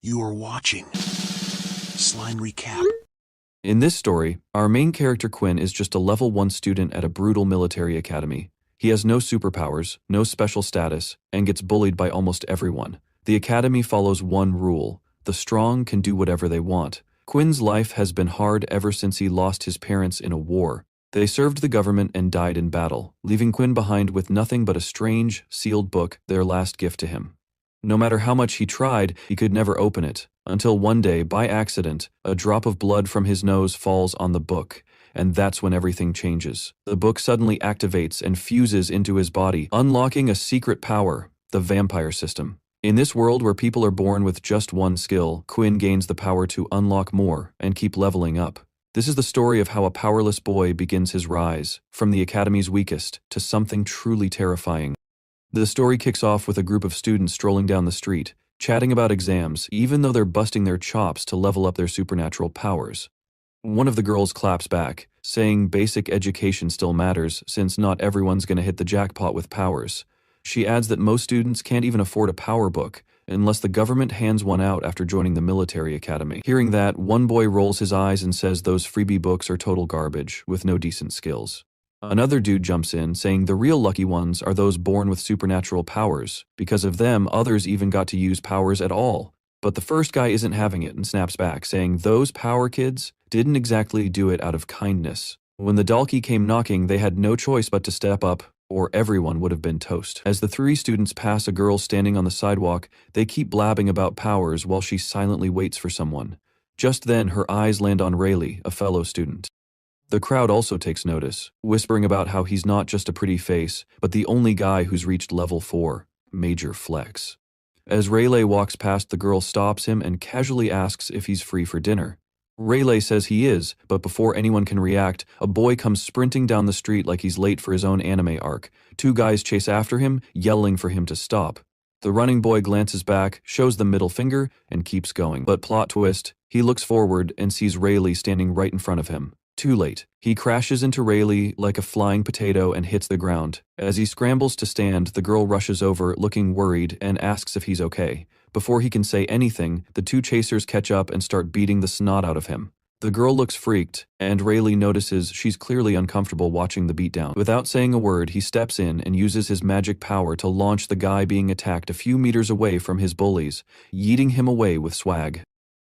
You are watching Slime Recap. In this story, our main character Quinn is just a level 1 student at a brutal military academy. He has no superpowers, no special status, and gets bullied by almost everyone. The academy follows one rule: the strong can do whatever they want. Quinn's life has been hard ever since he lost his parents in a war. They served the government and died in battle, leaving Quinn behind with nothing but a strange, sealed book, their last gift to him. No matter how much he tried, he could never open it, until one day, by accident, a drop of blood from his nose falls on the book, and that's when everything changes. The book suddenly activates and fuses into his body, unlocking a secret power, the vampire system. In this world where people are born with just one skill, Quinn gains the power to unlock more and keep leveling up. This is the story of how a powerless boy begins his rise, from the academy's weakest to something truly terrifying. The story kicks off with a group of students strolling down the street, chatting about exams, even though they're busting their chops to level up their supernatural powers. One of the girls claps back, saying basic education still matters since not everyone's gonna hit the jackpot with powers. She adds that most students can't even afford a power book, unless the government hands one out after joining the military academy. Hearing that, one boy rolls his eyes and says those freebie books are total garbage, with no decent skills. Another dude jumps in, saying the real lucky ones are those born with supernatural powers. Because of them, others even got to use powers at all. But the first guy isn't having it and snaps back, saying those power kids didn't exactly do it out of kindness. When the Dalki came knocking, they had no choice but to step up, or everyone would have been toast. As the three students pass a girl standing on the sidewalk, they keep blabbing about powers while she silently waits for someone. Just then, her eyes land on Rayleigh, a fellow student. The crowd also takes notice, whispering about how he's not just a pretty face, but the only guy who's reached level 4, major flex. As Rayleigh walks past, the girl stops him and casually asks if he's free for dinner. Rayleigh says he is, but before anyone can react, a boy comes sprinting down the street like he's late for his own anime arc. Two guys chase after him, yelling for him to stop. The running boy glances back, shows the middle finger, and keeps going. But plot twist, he looks forward and sees Rayleigh standing right in front of him. Too late. He crashes into Rayleigh like a flying potato and hits the ground. As he scrambles to stand, the girl rushes over, looking worried, and asks if he's okay. Before he can say anything, the two chasers catch up and start beating the snot out of him. The girl looks freaked, and Rayleigh notices she's clearly uncomfortable watching the beatdown. Without saying a word, he steps in and uses his magic power to launch the guy being attacked a few meters away from his bullies, yeeting him away with swag.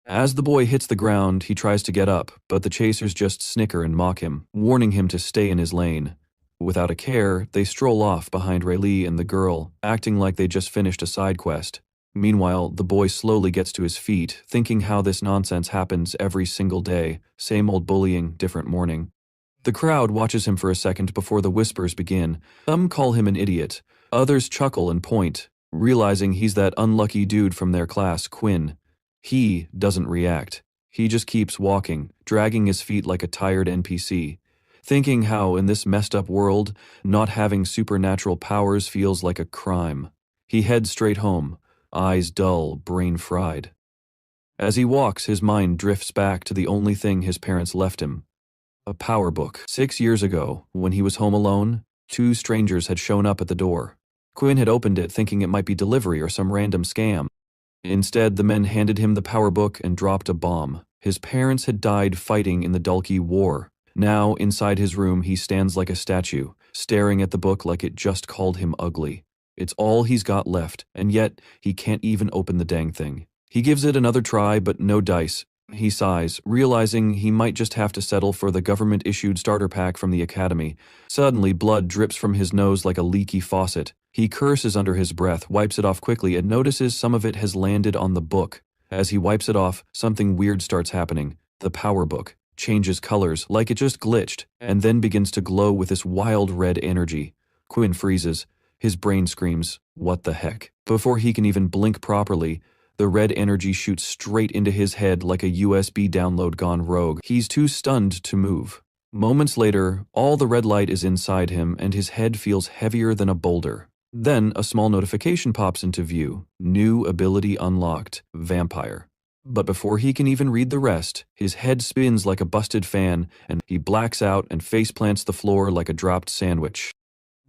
As the boy hits the ground, he tries to get up, but the chasers just snicker and mock him, warning him to stay in his lane. Without a care, they stroll off behind Rayleigh and the girl, acting like they just finished a side quest. Meanwhile, the boy slowly gets to his feet, thinking how this nonsense happens every single day, same old bullying, different morning. The crowd watches him for a second before the whispers begin. Some call him an idiot, others chuckle and point, realizing he's that unlucky dude from their class, Quinn. He doesn't react. He just keeps walking, dragging his feet like a tired NPC, thinking how in this messed up world, not having supernatural powers feels like a crime. He heads straight home, eyes dull, brain fried. As he walks, his mind drifts back to the only thing his parents left him: a power book. 6 years ago, when he was home alone, two strangers had shown up at the door. Quinn had opened it thinking it might be delivery or some random scam. Instead, the men handed him the power book and dropped a bomb. His parents had died fighting in the Dalki War. Now, inside his room, he stands like a statue, staring at the book like it just called him ugly. It's all he's got left, and yet he can't even open the dang thing. He gives it another try, but no dice. He sighs, realizing he might just have to settle for the government-issued starter pack from the academy. Suddenly, blood drips from his nose like a leaky faucet. He curses under his breath, wipes it off quickly, and notices some of it has landed on the book. As he wipes it off, something weird starts happening. The power book changes colors, like it just glitched, and then begins to glow with this wild red energy. Quinn freezes. His brain screams, "What the heck?" Before he can even blink properly, the red energy shoots straight into his head like a USB download gone rogue. He's too stunned to move. Moments later, all the red light is inside him, and his head feels heavier than a boulder. Then, a small notification pops into view. New ability unlocked, Vampire. But before he can even read the rest, his head spins like a busted fan, and he blacks out and faceplants the floor like a dropped sandwich.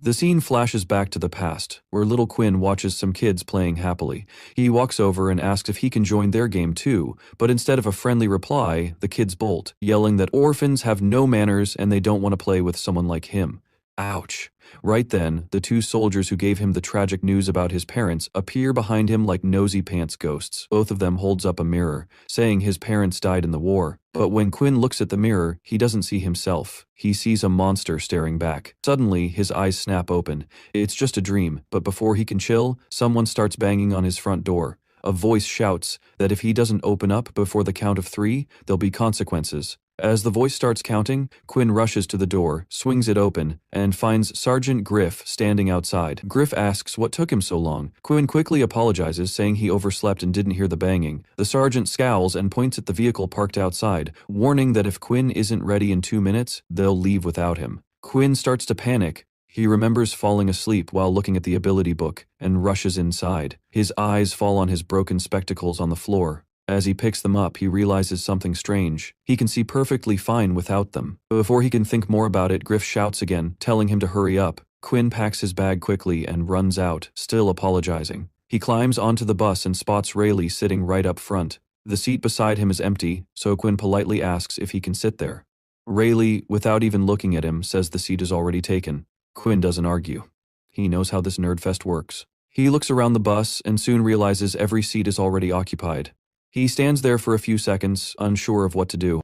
The scene flashes back to the past, where little Quinn watches some kids playing happily. He walks over and asks if he can join their game too, but instead of a friendly reply, the kids bolt, yelling that orphans have no manners and they don't want to play with someone like him. Ouch. Right then, the two soldiers who gave him the tragic news about his parents appear behind him like nosy pants ghosts. Both of them holds up a mirror, saying his parents died in the war. But when Quinn looks at the mirror, he doesn't see himself. He sees a monster staring back. Suddenly, his eyes snap open. It's just a dream, but before he can chill, someone starts banging on his front door. A voice shouts that if he doesn't open up before the count of 3, there'll be consequences. As the voice starts counting, Quinn rushes to the door, swings it open, and finds Sergeant Griff standing outside. Griff asks what took him so long. Quinn quickly apologizes, saying he overslept and didn't hear the banging. The sergeant scowls and points at the vehicle parked outside, warning that if Quinn isn't ready in 2 minutes, they'll leave without him. Quinn starts to panic. He remembers falling asleep while looking at the ability book and rushes inside. His eyes fall on his broken spectacles on the floor. As he picks them up, he realizes something strange. He can see perfectly fine without them. Before he can think more about it, Griff shouts again, telling him to hurry up. Quinn packs his bag quickly and runs out, still apologizing. He climbs onto the bus and spots Rayleigh sitting right up front. The seat beside him is empty, so Quinn politely asks if he can sit there. Rayleigh, without even looking at him, says the seat is already taken. Quinn doesn't argue. He knows how this nerdfest works. He looks around the bus and soon realizes every seat is already occupied. He stands there for a few seconds, unsure of what to do.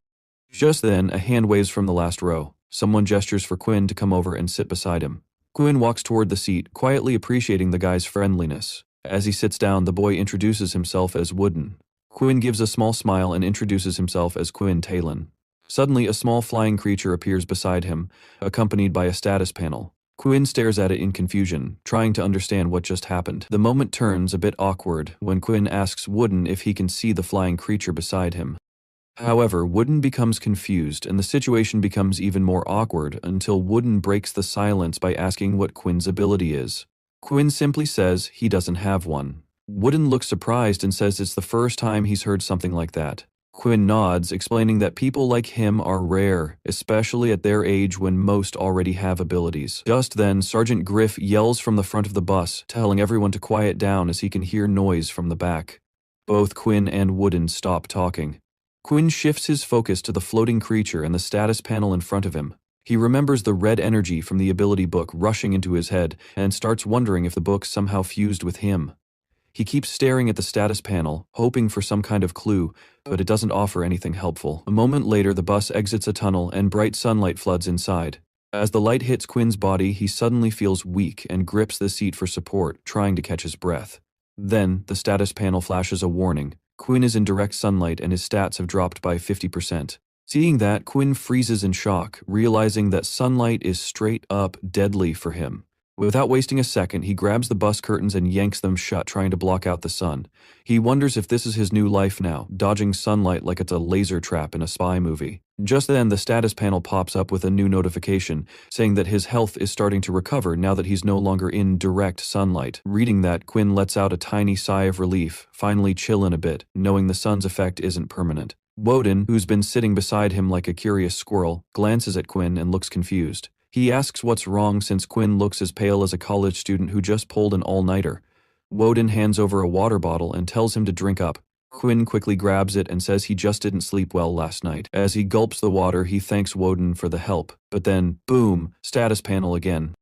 Just then, a hand waves from the last row. Someone gestures for Quinn to come over and sit beside him. Quinn walks toward the seat, quietly appreciating the guy's friendliness. As he sits down, the boy introduces himself as Wooden. Quinn gives a small smile and introduces himself as Quinn Talon. Suddenly, a small flying creature appears beside him, accompanied by a status panel. Quinn stares at it in confusion, trying to understand what just happened. The moment turns a bit awkward when Quinn asks Wooden if he can see the flying creature beside him. However, Wooden becomes confused, and the situation becomes even more awkward until Wooden breaks the silence by asking what Quinn's ability is. Quinn simply says he doesn't have one. Wooden looks surprised and says it's the first time he's heard something like that. Quinn nods, explaining that people like him are rare, especially at their age when most already have abilities. Just then, Sergeant Griff yells from the front of the bus, telling everyone to quiet down as he can hear noise from the back. Both Quinn and Wooden stop talking. Quinn shifts his focus to the floating creature and the status panel in front of him. He remembers the red energy from the ability book rushing into his head and starts wondering if the book somehow fused with him. He keeps staring at the status panel, hoping for some kind of clue, but it doesn't offer anything helpful. A moment later, the bus exits a tunnel and bright sunlight floods inside. As the light hits Quinn's body, he suddenly feels weak and grips the seat for support, trying to catch his breath. Then, the status panel flashes a warning. Quinn is in direct sunlight and his stats have dropped by 50%. Seeing that, Quinn freezes in shock, realizing that sunlight is straight up deadly for him. Without wasting a second, he grabs the bus curtains and yanks them shut, trying to block out the sun. He wonders if this is his new life now, dodging sunlight like it's a laser trap in a spy movie. Just then, the status panel pops up with a new notification, saying that his health is starting to recover now that he's no longer in direct sunlight. Reading that, Quinn lets out a tiny sigh of relief, finally chillin' a bit, knowing the sun's effect isn't permanent. Woden, who's been sitting beside him like a curious squirrel, glances at Quinn and looks confused. He asks what's wrong since Quinn looks as pale as a college student who just pulled an all-nighter. Woden hands over a water bottle and tells him to drink up. Quinn quickly grabs it and says he just didn't sleep well last night. As he gulps the water, he thanks Woden for the help. But then, boom, status panel again.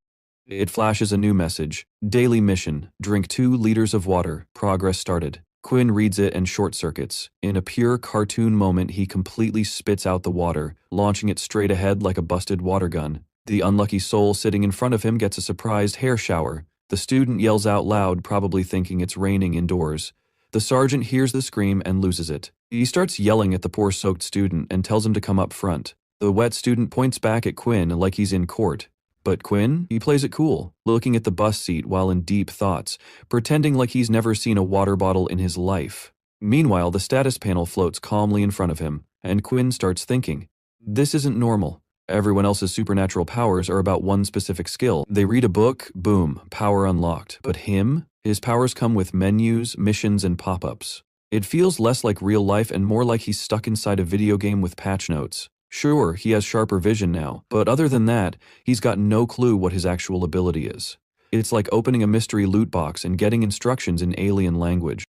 It flashes a new message. Daily mission. Drink 2 liters of water. Progress started. Quinn reads it and short-circuits. In a pure cartoon moment, he completely spits out the water, launching it straight ahead like a busted water gun. The unlucky soul sitting in front of him gets a surprised hair shower. The student yells out loud, probably thinking it's raining indoors. The sergeant hears the scream and loses it. He starts yelling at the poor soaked student and tells him to come up front. The wet student points back at Quinn like he's in court. But Quinn, he plays it cool, looking at the bus seat while in deep thoughts, pretending like he's never seen a water bottle in his life. Meanwhile, the status panel floats calmly in front of him, and Quinn starts thinking, this isn't normal. Everyone else's supernatural powers are about one specific skill. They read a book, boom, power unlocked. But him? His powers come with menus, missions, and pop-ups. It feels less like real life and more like he's stuck inside a video game with patch notes. Sure, he has sharper vision now, but other than that, he's got no clue what his actual ability is. It's like opening a mystery loot box and getting instructions in alien language.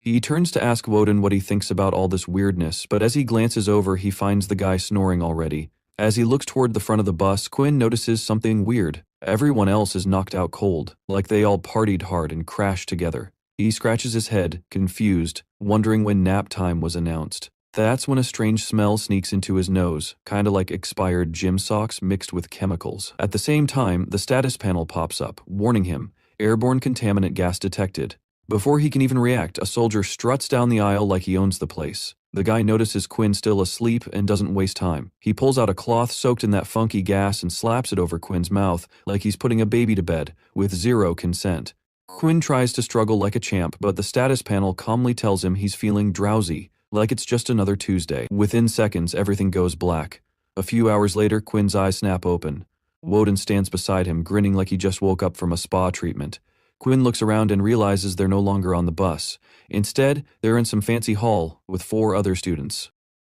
He turns to ask Woden what he thinks about all this weirdness, but as he glances over, he finds the guy snoring already. As he looks toward the front of the bus, Quinn notices something weird. Everyone else is knocked out cold, like they all partied hard and crashed together. He scratches his head, confused, wondering when nap time was announced. That's when a strange smell sneaks into his nose, kinda like expired gym socks mixed with chemicals. At the same time, the status panel pops up, warning him, airborne contaminant gas detected. Before he can even react, a soldier struts down the aisle like he owns the place. The guy notices Quinn still asleep and doesn't waste time. He pulls out a cloth soaked in that funky gas and slaps it over Quinn's mouth like he's putting a baby to bed, with zero consent. Quinn tries to struggle like a champ, but the status panel calmly tells him he's feeling drowsy, like it's just another Tuesday. Within seconds, everything goes black. A few hours later, Quinn's eyes snap open. Woden stands beside him, grinning like he just woke up from a spa treatment. Quinn looks around and realizes they're no longer on the bus. Instead, they're in some fancy hall with 4 other students.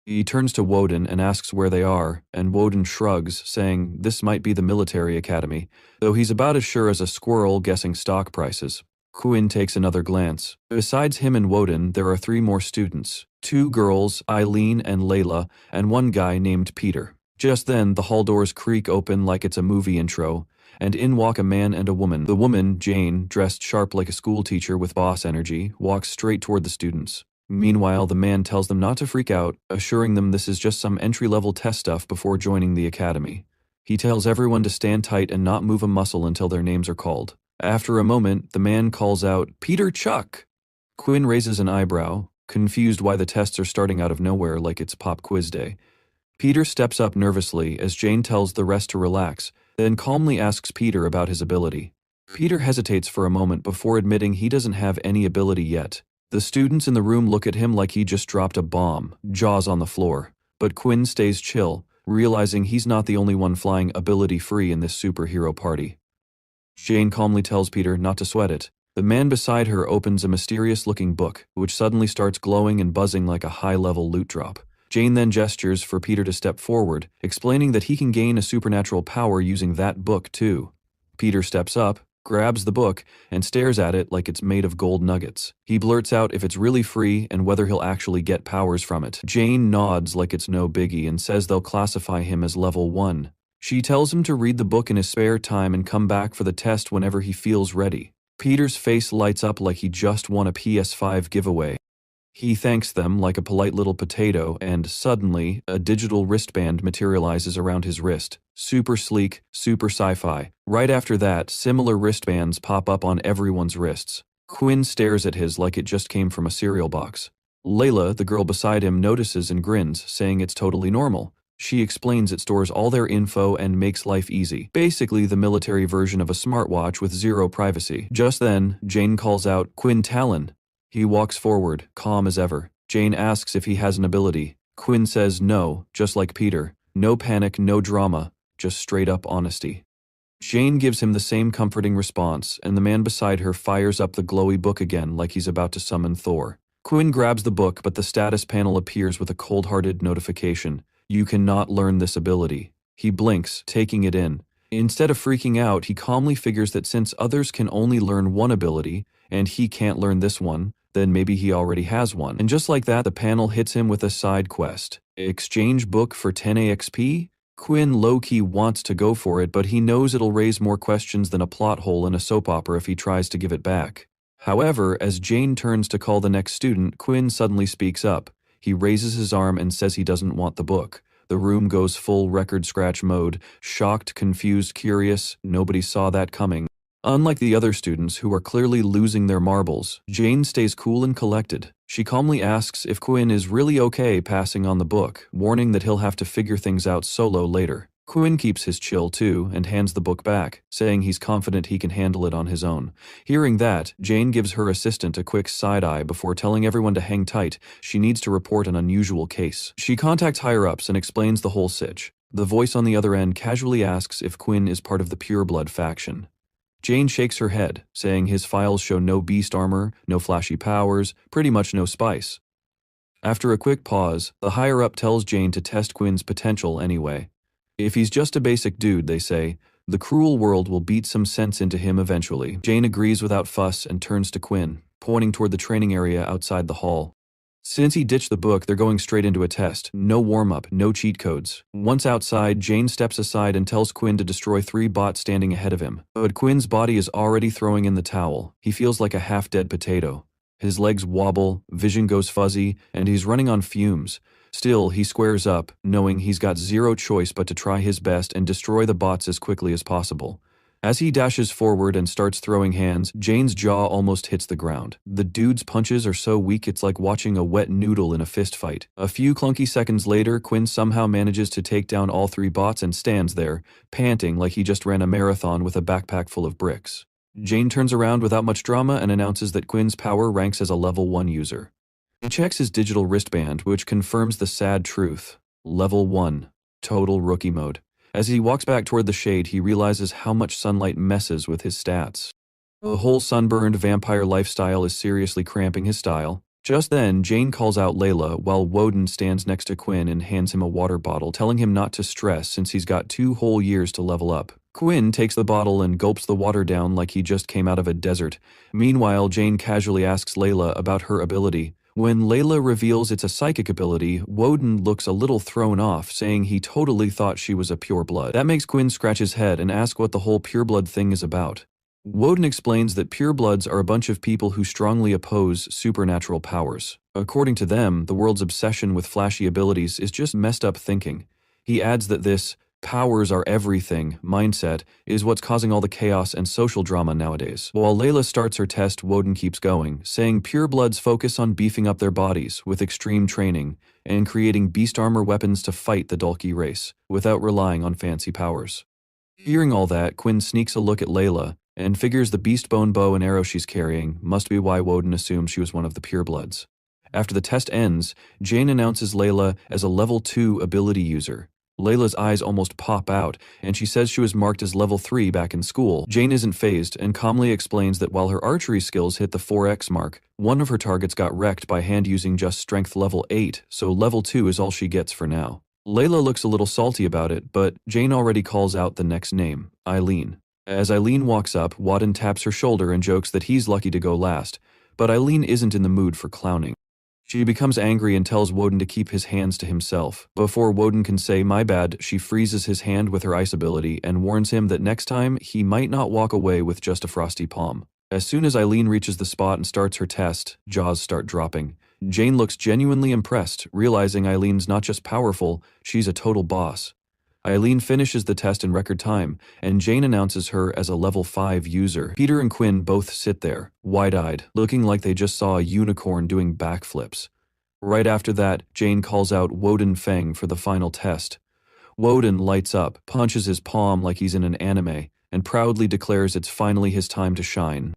He turns to Woden and asks where they are, and Woden shrugs, saying this might be the military academy, though he's about as sure as a squirrel guessing stock prices. Quinn takes another glance. Besides him and Woden, there are 3 more students. 2 girls, Eileen and Layla, and 1 guy named Peter. Just then, the hall doors creak open like it's a movie intro, and in walk a man and a woman. The woman, Jane, dressed sharp like a schoolteacher with boss energy, walks straight toward the students. Meanwhile, the man tells them not to freak out, assuring them this is just some entry-level test stuff before joining the academy. He tells everyone to stand tight and not move a muscle until their names are called. After a moment, the man calls out, "Peter Chuck!" Quinn raises an eyebrow, confused why the tests are starting out of nowhere like it's pop quiz day. Peter steps up nervously as Jane tells the rest to relax, then calmly asks Peter about his ability. Peter hesitates for a moment before admitting he doesn't have any ability yet. The students in the room look at him like he just dropped a bomb, jaws on the floor. But Quinn stays chill, realizing he's not the only one flying ability-free in this superhero party. Jane calmly tells Peter not to sweat it. The man beside her opens a mysterious-looking book, which suddenly starts glowing and buzzing like a high-level loot drop. Jane then gestures for Peter to step forward, explaining that he can gain a supernatural power using that book too. Peter steps up, grabs the book, and stares at it like it's made of gold nuggets. He blurts out if it's really free and whether he'll actually get powers from it. Jane nods like it's no biggie and says they'll classify him as level 1. She tells him to read the book in his spare time and come back for the test whenever he feels ready. Peter's face lights up like he just won a PS5 giveaway. He thanks them like a polite little potato, and suddenly, a digital wristband materializes around his wrist. Super sleek, super sci-fi. Right after that, similar wristbands pop up on everyone's wrists. Quinn stares at his like it just came from a cereal box. Layla, the girl beside him, notices and grins, saying it's totally normal. She explains it stores all their info and makes life easy. Basically the military version of a smartwatch with zero privacy. Just then, Jane calls out, "Quinn Talon." He walks forward, calm as ever. Jane asks if he has an ability. Quinn says no, just like Peter. No panic, no drama, just straight up honesty. Jane gives him the same comforting response, and the man beside her fires up the glowy book again like he's about to summon Thor. Quinn grabs the book, but the status panel appears with a cold-hearted notification. You cannot learn this ability. He blinks, taking it in. Instead of freaking out, he calmly figures that since others can only learn one ability, and he can't learn this one, then maybe he already has one. And just like that, the panel hits him with a side quest. Exchange book for 10 AXP? Quinn low-key wants to go for it, but he knows it'll raise more questions than a plot hole in a soap opera if he tries to give it back. However, as Jane turns to call the next student, Quinn suddenly speaks up. He raises his arm and says he doesn't want the book. The room goes full record scratch mode, shocked, confused, curious. Nobody saw that coming. Unlike the other students who are clearly losing their marbles, Jane stays cool and collected. She calmly asks if Quinn is really okay passing on the book, warning that he'll have to figure things out solo later. Quinn keeps his chill too and hands the book back, saying he's confident he can handle it on his own. Hearing that, Jane gives her assistant a quick side-eye before telling everyone to hang tight. She needs to report an unusual case. She contacts higher-ups and explains the whole sitch. The voice on the other end casually asks if Quinn is part of the Pureblood faction. Jane shakes her head, saying his files show no beast armor, no flashy powers, pretty much no spice. After a quick pause, the higher-up tells Jane to test Quinn's potential anyway. If he's just a basic dude, they say, the cruel world will beat some sense into him eventually. Jane agrees without fuss and turns to Quinn, pointing toward the training area outside the hall. Since he ditched the book, they're going straight into a test. No warm-up, no cheat codes. Once outside, Jane steps aside and tells Quinn to destroy 3 bots standing ahead of him. But Quinn's body is already throwing in the towel. He feels like a half-dead potato. His legs wobble, vision goes fuzzy, and he's running on fumes. Still, he squares up, knowing he's got zero choice but to try his best and destroy the bots as quickly as possible. As he dashes forward and starts throwing hands, Jane's jaw almost hits the ground. The dude's punches are so weak it's like watching a wet noodle in a fist fight. A few clunky seconds later, Quinn somehow manages to take down all 3 bots and stands there, panting like he just ran a marathon with a backpack full of bricks. Jane turns around without much drama and announces that Quinn's power ranks as a level 1 user. He checks his digital wristband, which confirms the sad truth. Level 1. Total rookie mode. As he walks back toward the shade, he realizes how much sunlight messes with his stats. The whole sunburned vampire lifestyle is seriously cramping his style. Just then, Jane calls out Layla while Woden stands next to Quinn and hands him a water bottle, telling him not to stress since he's got 2 whole years to level up. Quinn takes the bottle and gulps the water down like he just came out of a desert. Meanwhile, Jane casually asks Layla about her ability. When Layla reveals it's a psychic ability, Woden looks a little thrown off, saying he totally thought she was a pureblood. That makes Quinn scratch his head and ask what the whole pureblood thing is about. Woden explains that purebloods are a bunch of people who strongly oppose supernatural powers. According to them, the world's obsession with flashy abilities is just messed up thinking. He adds that this powers are everything mindset is what's causing all the chaos and social drama nowadays. While Layla starts her test, Woden keeps going, saying purebloods focus on beefing up their bodies with extreme training and creating beast armor weapons to fight the Dalki race, without relying on fancy powers. Hearing all that, Quinn sneaks a look at Layla and figures the beast bone bow and arrow she's carrying must be why Woden assumed she was one of the purebloods. After the test ends, Jane announces Layla as a level 2 ability user. Layla's eyes almost pop out, and she says she was marked as level 3 back in school. Jane isn't fazed and calmly explains that while her archery skills hit the 4x mark, one of her targets got wrecked by hand using just strength level 8, so level 2 is all she gets for now. Layla looks a little salty about it, but Jane already calls out the next name, Eileen. As Eileen walks up, Woden taps her shoulder and jokes that he's lucky to go last, but Eileen isn't in the mood for clowning. She becomes angry and tells Woden to keep his hands to himself. Before Woden can say "my bad," she freezes his hand with her ice ability and warns him that next time he might not walk away with just a frosty palm. As soon as Eileen reaches the spot and starts her test, jaws start dropping. Jane looks genuinely impressed, realizing Eileen's not just powerful, she's a total boss. Eileen finishes the test in record time, and Jane announces her as a level 5 user. Peter and Quinn both sit there, wide-eyed, looking like they just saw a unicorn doing backflips. Right after that, Jane calls out Woden Feng for the final test. Woden lights up, punches his palm like he's in an anime, and proudly declares it's finally his time to shine.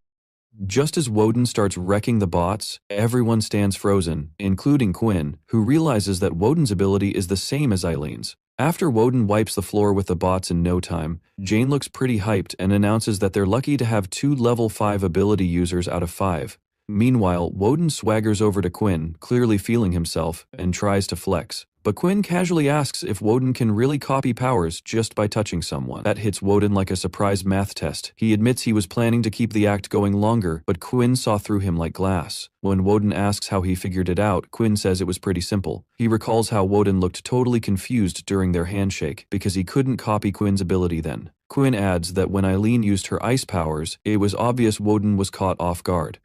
Just as Woden starts wrecking the bots, everyone stands frozen, including Quinn, who realizes that Woden's ability is the same as Eileen's. After Woden wipes the floor with the bots in no time, Jane looks pretty hyped and announces that they're lucky to have 2 level 5 ability users out of 5. Meanwhile, Woden swaggers over to Quinn, clearly feeling himself, and tries to flex. But Quinn casually asks if Woden can really copy powers just by touching someone. That hits Woden like a surprise math test. He admits he was planning to keep the act going longer, but Quinn saw through him like glass. When Woden asks how he figured it out, Quinn says it was pretty simple. He recalls how Woden looked totally confused during their handshake, because he couldn't copy Quinn's ability then. Quinn adds that when Eileen used her ice powers, it was obvious Woden was caught off guard.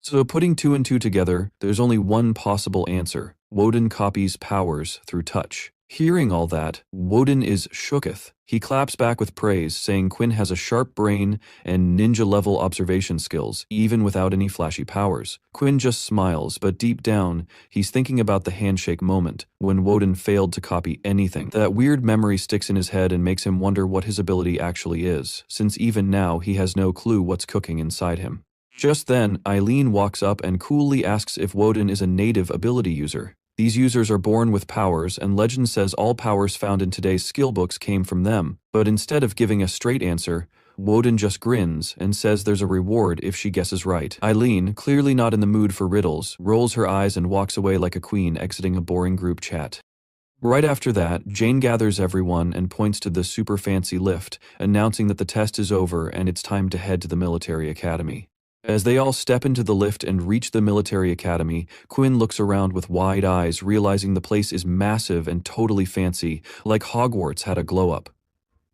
So putting 2 and 2 together, there's only one possible answer. Woden copies powers through touch. Hearing all that, Woden is shooketh. He claps back with praise, saying Quinn has a sharp brain and ninja-level observation skills, even without any flashy powers. Quinn just smiles, but deep down, he's thinking about the handshake moment, when Woden failed to copy anything. That weird memory sticks in his head and makes him wonder what his ability actually is, since even now he has no clue what's cooking inside him. Just then, Eileen walks up and coolly asks if Woden is a native ability user. These users are born with powers, and legend says all powers found in today's skill books came from them, but instead of giving a straight answer, Woden just grins and says there's a reward if she guesses right. Eileen, clearly not in the mood for riddles, rolls her eyes and walks away like a queen exiting a boring group chat. Right after that, Jane gathers everyone and points to the super fancy lift, announcing that the test is over and it's time to head to the military academy. As they all step into the lift and reach the military academy, Quinn looks around with wide eyes, realizing the place is massive and totally fancy, like Hogwarts had a glow-up.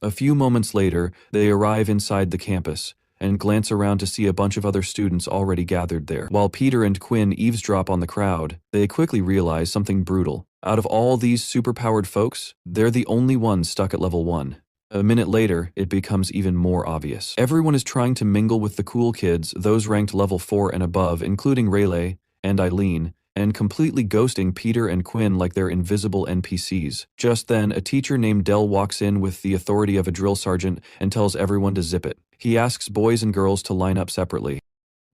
A few moments later, they arrive inside the campus and glance around to see a bunch of other students already gathered there. While Peter and Quinn eavesdrop on the crowd, they quickly realize something brutal. Out of all these superpowered folks, they're the only ones stuck at level 1. A minute later, it becomes even more obvious. Everyone is trying to mingle with the cool kids, those ranked level 4 and above, including Rayleigh and Eileen, and completely ghosting Peter and Quinn like they're invisible NPCs. Just then, a teacher named Dell walks in with the authority of a drill sergeant and tells everyone to zip it. He asks boys and girls to line up separately.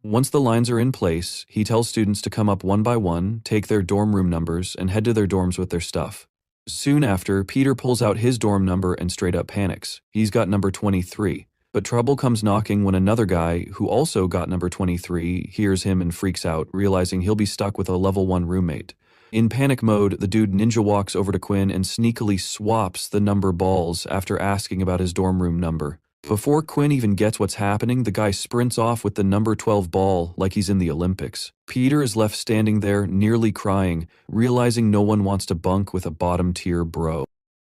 Once the lines are in place, he tells students to come up one by one, take their dorm room numbers, and head to their dorms with their stuff. Soon after, Peter pulls out his dorm number and straight up panics. He's got number 23. But trouble comes knocking when another guy, who also got number 23, hears him and freaks out, realizing he'll be stuck with a level 1 roommate. In panic mode, the dude ninja walks over to Quinn and sneakily swaps the number balls after asking about his dorm room number. Before Quinn even gets what's happening, the guy sprints off with the number 12 ball like he's in the Olympics. Peter is left standing there, nearly crying, realizing no one wants to bunk with a bottom-tier bro.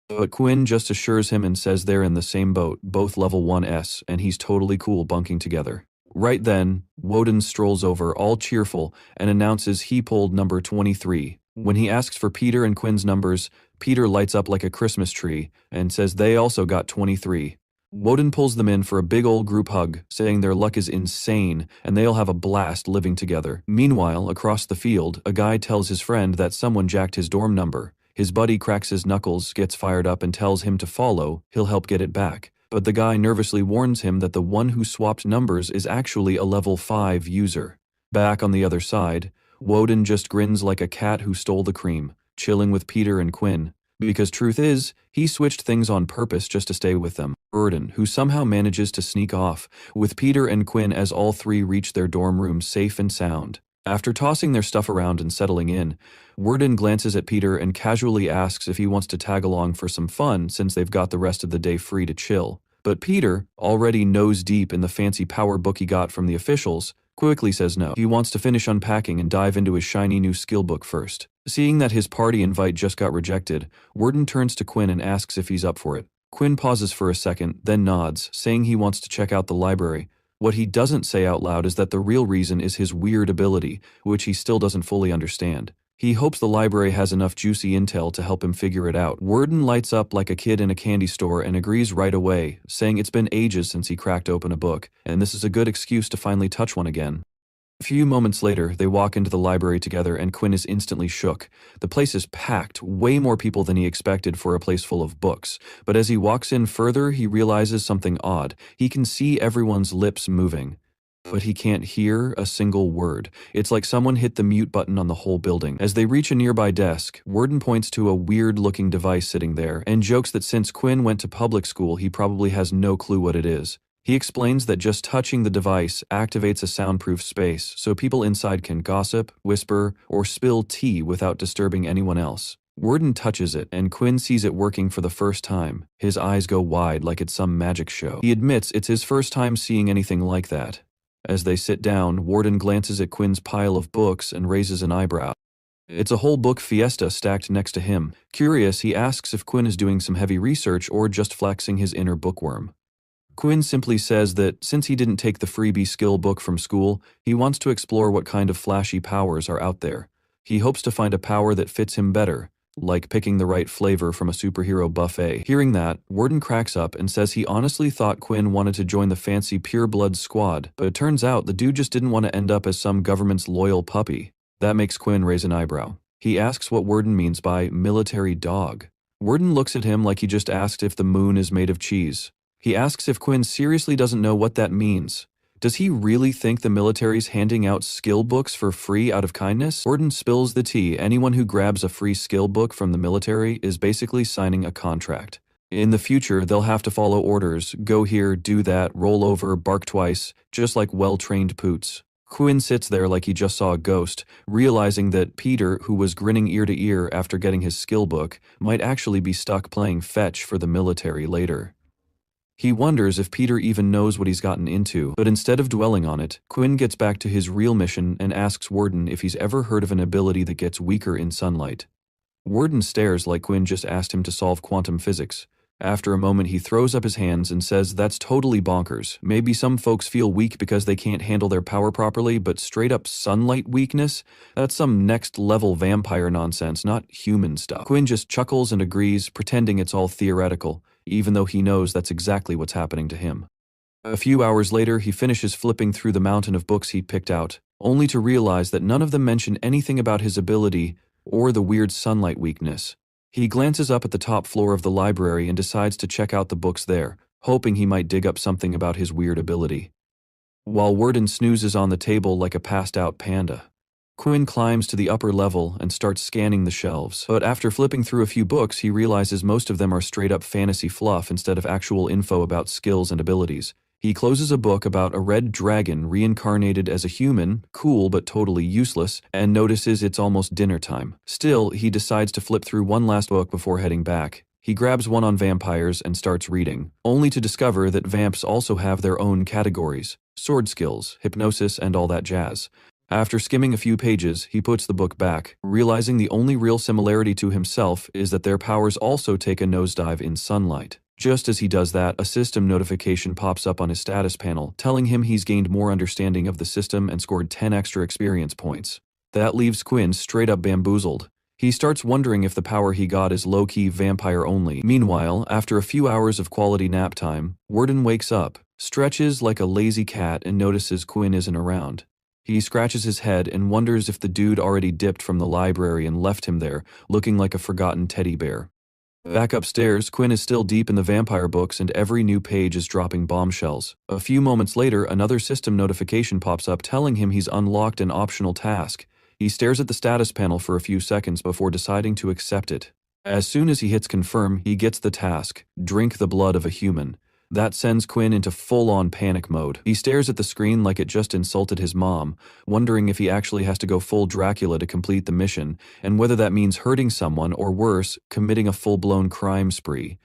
But Quinn just assures him and says they're in the same boat, both level 1s, and he's totally cool bunking together. Right then, Woden strolls over, all cheerful, and announces he pulled number 23. When he asks for Peter and Quinn's numbers, Peter lights up like a Christmas tree and says they also got 23. Woden pulls them in for a big old group hug, saying their luck is insane and they'll have a blast living together. Meanwhile, across the field, a guy tells his friend that someone jacked his dorm number. His buddy cracks his knuckles, gets fired up, and tells him to follow, he'll help get it back. But the guy nervously warns him that the one who swapped numbers is actually a level 5 user. Back on the other side, Woden just grins like a cat who stole the cream, chilling with Peter and Quinn. Because truth is, he switched things on purpose just to stay with them. Worden, who somehow manages to sneak off, with Peter and Quinn as all three reach their dorm room safe and sound. After tossing their stuff around and settling in, Worden glances at Peter and casually asks if he wants to tag along for some fun since they've got the rest of the day free to chill. But Peter, already nose deep in the fancy power book he got from the officials, quickly says no. He wants to finish unpacking and dive into his shiny new skill book first. Seeing that his party invite just got rejected, Worden turns to Quinn and asks if he's up for it. Quinn pauses for a second, then nods, saying he wants to check out the library. What he doesn't say out loud is that the real reason is his weird ability, which he still doesn't fully understand. He hopes the library has enough juicy intel to help him figure it out. Worden lights up like a kid in a candy store and agrees right away, saying it's been ages since he cracked open a book, and this is a good excuse to finally touch one again. A few moments later, they walk into the library together and Quinn is instantly shook. The place is packed, way more people than he expected for a place full of books. But as he walks in further, he realizes something odd. He can see everyone's lips moving, but he can't hear a single word. It's like someone hit the mute button on the whole building. As they reach a nearby desk, Worden points to a weird-looking device sitting there and jokes that since Quinn went to public school, he probably has no clue what it is. He explains that just touching the device activates a soundproof space so people inside can gossip, whisper, or spill tea without disturbing anyone else. Worden touches it, and Quinn sees it working for the first time. His eyes go wide like it's some magic show. He admits it's his first time seeing anything like that. As they sit down, Worden glances at Quinn's pile of books and raises an eyebrow. It's a whole book fiesta stacked next to him. Curious, he asks if Quinn is doing some heavy research or just flexing his inner bookworm. Quinn simply says that since he didn't take the freebie skill book from school, he wants to explore what kind of flashy powers are out there. He hopes to find a power that fits him better, like picking the right flavor from a superhero buffet. Hearing that, Worden cracks up and says he honestly thought Quinn wanted to join the fancy Pure Blood squad, but it turns out the dude just didn't want to end up as some government's loyal puppy. That makes Quinn raise an eyebrow. He asks what Worden means by military dog. Worden looks at him like he just asked if the moon is made of cheese. He asks if Quinn seriously doesn't know what that means. Does he really think the military's handing out skill books for free out of kindness? Worden spills the tea. Anyone who grabs a free skill book from the military is basically signing a contract. In the future, they'll have to follow orders, go here, do that, roll over, bark twice, just like well-trained poots. Quinn sits there like he just saw a ghost, realizing that Peter, who was grinning ear to ear after getting his skill book, might actually be stuck playing fetch for the military later. He wonders if Peter even knows what he's gotten into, but instead of dwelling on it, Quinn gets back to his real mission and asks Warden if he's ever heard of an ability that gets weaker in sunlight. Warden stares like Quinn just asked him to solve quantum physics. After a moment, he throws up his hands and says that's totally bonkers. Maybe some folks feel weak because they can't handle their power properly, but straight up sunlight weakness? That's some next level vampire nonsense, not human stuff. Quinn just chuckles and agrees, pretending it's all theoretical, even though he knows that's exactly what's happening to him. A few hours later, he finishes flipping through the mountain of books he'd picked out, only to realize that none of them mention anything about his ability or the weird sunlight weakness. He glances up at the top floor of the library and decides to check out the books there, hoping he might dig up something about his weird ability. While Warden snoozes on the table like a passed-out panda, Quinn climbs to the upper level and starts scanning the shelves. But after flipping through a few books, he realizes most of them are straight-up fantasy fluff instead of actual info about skills and abilities. He closes a book about a red dragon reincarnated as a human, cool but totally useless, and notices it's almost dinner time. Still, he decides to flip through one last book before heading back. He grabs one on vampires and starts reading, only to discover that vamps also have their own categories: sword skills, hypnosis, and all that jazz. After skimming a few pages, he puts the book back, realizing the only real similarity to himself is that their powers also take a nosedive in sunlight. Just as he does that, a system notification pops up on his status panel, telling him he's gained more understanding of the system and scored 10 extra experience points. That leaves Quinn straight up bamboozled. He starts wondering if the power he got is low-key vampire only. Meanwhile, after a few hours of quality nap time, Warden wakes up, stretches like a lazy cat, and notices Quinn isn't around. He scratches his head and wonders if the dude already dipped from the library and left him there, looking like a forgotten teddy bear. Back upstairs, Quinn is still deep in the vampire books and every new page is dropping bombshells. A few moments later, another system notification pops up telling him he's unlocked an optional task. He stares at the status panel for a few seconds before deciding to accept it. As soon as he hits confirm, he gets the task: drink the blood of a human. That sends Quinn into full-on panic mode. He stares at the screen like it just insulted his mom, wondering if he actually has to go full Dracula to complete the mission, and whether that means hurting someone or worse, committing a full-blown crime spree.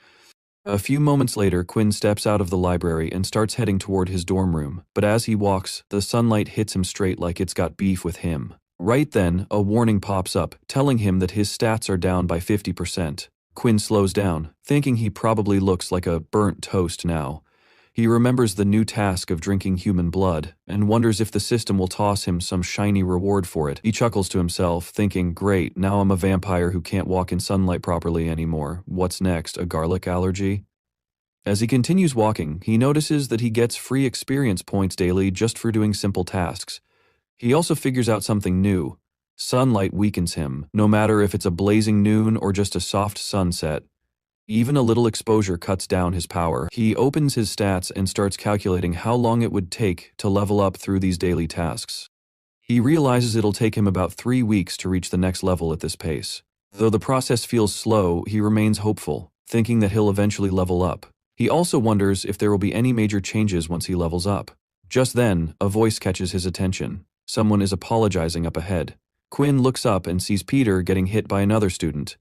A few moments later, Quinn steps out of the library and starts heading toward his dorm room, but as he walks, the sunlight hits him straight like it's got beef with him. Right then, a warning pops up, telling him that his stats are down by 50%. Quinn slows down, thinking he probably looks like a burnt toast now. He remembers the new task of drinking human blood, and wonders if the system will toss him some shiny reward for it. He chuckles to himself, thinking, great, now I'm a vampire who can't walk in sunlight properly anymore. What's next, a garlic allergy? As he continues walking, he notices that he gets free experience points daily just for doing simple tasks. He also figures out something new. Sunlight weakens him, no matter if it's a blazing noon or just a soft sunset. Even a little exposure cuts down his power. He opens his stats and starts calculating how long it would take to level up through these daily tasks. He realizes it'll take him about 3 weeks to reach the next level at this pace. Though the process feels slow, he remains hopeful, thinking that he'll eventually level up. He also wonders if there will be any major changes once he levels up. Just then, a voice catches his attention. Someone is apologizing up ahead. Quinn looks up and sees Peter getting hit by another student.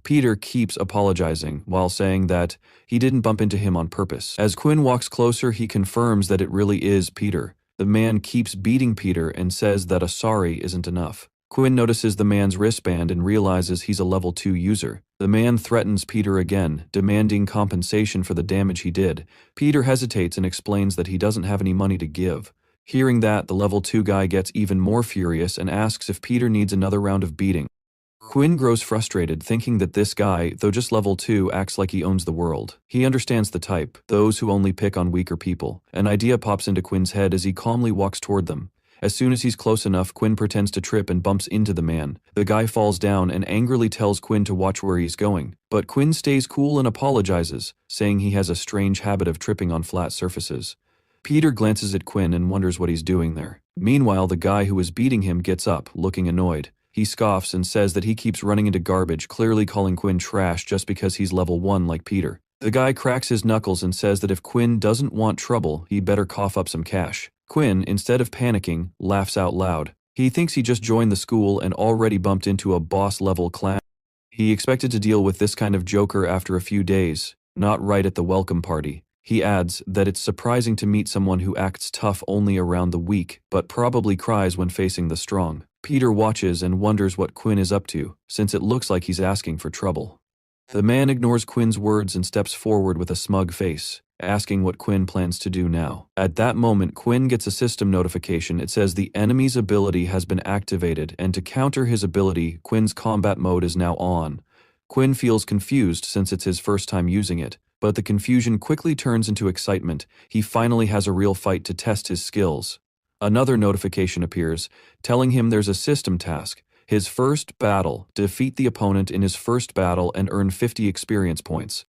Peter keeps apologizing while saying that he didn't bump into him on purpose. As Quinn walks closer, he confirms that it really is Peter. The man keeps beating Peter and says that a sorry isn't enough. Quinn notices the man's wristband and realizes he's a level 2 user. The man threatens Peter again, demanding compensation for the damage he did. Peter hesitates and explains that he doesn't have any money to give. Hearing that, the level 2 guy gets even more furious and asks if Peter needs another round of beating. Quinn grows frustrated, thinking that this guy, though just level 2, acts like he owns the world. He understands the type, those who only pick on weaker people. An idea pops into Quinn's head as he calmly walks toward them. As soon as he's close enough, Quinn pretends to trip and bumps into the man. The guy falls down and angrily tells Quinn to watch where he's going. But Quinn stays cool and apologizes, saying he has a strange habit of tripping on flat surfaces. Peter glances at Quinn and wonders what he's doing there. Meanwhile, the guy who was beating him gets up, looking annoyed. He scoffs and says that he keeps running into garbage, clearly calling Quinn trash just because he's level 1 like Peter. The guy cracks his knuckles and says that if Quinn doesn't want trouble, he better cough up some cash. Quinn, instead of panicking, laughs out loud. He thinks he just joined the school and already bumped into a boss-level clown. He expected to deal with this kind of joker after a few days, not right at the welcome party. He adds that it's surprising to meet someone who acts tough only around the weak, but probably cries when facing the strong. Peter watches and wonders what Quinn is up to, since it looks like he's asking for trouble. The man ignores Quinn's words and steps forward with a smug face, asking what Quinn plans to do now. At that moment, Quinn gets a system notification. It says the enemy's ability has been activated, and to counter his ability, Quinn's combat mode is now on. Quinn feels confused since it's his first time using it, but the confusion quickly turns into excitement. He finally has a real fight to test his skills. Another notification appears, telling him there's a system task. His first battle, defeat the opponent in his first battle and earn 50 experience points.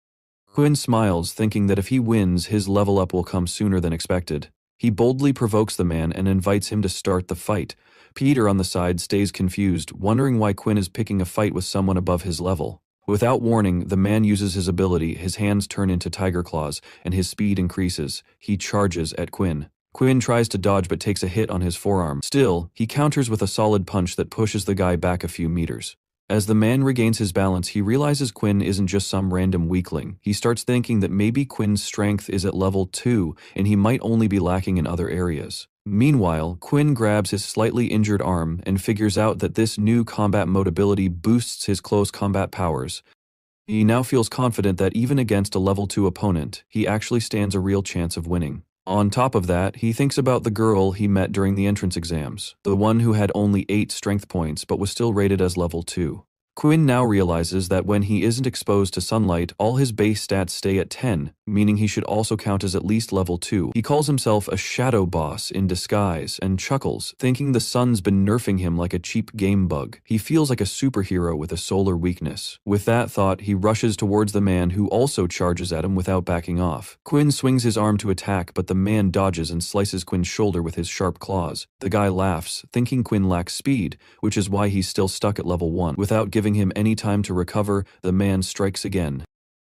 Quinn smiles, thinking that if he wins, his level up will come sooner than expected. He boldly provokes the man and invites him to start the fight. Peter on the side stays confused, wondering why Quinn is picking a fight with someone above his level. Without warning, the man uses his ability, his hands turn into tiger claws, and his speed increases. He charges at Quinn. Quinn tries to dodge but takes a hit on his forearm. Still, he counters with a solid punch that pushes the guy back a few meters. As the man regains his balance, he realizes Quinn isn't just some random weakling. He starts thinking that maybe Quinn's strength is at level 2, and he might only be lacking in other areas. Meanwhile, Quinn grabs his slightly injured arm and figures out that this new combat mode ability boosts his close combat powers. He now feels confident that even against a level 2 opponent, he actually stands a real chance of winning. On top of that, he thinks about the girl he met during the entrance exams, the one who had only 8 strength points but was still rated as level 2. Quinn now realizes that when he isn't exposed to sunlight, all his base stats stay at 10, meaning he should also count as at least level 2. He calls himself a shadow boss in disguise and chuckles, thinking the sun's been nerfing him like a cheap game bug. He feels like a superhero with a solar weakness. With that thought, he rushes towards the man who also charges at him without backing off. Quinn swings his arm to attack, but the man dodges and slices Quinn's shoulder with his sharp claws. The guy laughs, thinking Quinn lacks speed, which is why he's still stuck at level 1. Without giving him any time to recover, the man strikes again.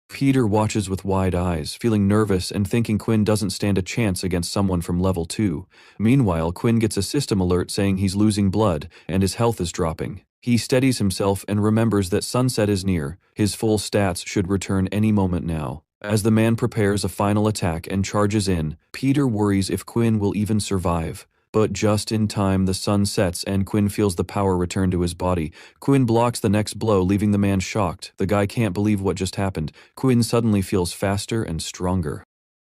Peter watches with wide eyes, feeling nervous and thinking Quinn doesn't stand a chance against someone from level 2. Meanwhile, Quinn gets a system alert saying he's losing blood and his health is dropping. He steadies himself and remembers that sunset is near. His full stats should return any moment now. As the man prepares a final attack and charges in, Peter worries if Quinn will even survive. But just in time, the sun sets and Quinn feels the power return to his body. Quinn blocks the next blow, leaving the man shocked. The guy can't believe what just happened. Quinn suddenly feels faster and stronger.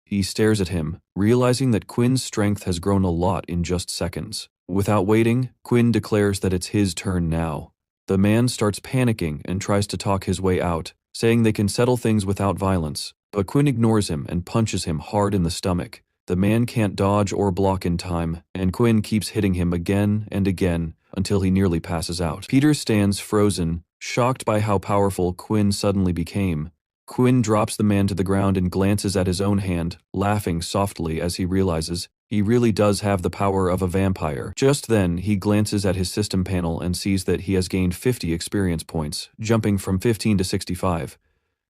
He stares at him, realizing that Quinn's strength has grown a lot in just seconds. Without waiting, Quinn declares that it's his turn now. The man starts panicking and tries to talk his way out, saying they can settle things without violence. But Quinn ignores him and punches him hard in the stomach. The man can't dodge or block in time, and Quinn keeps hitting him again and again until he nearly passes out. Peter stands frozen, shocked by how powerful Quinn suddenly became. Quinn drops the man to the ground and glances at his own hand, laughing softly as he realizes he really does have the power of a vampire. Just then, he glances at his system panel and sees that he has gained 50 experience points, jumping from 15 to 65.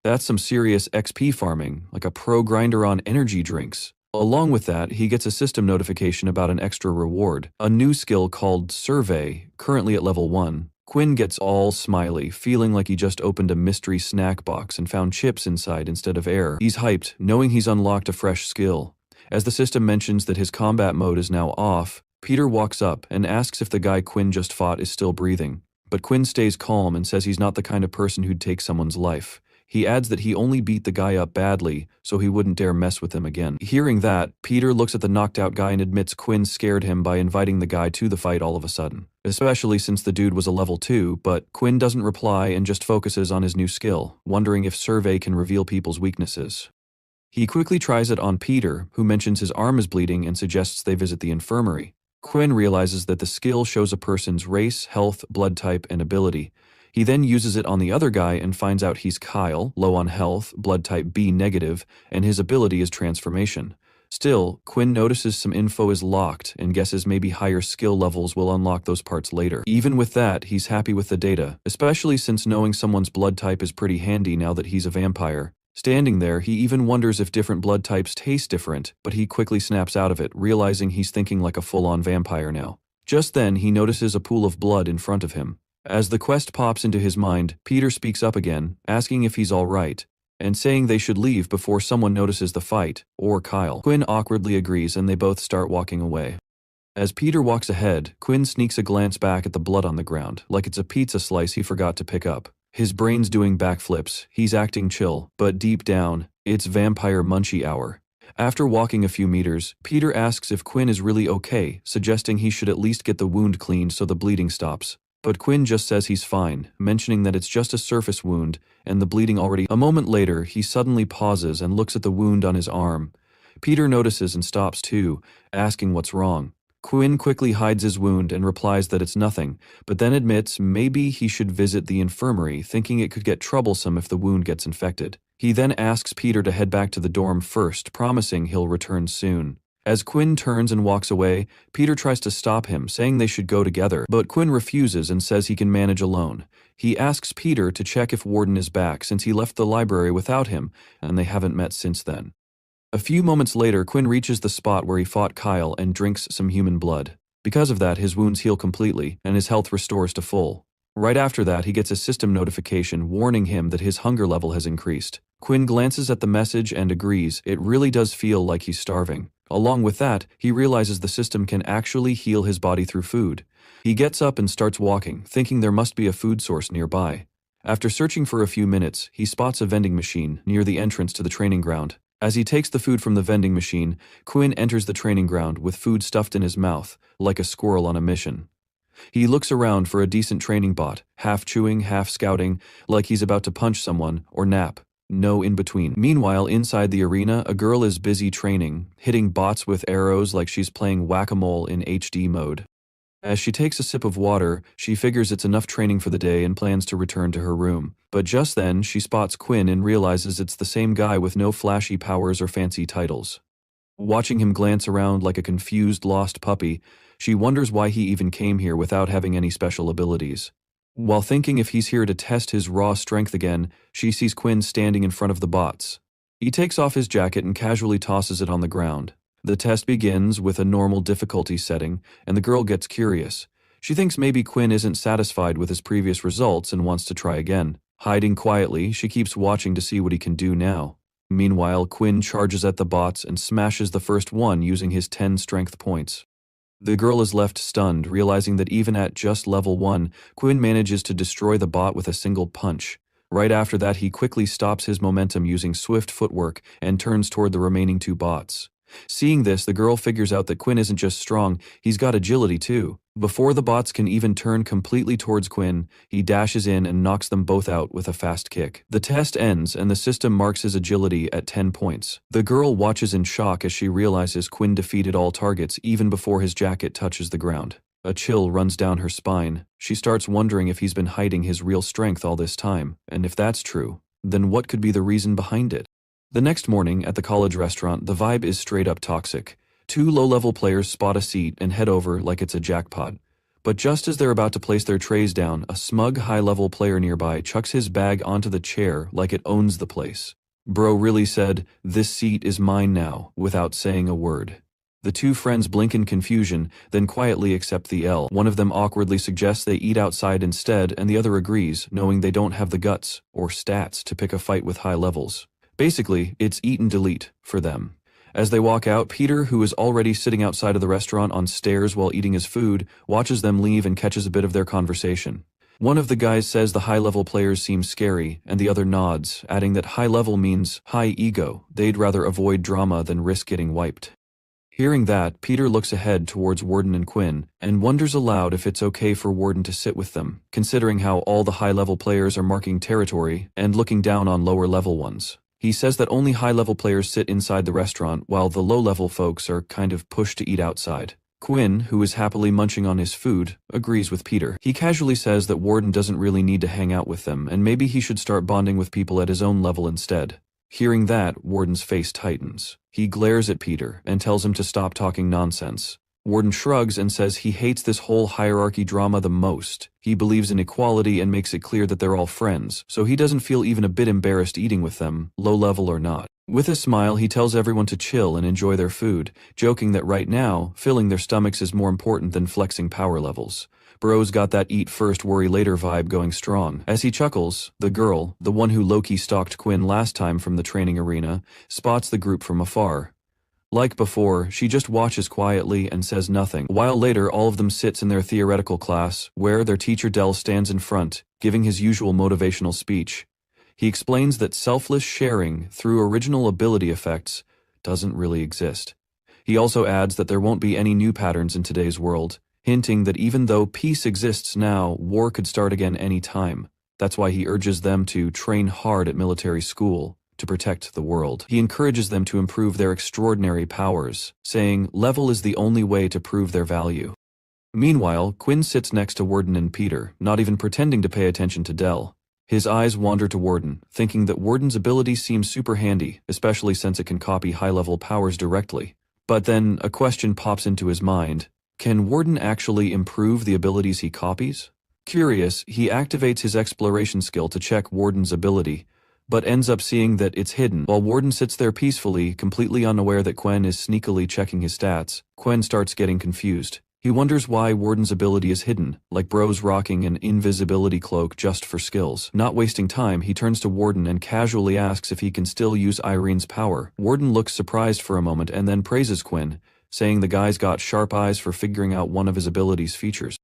That's some serious XP farming, like a pro grinder on energy drinks. Along with that, he gets a system notification about an extra reward, a new skill called Survey, currently at level 1. Quinn gets all smiley, feeling like he just opened a mystery snack box and found chips inside instead of air. He's hyped, knowing he's unlocked a fresh skill. As the system mentions that his combat mode is now off, Peter walks up and asks if the guy Quinn just fought is still breathing. But Quinn stays calm and says he's not the kind of person who'd take someone's life. He adds that he only beat the guy up badly, so he wouldn't dare mess with him again. Hearing that, Peter looks at the knocked out guy and admits Quinn scared him by inviting the guy to the fight all of a sudden. Especially since the dude was a level 2, but Quinn doesn't reply and just focuses on his new skill, wondering if Survey can reveal people's weaknesses. He quickly tries it on Peter, who mentions his arm is bleeding and suggests they visit the infirmary. Quinn realizes that the skill shows a person's race, health, blood type, and ability. He then uses it on the other guy and finds out he's Kyle, low on health, blood type B negative, and his ability is transformation. Still, Quinn notices some info is locked and guesses maybe higher skill levels will unlock those parts later. Even with that, he's happy with the data, especially since knowing someone's blood type is pretty handy now that he's a vampire. Standing there, he even wonders if different blood types taste different, but he quickly snaps out of it, realizing he's thinking like a full-on vampire now. Just then, he notices a pool of blood in front of him. As the quest pops into his mind, Peter speaks up again, asking if he's all right, and saying they should leave before someone notices the fight, or Kyle. Quinn awkwardly agrees and they both start walking away. As Peter walks ahead, Quinn sneaks a glance back at the blood on the ground, like it's a pizza slice he forgot to pick up. His brain's doing backflips, he's acting chill, but deep down, it's vampire munchie hour. After walking a few meters, Peter asks if Quinn is really okay, suggesting he should at least get the wound cleaned so the bleeding stops. But Quinn just says he's fine, mentioning that it's just a surface wound, and the bleeding already. A moment later, he suddenly pauses and looks at the wound on his arm. Peter notices and stops too, asking what's wrong. Quinn quickly hides his wound and replies that it's nothing, but then admits maybe he should visit the infirmary, thinking it could get troublesome if the wound gets infected. He then asks Peter to head back to the dorm first, promising he'll return soon. As Quinn turns and walks away, Peter tries to stop him, saying they should go together, but Quinn refuses and says he can manage alone. He asks Peter to check if Warden is back since he left the library without him, and they haven't met since then. A few moments later, Quinn reaches the spot where he fought Kyle and drinks some human blood. Because of that, his wounds heal completely, and his health restores to full. Right after that, he gets a system notification warning him that his hunger level has increased. Quinn glances at the message and agrees, it really does feel like he's starving. Along with that, he realizes the system can actually heal his body through food. He gets up and starts walking, thinking there must be a food source nearby. After searching for a few minutes, he spots a vending machine near the entrance to the training ground. As he takes the food from the vending machine, Quinn enters the training ground with food stuffed in his mouth, like a squirrel on a mission. He looks around for a decent training bot, half chewing, half scouting, like he's about to punch someone or nap. No in between. Meanwhile, inside the arena, a girl is busy training, hitting bots with arrows like she's playing whack-a-mole in HD mode. As she takes a sip of water, she figures it's enough training for the day and plans to return to her room. But just then, she spots Quinn and realizes it's the same guy with no flashy powers or fancy titles. Watching him glance around like a confused, lost puppy, she wonders why he even came here without having any special abilities. While thinking if he's here to test his raw strength again, she sees Quinn standing in front of the bots. He takes off his jacket and casually tosses it on the ground. The test begins with a normal difficulty setting, and the girl gets curious. She thinks maybe Quinn isn't satisfied with his previous results and wants to try again. Hiding quietly, she keeps watching to see what he can do now. Meanwhile, Quinn charges at the bots and smashes the first one using his 10 strength points. The girl is left stunned, realizing that even at just level 1, Quinn manages to destroy the bot with a single punch. Right after that, he quickly stops his momentum using swift footwork and turns toward the remaining 2 bots. Seeing this, the girl figures out that Quinn isn't just strong, he's got agility too. Before the bots can even turn completely towards Quinn, he dashes in and knocks them both out with a fast kick. The test ends and the system marks his agility at 10 points. The girl watches in shock as she realizes Quinn defeated all targets even before his jacket touches the ground. A chill runs down her spine. She starts wondering if he's been hiding his real strength all this time, and if that's true, then what could be the reason behind it? The next morning, at the college restaurant, the vibe is straight up toxic. 2 low-level players spot a seat and head over like it's a jackpot. But just as they're about to place their trays down, a smug high-level player nearby chucks his bag onto the chair like it owns the place. Bro really said, "This seat is mine now," without saying a word. The 2 friends blink in confusion, then quietly accept the L. One of them awkwardly suggests they eat outside instead, and the other agrees, knowing they don't have the guts, or stats, to pick a fight with high levels. Basically, it's eat and delete for them. As they walk out, Peter, who is already sitting outside of the restaurant on stairs while eating his food, watches them leave and catches a bit of their conversation. One of the guys says the high-level players seem scary, and the other nods, adding that high-level means high ego. They'd rather avoid drama than risk getting wiped. Hearing that, Peter looks ahead towards Warden and Quinn, and wonders aloud if it's okay for Warden to sit with them, considering how all the high-level players are marking territory and looking down on lower-level ones. He says that only high-level players sit inside the restaurant, while the low-level folks are kind of pushed to eat outside. Quinn, who is happily munching on his food, agrees with Peter. He casually says that Warden doesn't really need to hang out with them, and maybe he should start bonding with people at his own level instead. Hearing that, Warden's face tightens. He glares at Peter and tells him to stop talking nonsense. Warden shrugs and says he hates this whole hierarchy drama the most. He believes in equality and makes it clear that they're all friends, so he doesn't feel even a bit embarrassed eating with them, low level or not. With a smile, he tells everyone to chill and enjoy their food, joking that right now, filling their stomachs is more important than flexing power levels. Bro's got that eat first, worry later vibe going strong. As he chuckles, the girl, the one who low-key stalked Quinn last time from the training arena, spots the group from afar. Like before, she just watches quietly and says nothing. A while later, all of them sits in their theoretical class, where their teacher Dell stands in front, giving his usual motivational speech. He explains that selfless sharing through original ability effects doesn't really exist. He also adds that there won't be any new patterns in today's world, hinting that even though peace exists now, war could start again any time. That's why he urges them to train hard at military school to protect the world. He encourages them to improve their extraordinary powers, saying level is the only way to prove their value. Meanwhile, Quinn sits next to Warden and Peter, not even pretending to pay attention to Dell. His eyes wander to Warden, thinking that Warden's ability seems super handy, especially since it can copy high-level powers directly. But then, a question pops into his mind. Can Warden actually improve the abilities he copies? Curious, he activates his exploration skill to check Warden's ability, but ends up seeing that it's hidden. While Warden sits there peacefully, completely unaware that Quinn is sneakily checking his stats, Quinn starts getting confused. He wonders why Warden's ability is hidden, like Bro's rocking an invisibility cloak just for skills. Not wasting time, he turns to Warden and casually asks if he can still use Irene's power. Warden looks surprised for a moment and then praises Quinn, saying the guy's got sharp eyes for figuring out one of his ability's features.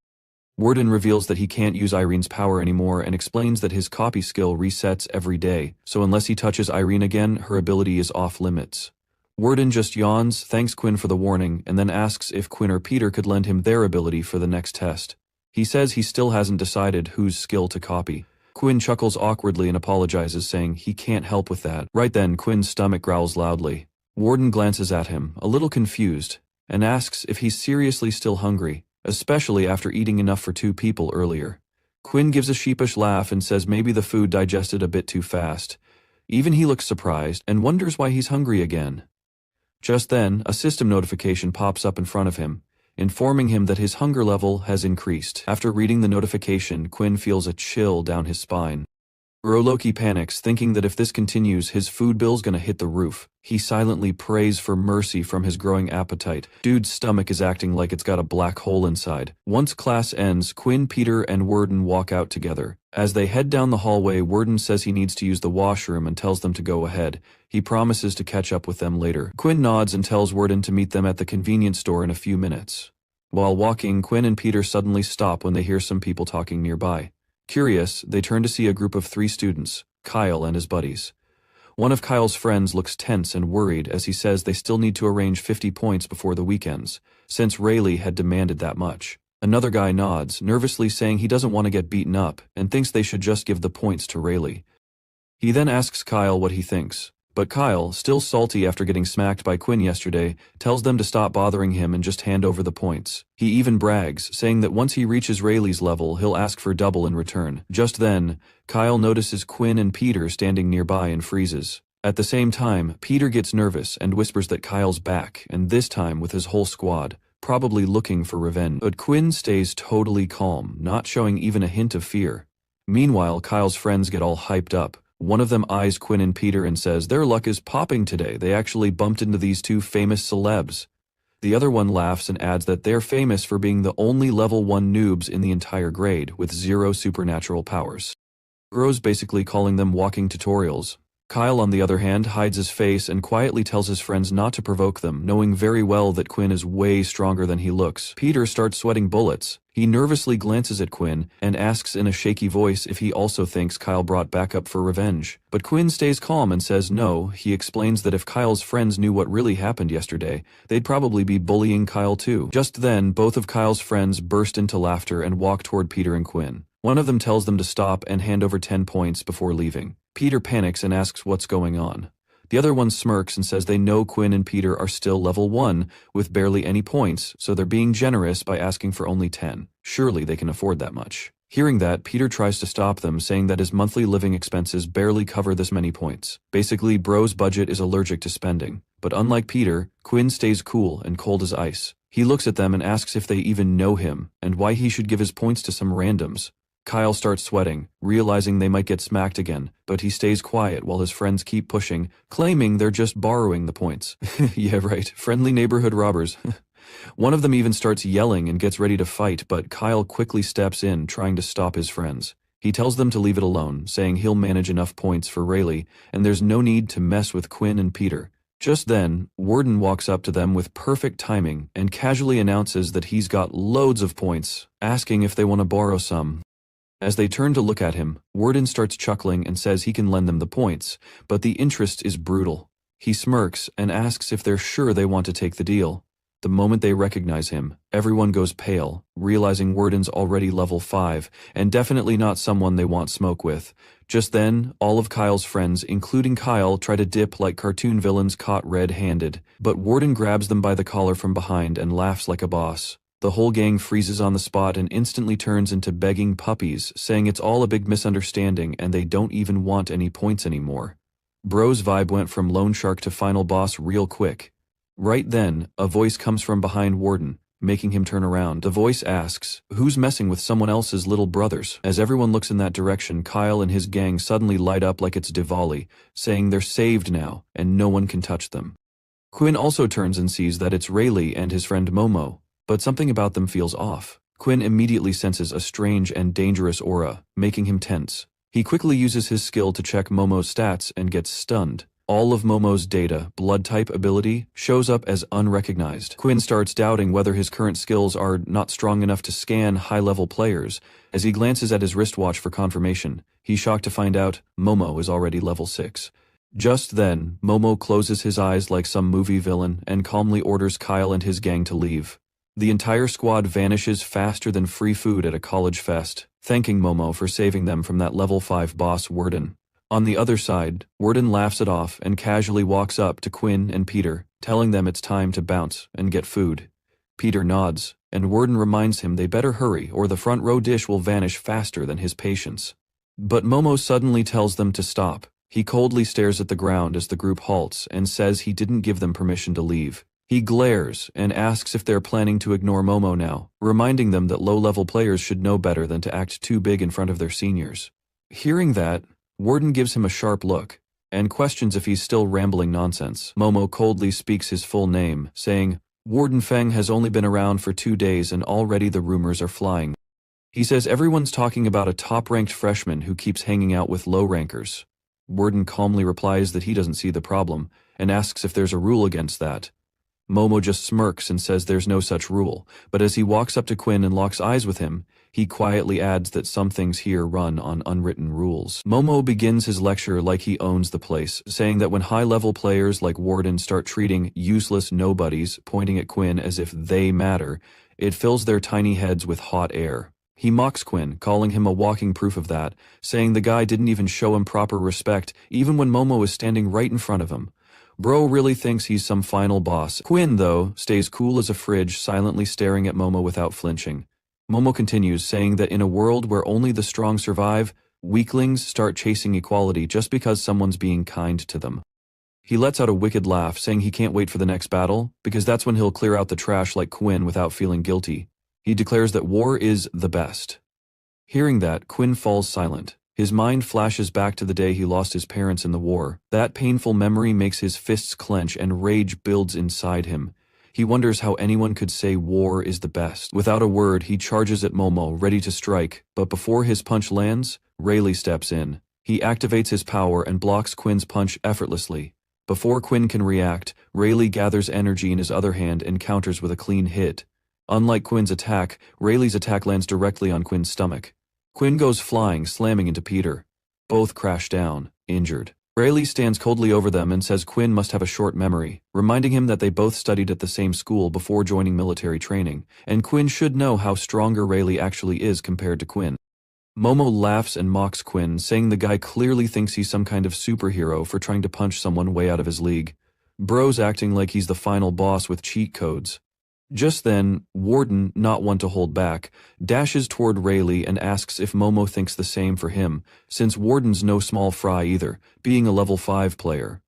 Warden reveals that he can't use Irene's power anymore and explains that his copy skill resets every day, so unless he touches Irene again, her ability is off limits. Warden just yawns, thanks Quinn for the warning, and then asks if Quinn or Peter could lend him their ability for the next test. He says he still hasn't decided whose skill to copy. Quinn chuckles awkwardly and apologizes, saying he can't help with that. Right then, Quinn's stomach growls loudly. Warden glances at him, a little confused, and asks if he's seriously still hungry, especially after eating enough for 2 people earlier. Quinn gives a sheepish laugh and says maybe the food digested a bit too fast. Even he looks surprised and wonders why he's hungry again. Just then, a system notification pops up in front of him, informing him that his hunger level has increased. After reading the notification, Quinn feels a chill down his spine. Loki panics, thinking that if this continues, his food bill's gonna hit the roof. He silently prays for mercy from his growing appetite. Dude's stomach is acting like it's got a black hole inside. Once class ends, Quinn, Peter, and Warden walk out together. As they head down the hallway, Warden says he needs to use the washroom and tells them to go ahead. He promises to catch up with them later. Quinn nods and tells Warden to meet them at the convenience store in a few minutes. While walking, Quinn and Peter suddenly stop when they hear some people talking nearby. Curious, they turn to see a group of 3 students, Kyle and his buddies. One of Kyle's friends looks tense and worried as he says they still need to arrange 50 points before the weekends, since Rayleigh had demanded that much. Another guy nods, nervously saying he doesn't want to get beaten up and thinks they should just give the points to Rayleigh. He then asks Kyle what he thinks, but Kyle, still salty after getting smacked by Quinn yesterday, tells them to stop bothering him and just hand over the points. He even brags, saying that once he reaches Rayleigh's level, he'll ask for double in return. Just then, Kyle notices Quinn and Peter standing nearby and freezes. At the same time, Peter gets nervous and whispers that Kyle's back, and this time with his whole squad, probably looking for revenge. But Quinn stays totally calm, not showing even a hint of fear. Meanwhile, Kyle's friends get all hyped up. One of them eyes Quinn and Peter and says their luck is popping today. They actually bumped into these 2 famous celebs. The other one laughs and adds that they're famous for being the only level 1 noobs in the entire grade with 0 supernatural powers. Bro's basically calling them walking tutorials. Kyle, on the other hand, hides his face and quietly tells his friends not to provoke them, knowing very well that Quinn is way stronger than he looks. Peter starts sweating bullets. He nervously glances at Quinn and asks in a shaky voice if he also thinks Kyle brought backup for revenge. But Quinn stays calm and says no. He explains that if Kyle's friends knew what really happened yesterday, they'd probably be bullying Kyle too. Just then, both of Kyle's friends burst into laughter and walk toward Peter and Quinn. One of them tells them to stop and hand over 10 points before leaving. Peter panics and asks what's going on. The other one smirks and says they know Quinn and Peter are still level 1 with barely any points, so they're being generous by asking for only 10. Surely they can afford that much. Hearing that, Peter tries to stop them, saying that his monthly living expenses barely cover this many points. Basically, Bro's budget is allergic to spending. But unlike Peter, Quinn stays cool and cold as ice. He looks at them and asks if they even know him, and why he should give his points to some randoms. Kyle starts sweating, realizing they might get smacked again, but he stays quiet while his friends keep pushing, claiming they're just borrowing the points. Yeah, right, friendly neighborhood robbers. One of them even starts yelling and gets ready to fight, but Kyle quickly steps in, trying to stop his friends. He tells them to leave it alone, saying he'll manage enough points for Rayleigh, and there's no need to mess with Quinn and Peter. Just then, Warden walks up to them with perfect timing and casually announces that he's got loads of points, asking if they want to borrow some. As they turn to look at him, Warden starts chuckling and says he can lend them the points, but the interest is brutal. He smirks and asks if they're sure they want to take the deal. The moment they recognize him, everyone goes pale, realizing Warden's already level 5, and definitely not someone they want smoke with. Just then, all of Kyle's friends, including Kyle, try to dip like cartoon villains caught red-handed, but Warden grabs them by the collar from behind and laughs like a boss. The whole gang freezes on the spot and instantly turns into begging puppies, saying it's all a big misunderstanding and they don't even want any points anymore. Bro's vibe went from loan shark to final boss real quick. Right then, a voice comes from behind Warden, making him turn around. The voice asks, "Who's messing with someone else's little brothers?" As everyone looks in that direction, Kyle and his gang suddenly light up like it's Diwali, saying they're saved now and no one can touch them. Quinn also turns and sees that it's Rayleigh and his friend Momo. But something about them feels off. Quinn immediately senses a strange and dangerous aura, making him tense. He quickly uses his skill to check Momo's stats and gets stunned. All of Momo's data, blood type ability, shows up as unrecognized. Quinn starts doubting whether his current skills are not strong enough to scan high-level players. As he glances at his wristwatch for confirmation, he's shocked to find out Momo is already level 6. Just then, Momo closes his eyes like some movie villain and calmly orders Kyle and his gang to leave. The entire squad vanishes faster than free food at a college fest, thanking Momo for saving them from that level 5 boss Warden. On the other side, Warden laughs it off and casually walks up to Quinn and Peter, telling them it's time to bounce and get food. Peter nods, and Warden reminds him they better hurry or the front row dish will vanish faster than his patience. But Momo suddenly tells them to stop. He coldly stares at the ground as the group halts and says he didn't give them permission to leave. He glares and asks if they're planning to ignore Momo now, reminding them that low-level players should know better than to act too big in front of their seniors. Hearing that, Warden gives him a sharp look and questions if he's still rambling nonsense. Momo coldly speaks his full name, saying, "Warden Feng has only been around for 2 days and already the rumors are flying." He says everyone's talking about a top-ranked freshman who keeps hanging out with low-rankers. Warden calmly replies that he doesn't see the problem and asks if there's a rule against that. Momo just smirks and says there's no such rule, but as he walks up to Quinn and locks eyes with him, he quietly adds that some things here run on unwritten rules. Momo begins his lecture like he owns the place, saying that when high-level players like Warden start treating useless nobodies, pointing at Quinn as if they matter, it fills their tiny heads with hot air. He mocks Quinn, calling him a walking proof of that, saying the guy didn't even show him proper respect, even when Momo is standing right in front of him. Bro really thinks he's some final boss. Quinn, though, stays cool as a fridge, silently staring at Momo without flinching. Momo continues, saying that in a world where only the strong survive, weaklings start chasing equality just because someone's being kind to them. He lets out a wicked laugh, saying he can't wait for the next battle, because that's when he'll clear out the trash like Quinn without feeling guilty. He declares that war is the best. Hearing that, Quinn falls silent. His mind flashes back to the day he lost his parents in the war. That painful memory makes his fists clench and rage builds inside him. He wonders how anyone could say war is the best. Without a word, he charges at Momo, ready to strike, but before his punch lands, Rayleigh steps in. He activates his power and blocks Quinn's punch effortlessly. Before Quinn can react, Rayleigh gathers energy in his other hand and counters with a clean hit. Unlike Quinn's attack, Rayleigh's attack lands directly on Quinn's stomach. Quinn goes flying, slamming into Peter. Both crash down, injured. Rayleigh stands coldly over them and says Quinn must have a short memory, reminding him that they both studied at the same school before joining military training, and Quinn should know how stronger Rayleigh actually is compared to Quinn. Momo laughs and mocks Quinn, saying the guy clearly thinks he's some kind of superhero for trying to punch someone way out of his league. Bro's acting like he's the final boss with cheat codes. Just then, Warden, not one to hold back, dashes toward Rayleigh and asks if Momo thinks the same for him, since Warden's no small fry either, being a level 5 player.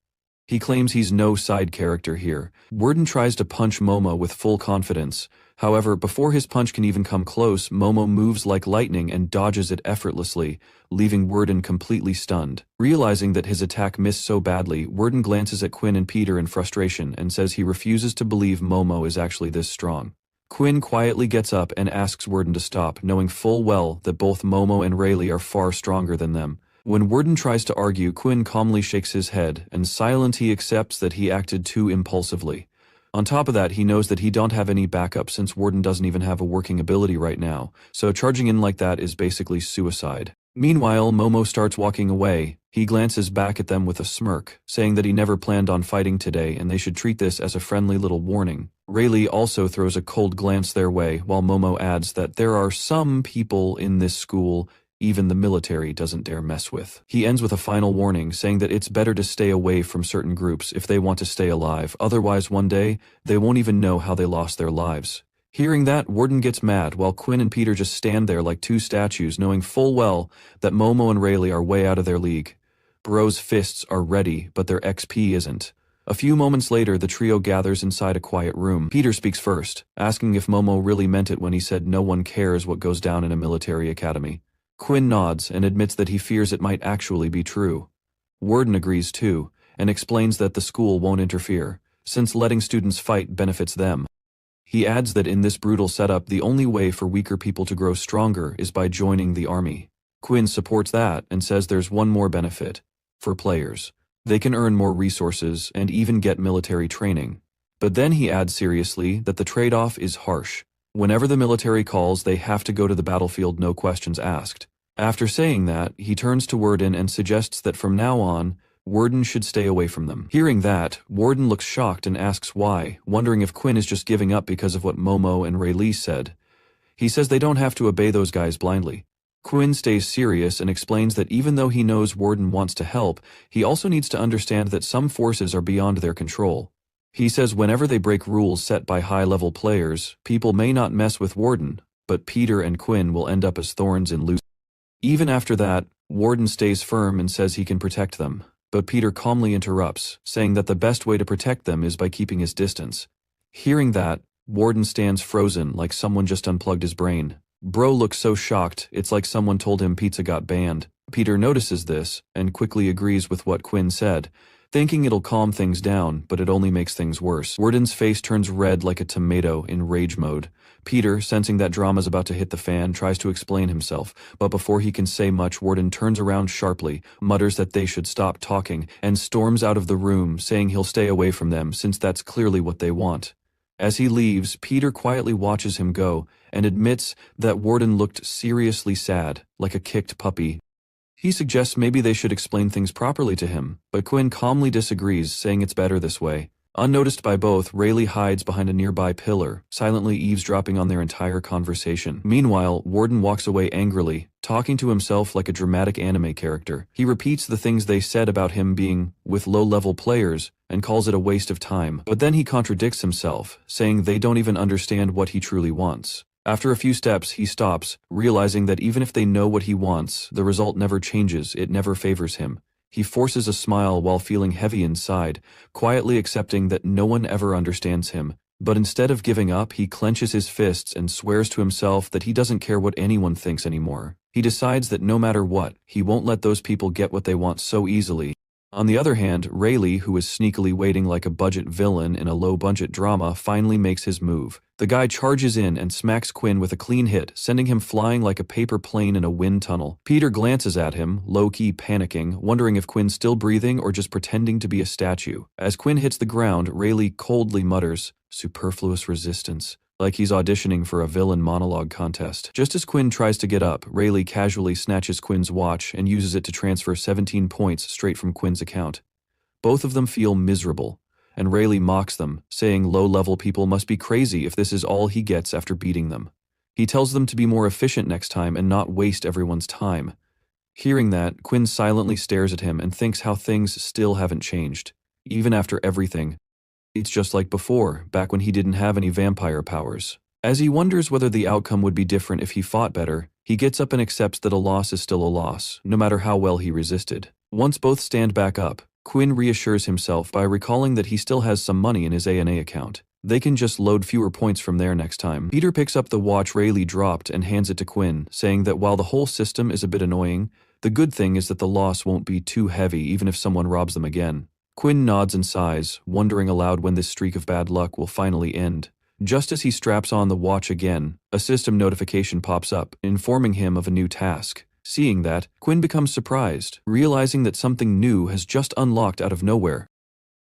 He claims he's no side character here. Warden tries to punch Momo with full confidence. However, before his punch can even come close, Momo moves like lightning and dodges it effortlessly, leaving Warden completely stunned. Realizing that his attack missed so badly, Warden glances at Quinn and Peter in frustration and says he refuses to believe Momo is actually this strong. Quinn quietly gets up and asks Warden to stop, knowing full well that both Momo and Rayleigh are far stronger than them. When Warden tries to argue, Quinn calmly shakes his head, and silent he accepts that he acted too impulsively. On top of that, he knows that he don't have any backup since Warden doesn't even have a working ability right now, so charging in like that is basically suicide. Meanwhile, Momo starts walking away. He glances back at them with a smirk, saying that he never planned on fighting today and they should treat this as a friendly little warning. Rayleigh also throws a cold glance their way, while Momo adds that there are some people in this school even the military doesn't dare mess with. He ends with a final warning, saying that it's better to stay away from certain groups if they want to stay alive, otherwise one day, they won't even know how they lost their lives. Hearing that, Warden gets mad, while Quinn and Peter just stand there like two statues, knowing full well that Momo and Rayleigh are way out of their league. Bro's fists are ready, but their XP isn't. A few moments later, the trio gathers inside a quiet room. Peter speaks first, asking if Momo really meant it when he said no one cares what goes down in a military academy. Quinn nods and admits that he fears it might actually be true. Warden agrees too, and explains that the school won't interfere, since letting students fight benefits them. He adds that in this brutal setup, the only way for weaker people to grow stronger is by joining the army. Quinn supports that and says there's one more benefit. For players, they can earn more resources and even get military training. But then he adds seriously that the trade-off is harsh. Whenever the military calls, they have to go to the battlefield, no questions asked. After saying that, he turns to Warden and suggests that from now on, Warden should stay away from them. Hearing that, Warden looks shocked and asks why, wondering if Quinn is just giving up because of what Momo and Rayleigh said. He says they don't have to obey those guys blindly. Quinn stays serious and explains that even though he knows Warden wants to help, he also needs to understand that some forces are beyond their control. He says whenever they break rules set by high-level players, people may not mess with Warden, but Peter and Quinn will end up as thorns in loose. Even after that, Warden stays firm and says he can protect them, but Peter calmly interrupts, saying that the best way to protect them is by keeping his distance. Hearing that, Warden stands frozen like someone just unplugged his brain. Bro looks so shocked, it's like someone told him pizza got banned. Peter notices this and quickly agrees with what Quinn said, thinking it'll calm things down, but it only makes things worse. Warden's face turns red like a tomato in rage mode. Peter, sensing that drama's about to hit the fan, tries to explain himself, but before he can say much, Warden turns around sharply, mutters that they should stop talking, and storms out of the room, saying he'll stay away from them since that's clearly what they want. As he leaves, Peter quietly watches him go, and admits that Warden looked seriously sad, like a kicked puppy. He suggests maybe they should explain things properly to him, but Quinn calmly disagrees, saying it's better this way. Unnoticed by both, Rayleigh hides behind a nearby pillar, silently eavesdropping on their entire conversation. Meanwhile, Warden walks away angrily, talking to himself like a dramatic anime character. He repeats the things they said about him being with low-level players, and calls it a waste of time. But then he contradicts himself, saying they don't even understand what he truly wants. After a few steps, he stops, realizing that even if they know what he wants, the result never changes, it never favors him. He forces a smile while feeling heavy inside, quietly accepting that no one ever understands him. But instead of giving up, he clenches his fists and swears to himself that he doesn't care what anyone thinks anymore. He decides that no matter what, he won't let those people get what they want so easily. On the other hand, Rayleigh, who is sneakily waiting like a budget villain in a low-budget drama, finally makes his move. The guy charges in and smacks Quinn with a clean hit, sending him flying like a paper plane in a wind tunnel. Peter glances at him, low-key panicking, wondering if Quinn's still breathing or just pretending to be a statue. As Quinn hits the ground, Rayleigh coldly mutters, "Superfluous resistance," like he's auditioning for a villain monologue contest. Just as Quinn tries to get up, Rayleigh casually snatches Quinn's watch and uses it to transfer 17 points straight from Quinn's account. Both of them feel miserable, and Rayleigh mocks them, saying low-level people must be crazy if this is all he gets after beating them. He tells them to be more efficient next time and not waste everyone's time. Hearing that, Quinn silently stares at him and thinks how things still haven't changed, even after everything. It's just like before, back when he didn't have any vampire powers. As he wonders whether the outcome would be different if he fought better, he gets up and accepts that a loss is still a loss, no matter how well he resisted. Once both stand back up, Quinn reassures himself by recalling that he still has some money in his A&A account. They can just load fewer points from there next time. Peter picks up the watch Rayleigh dropped and hands it to Quinn, saying that while the whole system is a bit annoying, the good thing is that the loss won't be too heavy even if someone robs them again. Quinn nods and sighs, wondering aloud when this streak of bad luck will finally end. Just as he straps on the watch again, a system notification pops up, informing him of a new task. Seeing that, Quinn becomes surprised, realizing that something new has just unlocked out of nowhere.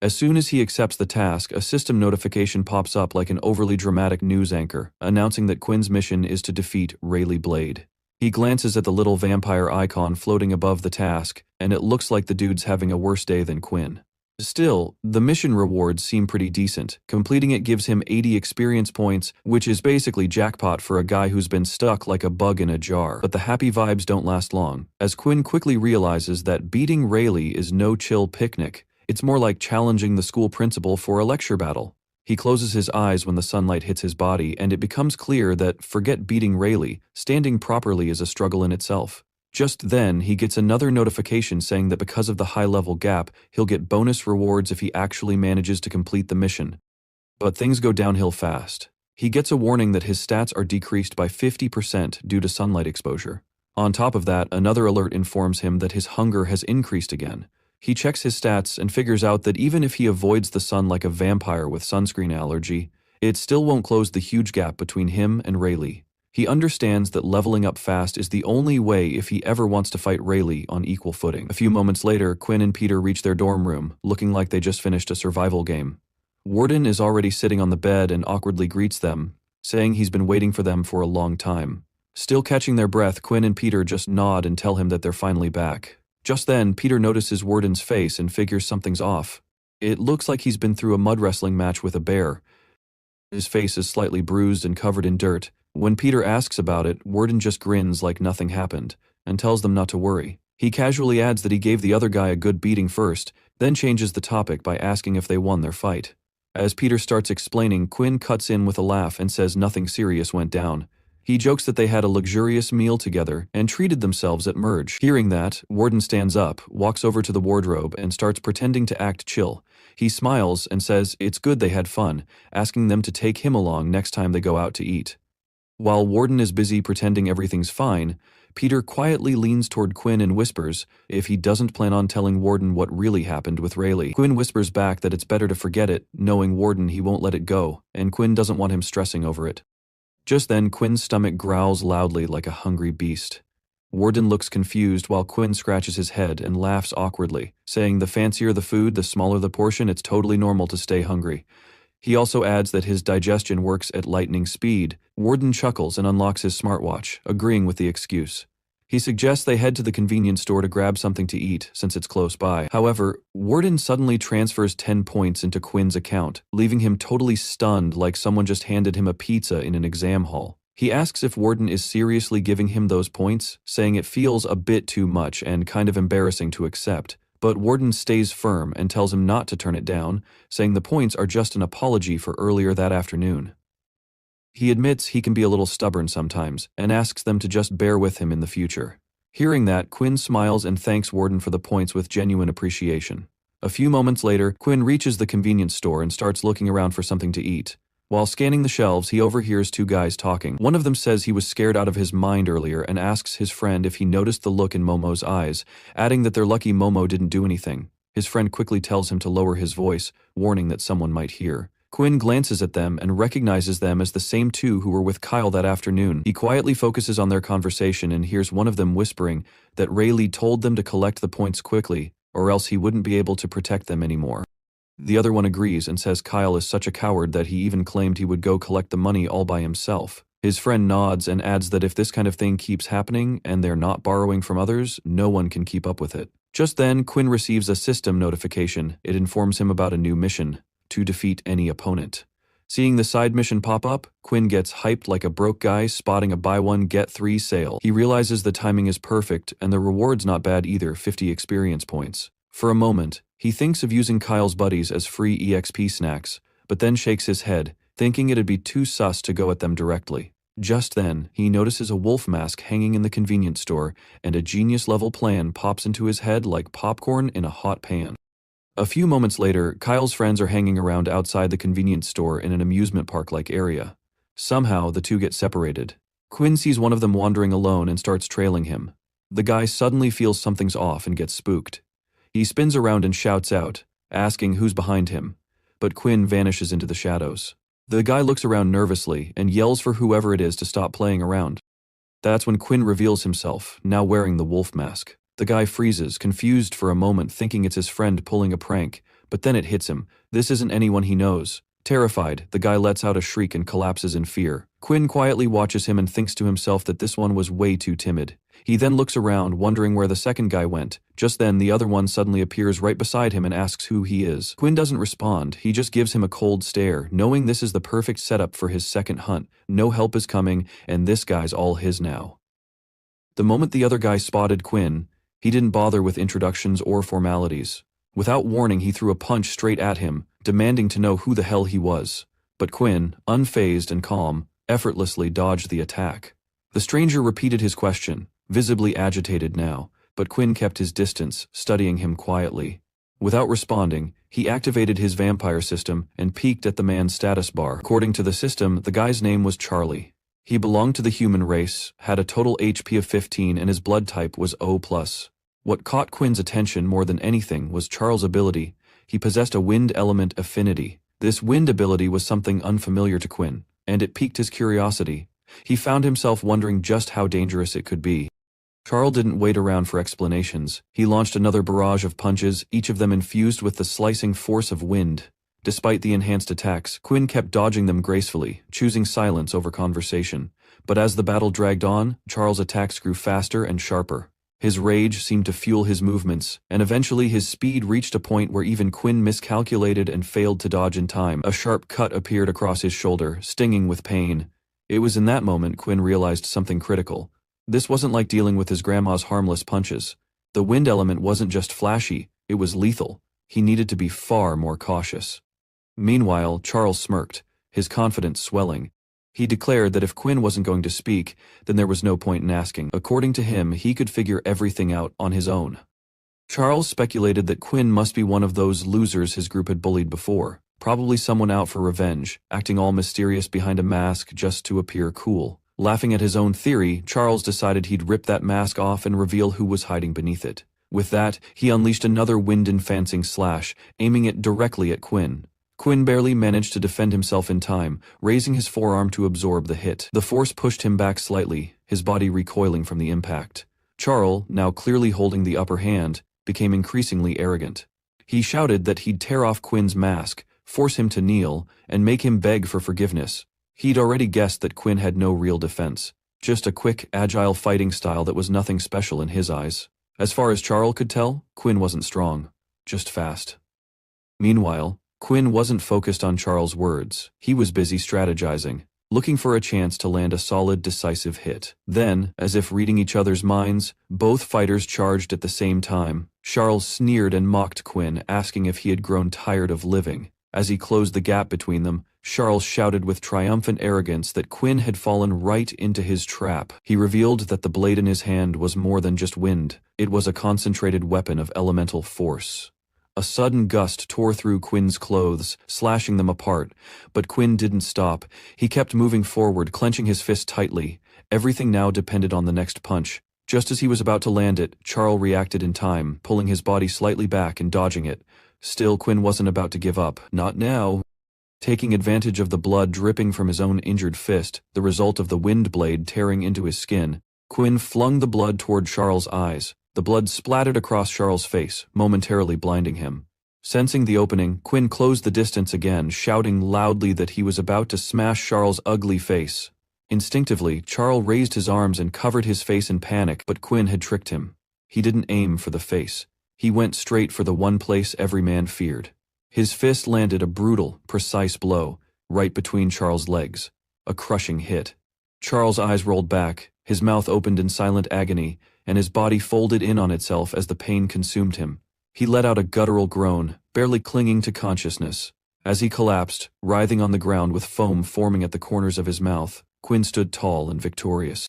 As soon as he accepts the task, a system notification pops up like an overly dramatic news anchor, announcing that Quinn's mission is to defeat Rayleigh Blade. He glances at the little vampire icon floating above the task, and it looks like the dude's having a worse day than Quinn. Still, the mission rewards seem pretty decent. Completing it gives him 80 experience points, which is basically jackpot for a guy who's been stuck like a bug in a jar. But the happy vibes don't last long, as Quinn quickly realizes that beating Rayleigh is no chill picnic. It's more like challenging the school principal for a lecture battle. He closes his eyes when the sunlight hits his body, and it becomes clear that, forget beating Rayleigh, standing properly is a struggle in itself. Just then, he gets another notification saying that because of the high-level gap, he'll get bonus rewards if he actually manages to complete the mission. But things go downhill fast. He gets a warning that his stats are decreased by 50% due to sunlight exposure. On top of that, another alert informs him that his hunger has increased again. He checks his stats and figures out that even if he avoids the sun like a vampire with sunscreen allergy, it still won't close the huge gap between him and Rayleigh. He understands that leveling up fast is the only way if he ever wants to fight Rayleigh on equal footing. A few moments later, Quinn and Peter reach their dorm room, looking like they just finished a survival game. Warden is already sitting on the bed and awkwardly greets them, saying he's been waiting for them for a long time. Still catching their breath, Quinn and Peter just nod and tell him that they're finally back. Just then, Peter notices Warden's face and figures something's off. It looks like he's been through a mud wrestling match with a bear. His face is slightly bruised and covered in dirt. When Peter asks about it, Warden just grins like nothing happened, and tells them not to worry. He casually adds that he gave the other guy a good beating first, then changes the topic by asking if they won their fight. As Peter starts explaining, Quinn cuts in with a laugh and says nothing serious went down. He jokes that they had a luxurious meal together and treated themselves at Merge. Hearing that, Warden stands up, walks over to the wardrobe, and starts pretending to act chill. He smiles and says it's good they had fun, asking them to take him along next time they go out to eat. While Warden is busy pretending everything's fine, Peter quietly leans toward Quinn and whispers if he doesn't plan on telling Warden what really happened with Rayleigh. Quinn whispers back that it's better to forget it, knowing Warden he won't let it go, and Quinn doesn't want him stressing over it. Just then, Quinn's stomach growls loudly like a hungry beast. Warden looks confused while Quinn scratches his head and laughs awkwardly, saying the fancier the food, the smaller the portion, it's totally normal to stay hungry. He also adds that his digestion works at lightning speed. Warden chuckles and unlocks his smartwatch, agreeing with the excuse. He suggests they head to the convenience store to grab something to eat, since it's close by. However, Warden suddenly transfers 10 points into Quinn's account, leaving him totally stunned like someone just handed him a pizza in an exam hall. He asks if Warden is seriously giving him those points, saying it feels a bit too much and kind of embarrassing to accept. But Warden stays firm and tells him not to turn it down, saying the points are just an apology for earlier that afternoon. He admits he can be a little stubborn sometimes, and asks them to just bear with him in the future. Hearing that, Quinn smiles and thanks Warden for the points with genuine appreciation. A few moments later, Quinn reaches the convenience store and starts looking around for something to eat. While scanning the shelves, he overhears two guys talking. One of them says he was scared out of his mind earlier and asks his friend if he noticed the look in Momo's eyes, adding that they're lucky Momo didn't do anything. His friend quickly tells him to lower his voice, warning that someone might hear. Quinn glances at them and recognizes them as the same two who were with Kyle that afternoon. He quietly focuses on their conversation and hears one of them whispering that Rayleigh told them to collect the points quickly, or else he wouldn't be able to protect them anymore. The other one agrees and says Kyle is such a coward that he even claimed he would go collect the money all by himself. His friend nods and adds that if this kind of thing keeps happening and they're not borrowing from others, no one can keep up with it. Just then, Quinn receives a system notification. It informs him about a new mission: to defeat any opponent. Seeing the side mission pop up, Quinn gets hyped like a broke guy spotting a buy one get 3 sale. He realizes the timing is perfect and the reward's not bad either, 50 experience points. For a moment, he thinks of using Kyle's buddies as free EXP snacks, but then shakes his head, thinking it'd be too sus to go at them directly. Just then, he notices a wolf mask hanging in the convenience store, and a genius-level plan pops into his head like popcorn in a hot pan. A few moments later, Kyle's friends are hanging around outside the convenience store in an amusement park-like area. Somehow, the two get separated. Quinn sees one of them wandering alone and starts trailing him. The guy suddenly feels something's off and gets spooked. He spins around and shouts out, asking who's behind him, but Quinn vanishes into the shadows. The guy looks around nervously and yells for whoever it is to stop playing around. That's when Quinn reveals himself, now wearing the wolf mask. The guy freezes, confused for a moment, thinking it's his friend pulling a prank, but then it hits him. This isn't anyone he knows. Terrified, the guy lets out a shriek and collapses in fear. Quinn quietly watches him and thinks to himself that this one was way too timid. He then looks around, wondering where the second guy went. Just then, the other one suddenly appears right beside him and asks who he is. Quinn doesn't respond, he just gives him a cold stare, knowing this is the perfect setup for his second hunt. No help is coming, and this guy's all his now. The moment the other guy spotted Quinn, he didn't bother with introductions or formalities. Without warning, he threw a punch straight at him, demanding to know who the hell he was. But Quinn, unfazed and calm, effortlessly dodged the attack. The stranger repeated his question, visibly agitated now, but Quinn kept his distance, studying him quietly. Without responding, he activated his vampire system and peeked at the man's status bar. According to the system, the guy's name was Charlie. He belonged to the human race, had a total HP of 15, and his blood type was O+. What caught Quinn's attention more than anything was Charles' ability. He possessed a wind element affinity. This wind ability was something unfamiliar to Quinn, and it piqued his curiosity. He found himself wondering just how dangerous it could be. Charles didn't wait around for explanations. He launched another barrage of punches, each of them infused with the slicing force of wind. Despite the enhanced attacks, Quinn kept dodging them gracefully, choosing silence over conversation. But as the battle dragged on, Charles' attacks grew faster and sharper. His rage seemed to fuel his movements, and eventually his speed reached a point where even Quinn miscalculated and failed to dodge in time. A sharp cut appeared across his shoulder, stinging with pain. It was in that moment Quinn realized something critical. This wasn't like dealing with his grandma's harmless punches. The wind element wasn't just flashy, it was lethal. He needed to be far more cautious. Meanwhile, Charles smirked, his confidence swelling. He declared that if Quinn wasn't going to speak, then there was no point in asking. According to him, he could figure everything out on his own. Charles speculated that Quinn must be one of those losers his group had bullied before, probably someone out for revenge, acting all mysterious behind a mask just to appear cool. Laughing at his own theory, Charles decided he'd rip that mask off and reveal who was hiding beneath it. With that, he unleashed another wind-enhancing slash, aiming it directly at Quinn. Quinn barely managed to defend himself in time, raising his forearm to absorb the hit. The force pushed him back slightly, his body recoiling from the impact. Charles, now clearly holding the upper hand, became increasingly arrogant. He shouted that he'd tear off Quinn's mask, force him to kneel, and make him beg for forgiveness. He'd already guessed that Quinn had no real defense, just a quick, agile fighting style that was nothing special in his eyes. As far as Charles could tell, Quinn wasn't strong, just fast. Meanwhile, Quinn wasn't focused on Charles' words. He was busy strategizing, looking for a chance to land a solid, decisive hit. Then, as if reading each other's minds, both fighters charged at the same time. Charles sneered and mocked Quinn, asking if he had grown tired of living. As he closed the gap between them, Charles shouted with triumphant arrogance that Quinn had fallen right into his trap. He revealed that the blade in his hand was more than just wind. It was a concentrated weapon of elemental force. A sudden gust tore through Quinn's clothes, slashing them apart, but Quinn didn't stop. He kept moving forward, clenching his fist tightly. Everything now depended on the next punch. Just as he was about to land it, Charles reacted in time, pulling his body slightly back and dodging it. Still, Quinn wasn't about to give up. Not now. Taking advantage of the blood dripping from his own injured fist, the result of the wind blade tearing into his skin, Quinn flung the blood toward Charles' eyes. The blood splattered across Charles' face, momentarily blinding him. Sensing the opening, Quinn closed the distance again, shouting loudly that he was about to smash Charles' ugly face. Instinctively, Charles raised his arms and covered his face in panic, but Quinn had tricked him. He didn't aim for the face. He went straight for the one place every man feared. His fist landed a brutal, precise blow, right between Charles' legs. A crushing hit. Charles' eyes rolled back, his mouth opened in silent agony, and his body folded in on itself as the pain consumed him. He let out a guttural groan, barely clinging to consciousness. As he collapsed, writhing on the ground with foam forming at the corners of his mouth, Quinn stood tall and victorious.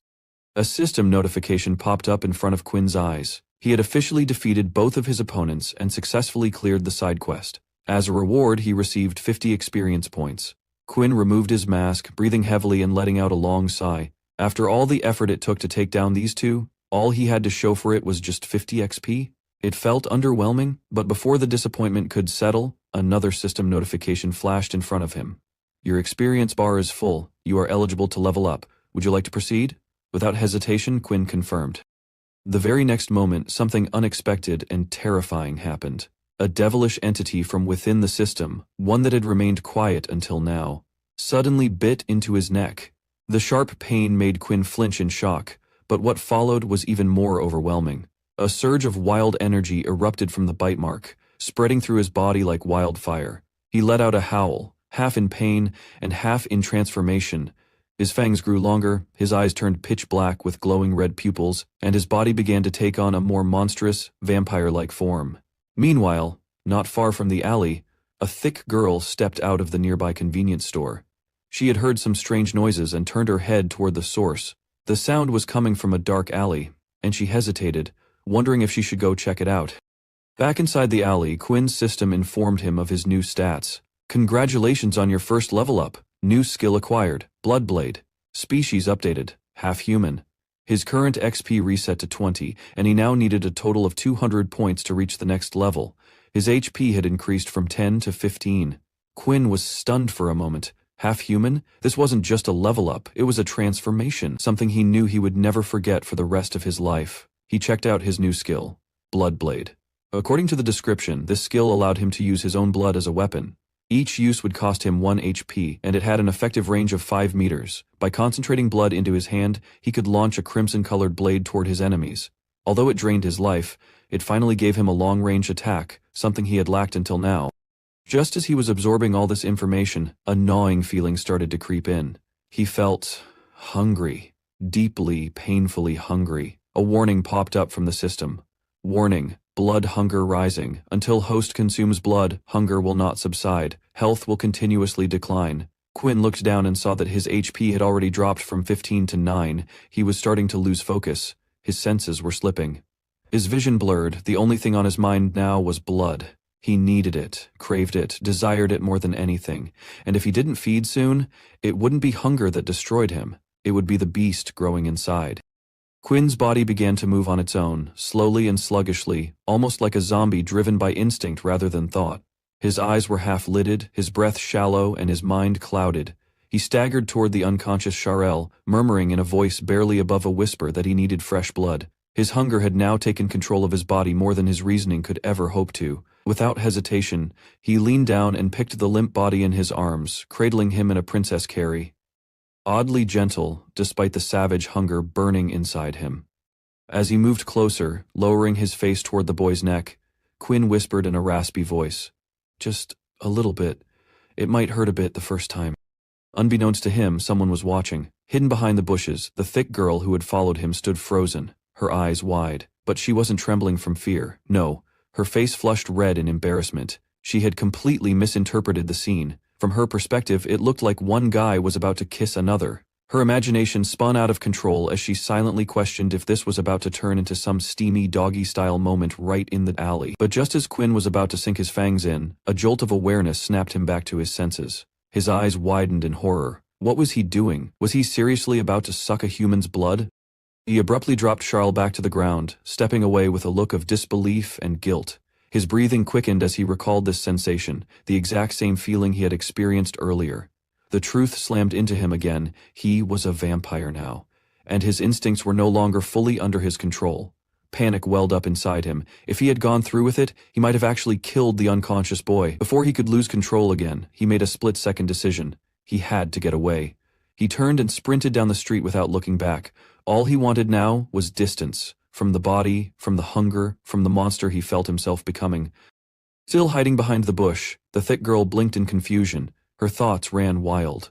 A system notification popped up in front of Quinn's eyes. He had officially defeated both of his opponents and successfully cleared the side quest. As a reward, he received 50 experience points. Quinn removed his mask, breathing heavily and letting out a long sigh. After all the effort it took to take down these two, all he had to show for it was just 50 XP? It felt underwhelming, but before the disappointment could settle, another system notification flashed in front of him. Your experience bar is full. You are eligible to level up. Would you like to proceed? Without hesitation, Quinn confirmed. The very next moment, something unexpected and terrifying happened. A devilish entity from within the system, one that had remained quiet until now, suddenly bit into his neck. The sharp pain made Quinn flinch in shock, but what followed was even more overwhelming. A surge of wild energy erupted from the bite mark, spreading through his body like wildfire. He let out a howl, half in pain and half in transformation. His fangs grew longer, his eyes turned pitch black with glowing red pupils, and his body began to take on a more monstrous, vampire-like form. Meanwhile, not far from the alley, a thick girl stepped out of the nearby convenience store. She had heard some strange noises and turned her head toward the source. The sound was coming from a dark alley, and she hesitated, wondering if she should go check it out. Back inside the alley, Quinn's system informed him of his new stats. Congratulations on your first level up. New skill acquired, Bloodblade. Species updated, half human. His current XP reset to 20, and he now needed a total of 200 points to reach the next level. His HP had increased from 10 to 15. Quinn was stunned for a moment. Half human? This wasn't just a level up, it was a transformation, something he knew he would never forget for the rest of his life. He checked out his new skill, Bloodblade. According to the description, this skill allowed him to use his own blood as a weapon. Each use would cost him 1 HP, and it had an effective range of 5 meters. By concentrating blood into his hand, he could launch a crimson-colored blade toward his enemies. Although it drained his life, it finally gave him a long-range attack, something he had lacked until now. Just as he was absorbing all this information, a gnawing feeling started to creep in. He felt hungry, deeply, painfully hungry. A warning popped up from the system. Warning. Blood hunger rising. Until host consumes blood, hunger will not subside. Health will continuously decline. Quinn looked down and saw that his HP had already dropped from 15 to 9. He was starting to lose focus. His senses were slipping. His vision blurred. The only thing on his mind now was blood. He needed it, craved it, desired it more than anything. And if he didn't feed soon, it wouldn't be hunger that destroyed him. It would be the beast growing inside. Quinn's body began to move on its own, slowly and sluggishly, almost like a zombie driven by instinct rather than thought. His eyes were half-lidded, his breath shallow, and his mind clouded. He staggered toward the unconscious Sharel, murmuring in a voice barely above a whisper that he needed fresh blood. His hunger had now taken control of his body more than his reasoning could ever hope to. Without hesitation, he leaned down and picked the limp body in his arms, cradling him in a princess carry. Oddly gentle, despite the savage hunger burning inside him. As he moved closer, lowering his face toward the boy's neck, Quinn whispered in a raspy voice, "Just a little bit. It might hurt a bit the first time." Unbeknownst to him, someone was watching. Hidden behind the bushes, the thick girl who had followed him stood frozen, her eyes wide. But she wasn't trembling from fear. No, her face flushed red in embarrassment. She had completely misinterpreted the scene. From her perspective, it looked like one guy was about to kiss another. Her imagination spun out of control as she silently questioned if this was about to turn into some steamy doggy-style moment right in the alley. But just as Quinn was about to sink his fangs in, a jolt of awareness snapped him back to his senses. His eyes widened in horror. What was he doing? Was he seriously about to suck a human's blood? He abruptly dropped Charles back to the ground, stepping away with a look of disbelief and guilt. His breathing quickened as he recalled this sensation, the exact same feeling he had experienced earlier. The truth slammed into him again. He was a vampire now, and his instincts were no longer fully under his control. Panic welled up inside him. If he had gone through with it, he might have actually killed the unconscious boy. Before he could lose control again, he made a split-second decision. He had to get away. He turned and sprinted down the street without looking back. All he wanted now was distance. From the body, from the hunger, from the monster he felt himself becoming. Still hiding behind the bush, the thick girl blinked in confusion. Her thoughts ran wild.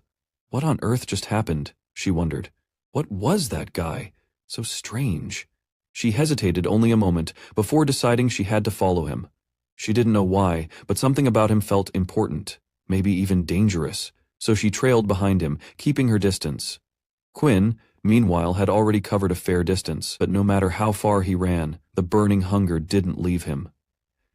What on earth just happened? She wondered. What was that guy? So strange. She hesitated only a moment before deciding she had to follow him. She didn't know why, but something about him felt important, maybe even dangerous, so she trailed behind him, keeping her distance. Quinn, meanwhile, had already covered a fair distance, but no matter how far he ran, the burning hunger didn't leave him.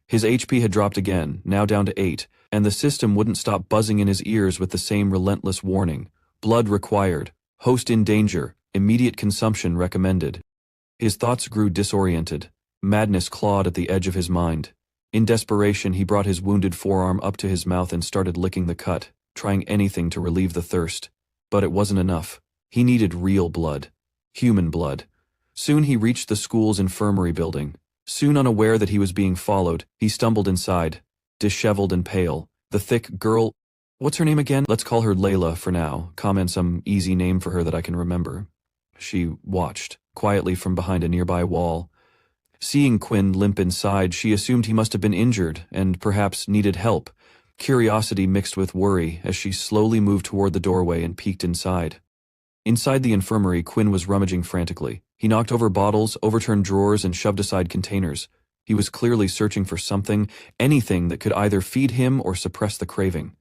His HP had dropped again, now down to 8, and the system wouldn't stop buzzing in his ears with the same relentless warning. Blood required. Host in danger. Immediate consumption recommended. His thoughts grew disoriented. Madness clawed at the edge of his mind. In desperation, he brought his wounded forearm up to his mouth and started licking the cut, trying anything to relieve the thirst. But it wasn't enough. He needed real blood. Human blood. Soon he reached the school's infirmary building. Soon unaware that he was being followed, he stumbled inside. Disheveled and pale, the thick girl— what's her name again? Let's call her Layla for now. Comment some easy name for her that I can remember. She watched, quietly from behind a nearby wall. Seeing Quinn limp inside, she assumed he must have been injured and perhaps needed help. Curiosity mixed with worry as she slowly moved toward the doorway and peeked inside. Inside the infirmary, Quinn was rummaging frantically. He knocked over bottles, overturned drawers, and shoved aside containers. He was clearly searching for something, anything that could either feed him or suppress the craving.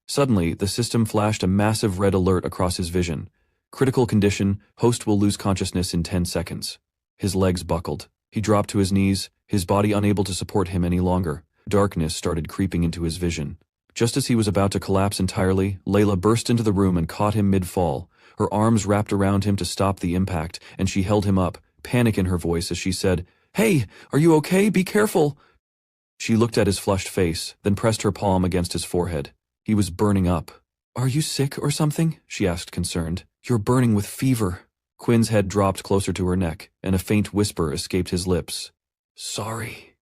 Suddenly, the system flashed a massive red alert across his vision. Critical condition, host will lose consciousness in 10 seconds. His legs buckled. He dropped to his knees, his body unable to support him any longer. Darkness started creeping into his vision. Just as he was about to collapse entirely, Layla burst into the room and caught him mid-fall. Her arms wrapped around him to stop the impact, and she held him up, panic in her voice as she said, "Hey, are you okay? Be careful!" She looked at his flushed face, then pressed her palm against his forehead. He was burning up. "Are you sick or something?" she asked, concerned. "You're burning with fever." Quinn's head dropped closer to her neck, and a faint whisper escaped his lips. "Sorry."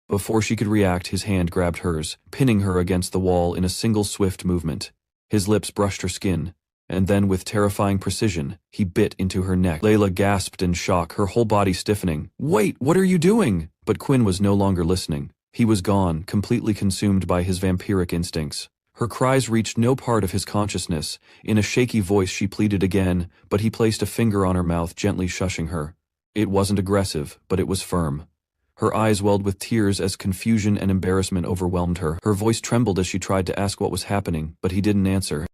Before she could react, his hand grabbed hers, pinning her against the wall in a single swift movement. His lips brushed her skin, and then with terrifying precision, he bit into her neck. Layla gasped in shock, her whole body stiffening. "Wait, what are you doing?" But Quinn was no longer listening. He was gone, completely consumed by his vampiric instincts. Her cries reached no part of his consciousness. In a shaky voice she pleaded again, but he placed a finger on her mouth, gently shushing her. It wasn't aggressive, but it was firm. Her eyes welled with tears as confusion and embarrassment overwhelmed her. Her voice trembled as she tried to ask what was happening, but he didn't answer.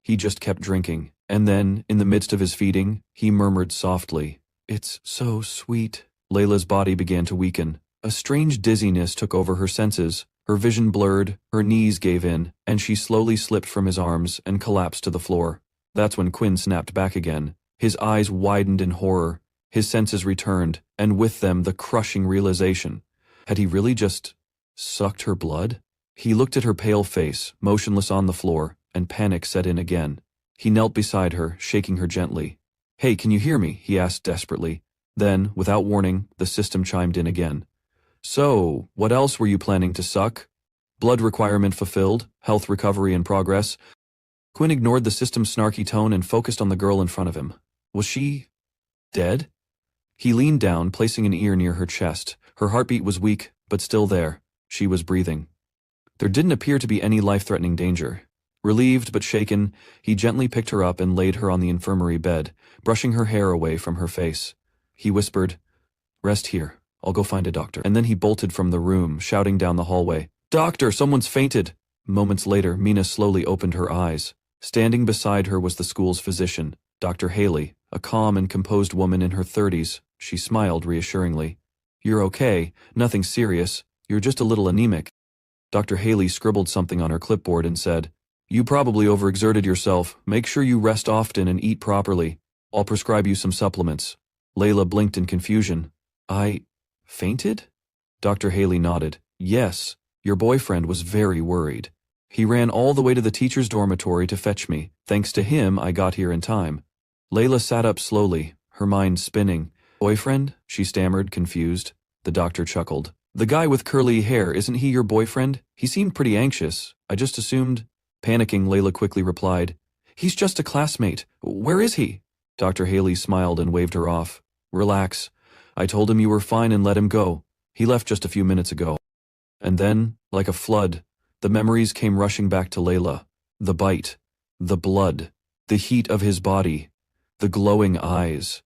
He just kept drinking, and then, in the midst of his feeding, he murmured softly, "It's so sweet." Layla's body began to weaken. A strange dizziness took over her senses. Her vision blurred, her knees gave in, and she slowly slipped from his arms and collapsed to the floor. That's when Quinn snapped back again. His eyes widened in horror. His senses returned, and with them the crushing realization. Had he really just sucked her blood? He looked at her pale face, motionless on the floor, and panic set in again. He knelt beside her, shaking her gently. "Hey, can you hear me?" he asked desperately. Then, without warning, the system chimed in again. "So, what else were you planning to suck? Blood requirement fulfilled, health recovery in progress." Quinn ignored the system's snarky tone and focused on the girl in front of him. Was she dead? He leaned down, placing an ear near her chest. Her heartbeat was weak, but still there. She was breathing. There didn't appear to be any life-threatening danger. Relieved but shaken, he gently picked her up and laid her on the infirmary bed, brushing her hair away from her face. He whispered, "Rest here. I'll go find a doctor." And then he bolted from the room, shouting down the hallway, "Doctor, someone's fainted!" Moments later, Mina slowly opened her eyes. Standing beside her was the school's physician, Dr. Haley, a calm and composed woman in her 30s. She smiled reassuringly. "You're okay. Nothing serious. You're just a little anemic." Dr. Haley scribbled something on her clipboard and said, "You probably overexerted yourself. Make sure you rest often and eat properly. I'll prescribe you some supplements." Layla blinked in confusion. "I fainted?" Dr. Haley nodded. "Yes, your boyfriend was very worried. He ran all the way to the teacher's dormitory to fetch me. Thanks to him, I got here in time." Layla sat up slowly, her mind spinning. "Boyfriend?" she stammered, confused. The doctor chuckled. "The guy with curly hair, isn't he your boyfriend? He seemed pretty anxious. I just assumed—" Panicking, Layla quickly replied, "He's just a classmate. Where is he?" Dr. Haley smiled and waved her off. "Relax. I told him you were fine and let him go. He left just a few minutes ago." And then, like a flood, the memories came rushing back to Layla. The bite, the blood, the heat of his body, the glowing eyes.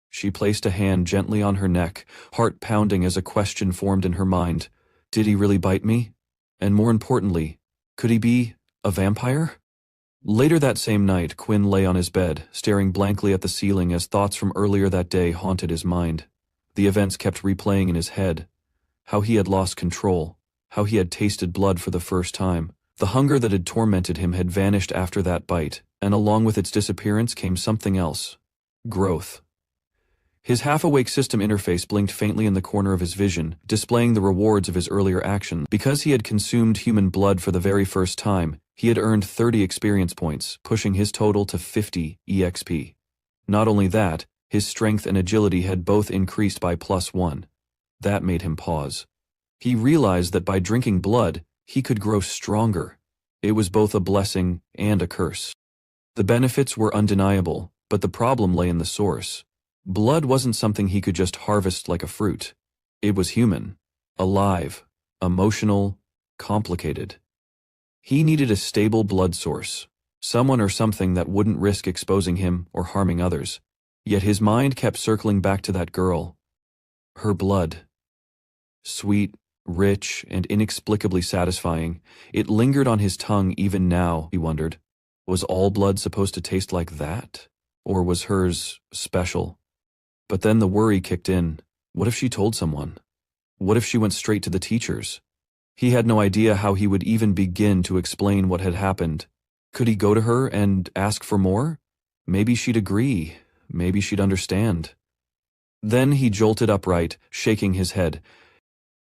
She placed a hand gently on her neck, heart pounding as a question formed in her mind. Did he really bite me? And more importantly, could he be a vampire? Later that same night, Quinn lay on his bed, staring blankly at the ceiling as thoughts from earlier that day haunted his mind. The events kept replaying in his head. How he had lost control, how he had tasted blood for the first time. The hunger that had tormented him had vanished after that bite, and along with its disappearance came something else. Growth. His half-awake system interface blinked faintly in the corner of his vision, displaying the rewards of his earlier action. Because he had consumed human blood for the very first time, he had earned 30 experience points, pushing his total to 50 EXP. Not only that, his strength and agility had both increased by +1. That made him pause. He realized that by drinking blood, he could grow stronger. It was both a blessing and a curse. The benefits were undeniable, but the problem lay in the source. Blood wasn't something he could just harvest like a fruit. It was human, alive, emotional, complicated. He needed a stable blood source, someone or something that wouldn't risk exposing him or harming others. Yet his mind kept circling back to that girl. Her blood. Sweet, rich, and inexplicably satisfying, it lingered on his tongue even now, he wondered. Was all blood supposed to taste like that? Or was hers special? But then the worry kicked in. What if she told someone? What if she went straight to the teachers? He had no idea how he would even begin to explain what had happened. Could he go to her and ask for more? Maybe she'd agree. Maybe she'd understand. Then he jolted upright, shaking his head.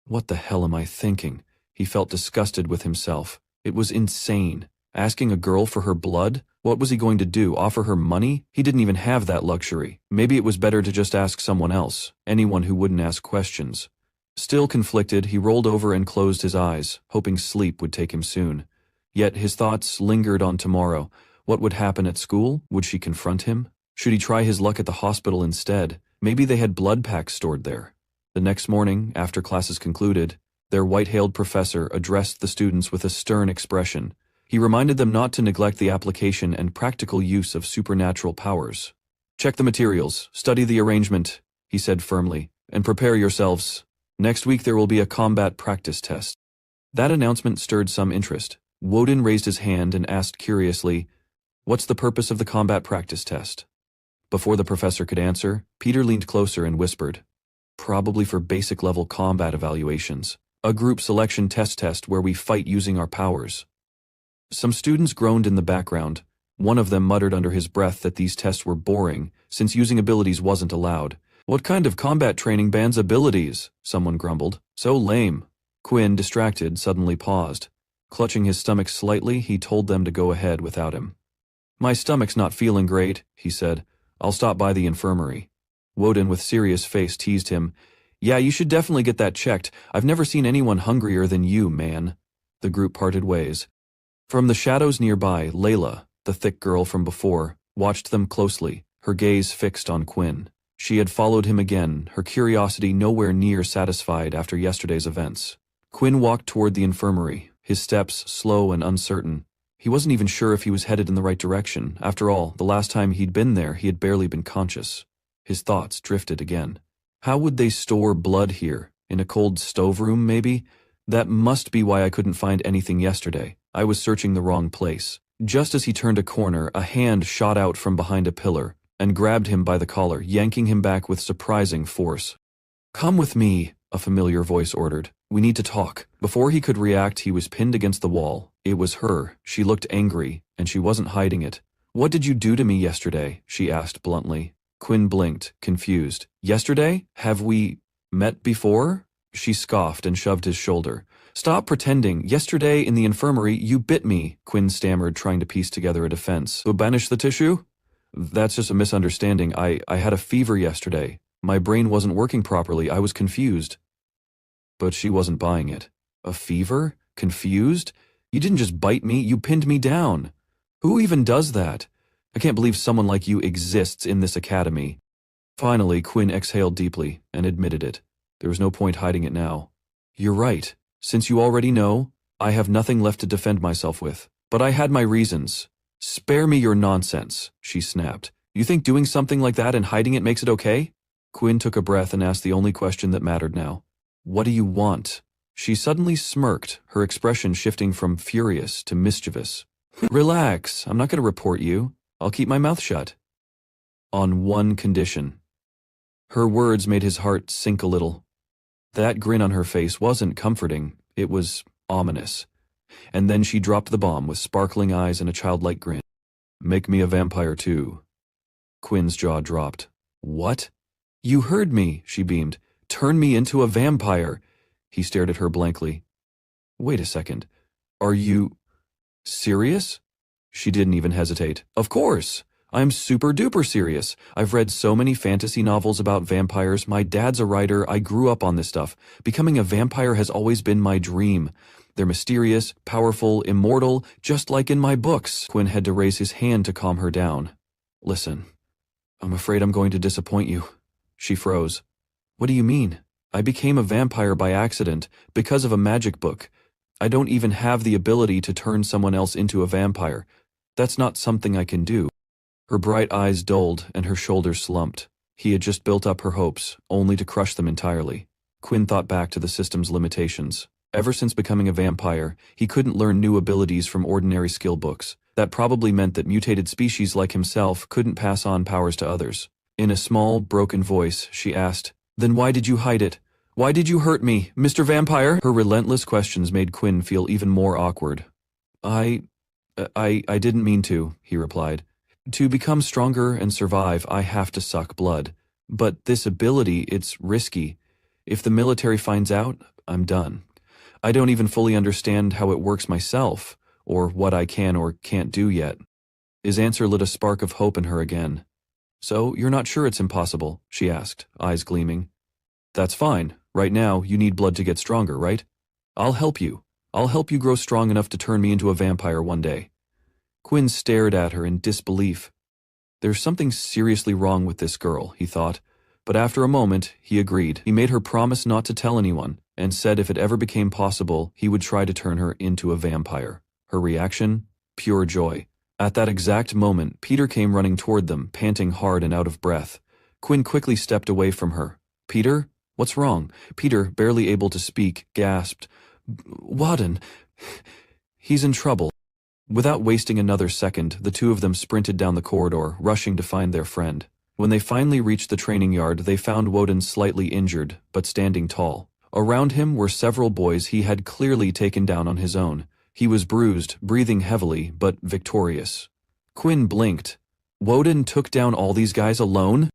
What the hell am I thinking? He felt disgusted with himself. It was insane. Asking a girl for her blood? What was he going to do, offer her money? He didn't even have that luxury. Maybe it was better to just ask someone else, anyone who wouldn't ask questions. Still conflicted, he rolled over and closed his eyes, hoping sleep would take him soon. Yet his thoughts lingered on tomorrow. What would happen at school? Would she confront him? Should he try his luck at the hospital instead? Maybe they had blood packs stored there. The next morning, after classes concluded, their white-hailed professor addressed the students with a stern expression. He reminded them not to neglect the application and practical use of supernatural powers. Check the materials, study the arrangement, he said firmly, and prepare yourselves. Next week there will be a combat practice test. That announcement stirred some interest. Woden raised his hand and asked curiously, "What's the purpose of the combat practice test?" Before the professor could answer, Peter leaned closer and whispered, "Probably for basic-level combat evaluations. A group selection test where we fight using our powers." Some students groaned in the background. One of them muttered under his breath that these tests were boring, since using abilities wasn't allowed. "What kind of combat training bans abilities?" someone grumbled. "So lame." Quinn, distracted, suddenly paused. Clutching his stomach slightly, he told them to go ahead without him. "My stomach's not feeling great," he said. "I'll stop by the infirmary." Woden, with serious face, teased him. "Yeah, you should definitely get that checked. I've never seen anyone hungrier than you, man." The group parted ways. From the shadows nearby, Layla, the thick girl from before, watched them closely, her gaze fixed on Quinn. She had followed him again, her curiosity nowhere near satisfied after yesterday's events. Quinn walked toward the infirmary, his steps slow and uncertain. He wasn't even sure if he was headed in the right direction. After all, the last time he'd been there, he had barely been conscious. His thoughts drifted again. How would they store blood here? In a cold stove room, maybe? That must be why I couldn't find anything yesterday. I was searching the wrong place. Just as he turned a corner, a hand shot out from behind a pillar and grabbed him by the collar, yanking him back with surprising force. "Come with me," a familiar voice ordered. "We need to talk." Before he could react, he was pinned against the wall. It was her. She looked angry, and she wasn't hiding it. "What did you do to me yesterday?" she asked bluntly. Quinn blinked, confused. "Yesterday? Have we met before?" She scoffed and shoved his shoulder. "Stop pretending. Yesterday in the infirmary, you bit me," Quinn stammered, trying to piece together a defense. "So banish the tissue?" "That's just a misunderstanding. I had a fever yesterday. My brain wasn't working properly. I was confused." But she wasn't buying it. "A fever? Confused? You didn't just bite me, you pinned me down. Who even does that? I can't believe someone like you exists in this academy." Finally, Quinn exhaled deeply and admitted it. There was no point hiding it now. "You're right. Since you already know, I have nothing left to defend myself with. But I had my reasons." "Spare me your nonsense," she snapped. "You think doing something like that and hiding it makes it okay?" Quinn took a breath and asked the only question that mattered now. "What do you want?" She suddenly smirked, her expression shifting from furious to mischievous. Relax, I'm not going to report you. I'll keep my mouth shut. On one condition. Her words made his heart sink a little. That grin on her face wasn't comforting, it was ominous. And then she dropped the bomb with sparkling eyes and a childlike grin. Make me a vampire too. Quinn's jaw dropped. What? You heard me, she beamed. Turn me into a vampire. He stared at her blankly. Wait a second. Are you serious? She didn't even hesitate. Of course. I'm super duper serious. I've read so many fantasy novels about vampires. My dad's a writer. I grew up on this stuff. Becoming a vampire has always been my dream. They're mysterious, powerful, immortal, just like in my books. Quinn had to raise his hand to calm her down. Listen, I'm afraid I'm going to disappoint you. She froze. What do you mean? I became a vampire by accident, because of a magic book. I don't even have the ability to turn someone else into a vampire. That's not something I can do. Her bright eyes dulled and her shoulders slumped. He had just built up her hopes, only to crush them entirely. Quinn thought back to the system's limitations. Ever since becoming a vampire, he couldn't learn new abilities from ordinary skill books. That probably meant that mutated species like himself couldn't pass on powers to others. In a small, broken voice, she asked, Then why did you hide it? Why did you hurt me, Mr. Vampire? Her relentless questions made Quinn feel even more awkward. I didn't mean to, he replied. To become stronger and survive, I have to suck blood. But this ability, it's risky. If the military finds out, I'm done. I don't even fully understand how it works myself, or what I can or can't do yet. His answer lit a spark of hope in her again. So, you're not sure it's impossible? She asked, eyes gleaming. That's fine. Right now, you need blood to get stronger, right? I'll help you. I'll help you grow strong enough to turn me into a vampire one day. Quinn stared at her in disbelief. There's something seriously wrong with this girl, he thought. But after a moment, he agreed. He made her promise not to tell anyone, and said if it ever became possible, he would try to turn her into a vampire. Her reaction? Pure joy. At that exact moment, Peter came running toward them, panting hard and out of breath. Quinn quickly stepped away from her. Peter? What's wrong? Peter, barely able to speak, gasped. Wadden. He's in trouble. Without wasting another second, the two of them sprinted down the corridor, rushing to find their friend. When they finally reached the training yard, they found Woden slightly injured, but standing tall. Around him were several boys he had clearly taken down on his own. He was bruised, breathing heavily, but victorious. Quinn blinked. Woden took down all these guys alone?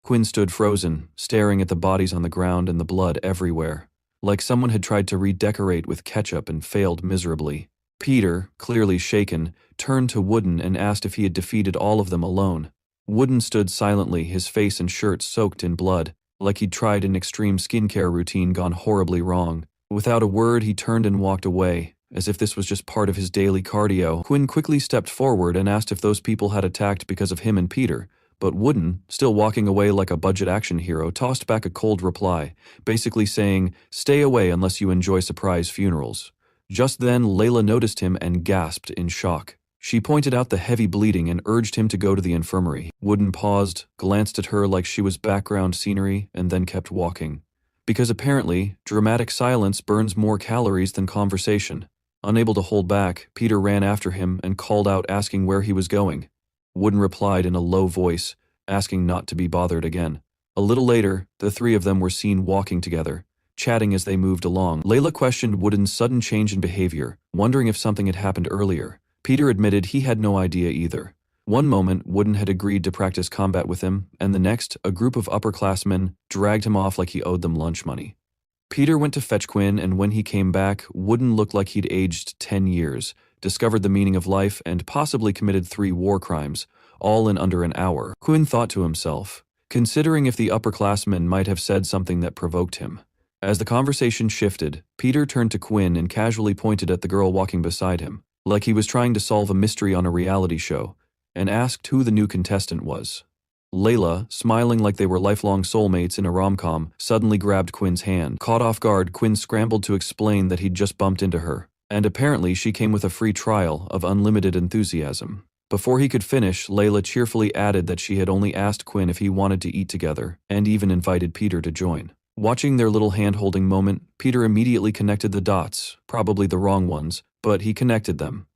Quinn stood frozen, staring at the bodies on the ground and the blood everywhere, like someone had tried to redecorate with ketchup and failed miserably. Peter, clearly shaken, turned to Woden and asked if he had defeated all of them alone. Woden stood silently, his face and shirt soaked in blood, like he'd tried an extreme skincare routine gone horribly wrong. Without a word, he turned and walked away, as if this was just part of his daily cardio. Quinn quickly stepped forward and asked if those people had attacked because of him and Peter, but Woden, still walking away like a budget action hero, tossed back a cold reply, basically saying, "Stay away unless you enjoy surprise funerals." Just then, Layla noticed him and gasped in shock. She pointed out the heavy bleeding and urged him to go to the infirmary. Woden paused, glanced at her like she was background scenery, and then kept walking. Because apparently, dramatic silence burns more calories than conversation. Unable to hold back, Peter ran after him and called out asking where he was going. Woden replied in a low voice, asking not to be bothered again. A little later, the three of them were seen walking together, chatting as they moved along. Layla questioned Woden's sudden change in behavior, wondering if something had happened earlier. Peter admitted he had no idea either. One moment, Woden had agreed to practice combat with him, and the next, a group of upperclassmen dragged him off like he owed them lunch money. Peter went to fetch Quinn, and when he came back, Woden looked like he'd aged 10 years, discovered the meaning of life, and possibly committed 3 war crimes, all in under an hour. Quinn thought to himself, considering if the upperclassmen might have said something that provoked him. As the conversation shifted, Peter turned to Quinn and casually pointed at the girl walking beside him, like he was trying to solve a mystery on a reality show, and asked who the new contestant was. Layla, smiling like they were lifelong soulmates in a rom-com, suddenly grabbed Quinn's hand. Caught off guard, Quinn scrambled to explain that he'd just bumped into her, and apparently she came with a free trial of unlimited enthusiasm. Before he could finish, Layla cheerfully added that she had only asked Quinn if he wanted to eat together, and even invited Peter to join. Watching their little hand-holding moment, Peter immediately connected the dots, probably the wrong ones, but he connected them.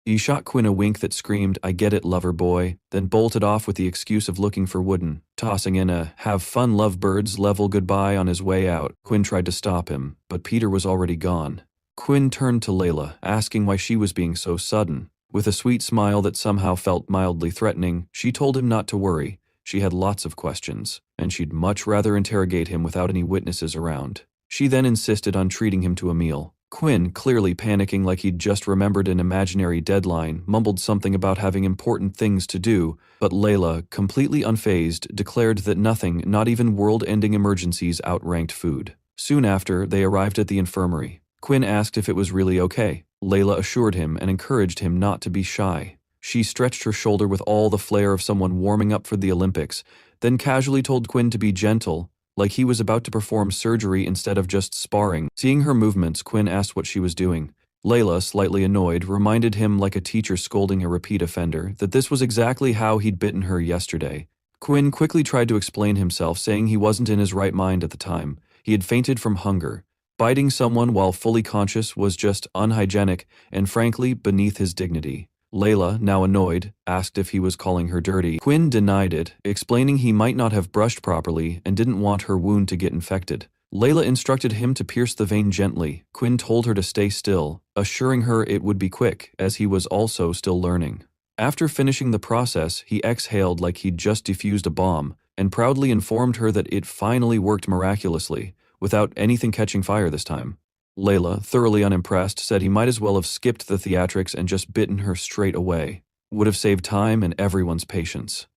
He shot Quinn a wink that screamed, "I get it, lover boy," then bolted off with the excuse of looking for Wooden, tossing in a "have fun, lovebirds" level goodbye on his way out. Quinn tried to stop him, but Peter was already gone. Quinn turned to Layla, asking why she was being so sudden. With a sweet smile that somehow felt mildly threatening, she told him not to worry. She had lots of questions, and she'd much rather interrogate him without any witnesses around. She then insisted on treating him to a meal. Quinn, clearly panicking like he'd just remembered an imaginary deadline, mumbled something about having important things to do, but Layla, completely unfazed, declared that nothing, not even world-ending emergencies, outranked food. Soon after, they arrived at the infirmary. Quinn asked if it was really okay. Layla assured him and encouraged him not to be shy. She stretched her shoulder with all the flair of someone warming up for the Olympics, then casually told Quinn to be gentle, like he was about to perform surgery instead of just sparring. Seeing her movements, Quinn asked what she was doing. Layla, slightly annoyed, reminded him like a teacher scolding a repeat offender that this was exactly how he'd bitten her yesterday. Quinn quickly tried to explain himself, saying he wasn't in his right mind at the time. He had fainted from hunger. Biting someone while fully conscious was just unhygienic and frankly beneath his dignity. Layla, now annoyed, asked if he was calling her dirty. Quinn denied it, explaining he might not have brushed properly and didn't want her wound to get infected. Layla instructed him to pierce the vein gently. Quinn told her to stay still, assuring her it would be quick, as he was also still learning. After finishing the process, he exhaled like he'd just defused a bomb, and proudly informed her that it finally worked miraculously, without anything catching fire this time. Layla, thoroughly unimpressed, said he might as well have skipped the theatrics and just bitten her straight away. Would have saved time and everyone's patience.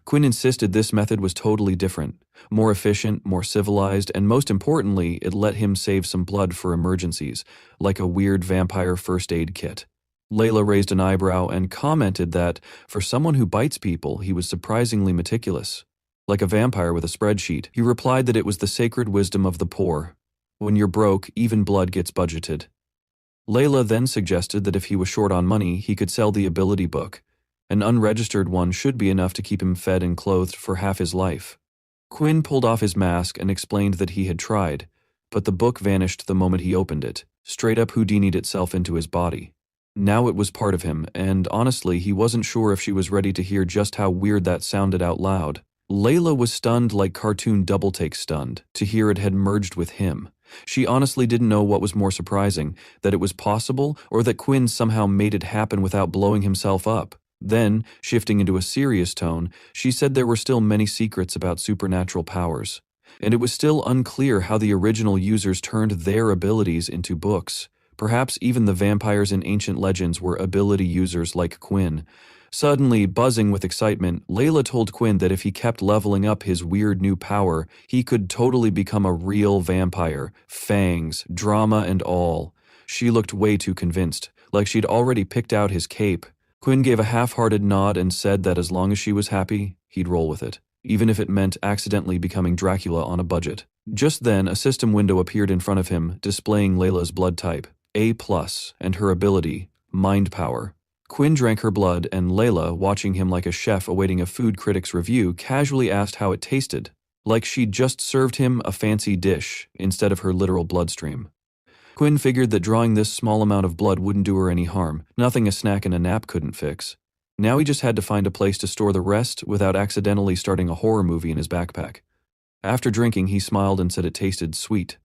Quinn insisted this method was totally different, more efficient, more civilized, and most importantly, it let him save some blood for emergencies, like a weird vampire first aid kit. Layla raised an eyebrow and commented that, for someone who bites people, he was surprisingly meticulous. Like a vampire with a spreadsheet, he replied that it was the sacred wisdom of the poor. When you're broke, even blood gets budgeted. Layla then suggested that if he was short on money, he could sell the ability book. An unregistered one should be enough to keep him fed and clothed for half his life. Quinn pulled off his mask and explained that he had tried, but the book vanished the moment he opened it, straight up Houdini'd itself into his body. Now it was part of him, and honestly, he wasn't sure if she was ready to hear just how weird that sounded out loud. Layla was stunned like cartoon double-take stunned, to hear it had merged with him. She honestly didn't know what was more surprising, that it was possible or that Quinn somehow made it happen without blowing himself up. Then, shifting into a serious tone, she said there were still many secrets about supernatural powers, and it was still unclear how the original users turned their abilities into books. Perhaps even the vampires in ancient legends were ability users like Quinn. Suddenly, buzzing with excitement, Layla told Quinn that if he kept leveling up his weird new power, he could totally become a real vampire, fangs, drama and all. She looked way too convinced, like she'd already picked out his cape. Quinn gave a half-hearted nod and said that as long as she was happy, he'd roll with it, even if it meant accidentally becoming Dracula on a budget. Just then, a system window appeared in front of him, displaying Layla's blood type, A+, and her ability, Mind Power. Quinn drank her blood, and Layla, watching him like a chef awaiting a food critic's review, casually asked how it tasted, like she'd just served him a fancy dish instead of her literal bloodstream. Quinn figured that drawing this small amount of blood wouldn't do her any harm, nothing a snack and a nap couldn't fix. Now he just had to find a place to store the rest without accidentally starting a horror movie in his backpack. After drinking, he smiled and said it tasted sweet,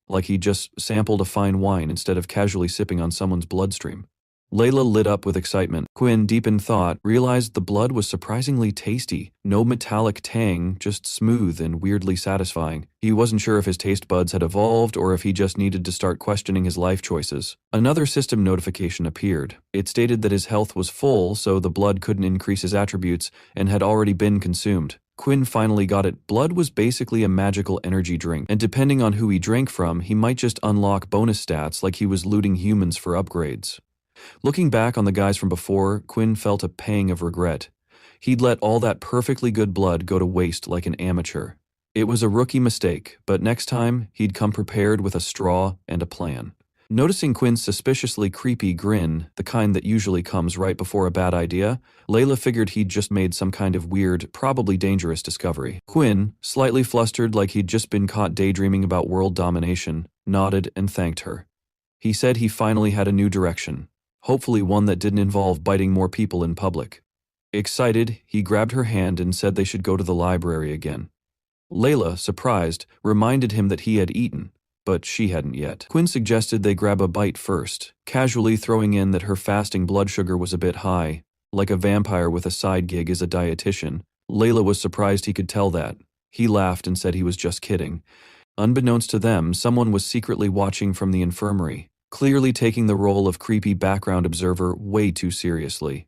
like he just sampled a fine wine instead of casually sipping on someone's bloodstream. Layla lit up with excitement. Quinn, deep in thought, realized the blood was surprisingly tasty. No metallic tang, just smooth and weirdly satisfying. He wasn't sure if his taste buds had evolved or if he just needed to start questioning his life choices. Another system notification appeared. It stated that his health was full, so the blood couldn't increase his attributes and had already been consumed. Quinn finally got it. Blood was basically a magical energy drink, and depending on who he drank from, he might just unlock bonus stats like he was looting humans for upgrades. Looking back on the guys from before, Quinn felt a pang of regret. He'd let all that perfectly good blood go to waste like an amateur. It was a rookie mistake, but next time, he'd come prepared with a straw and a plan. Noticing Quinn's suspiciously creepy grin, the kind that usually comes right before a bad idea, Layla figured he'd just made some kind of weird, probably dangerous discovery. Quinn, slightly flustered like he'd just been caught daydreaming about world domination, nodded and thanked her. He said he finally had a new direction, hopefully one that didn't involve biting more people in public. Excited, he grabbed her hand and said they should go to the library again. Layla, surprised, reminded him that he had eaten, but she hadn't yet. Quinn suggested they grab a bite first, casually throwing in that her fasting blood sugar was a bit high. Like a vampire with a side gig as a dietitian, Layla was surprised he could tell that. He laughed and said he was just kidding. Unbeknownst to them, someone was secretly watching from the infirmary, clearly taking the role of creepy background observer way too seriously.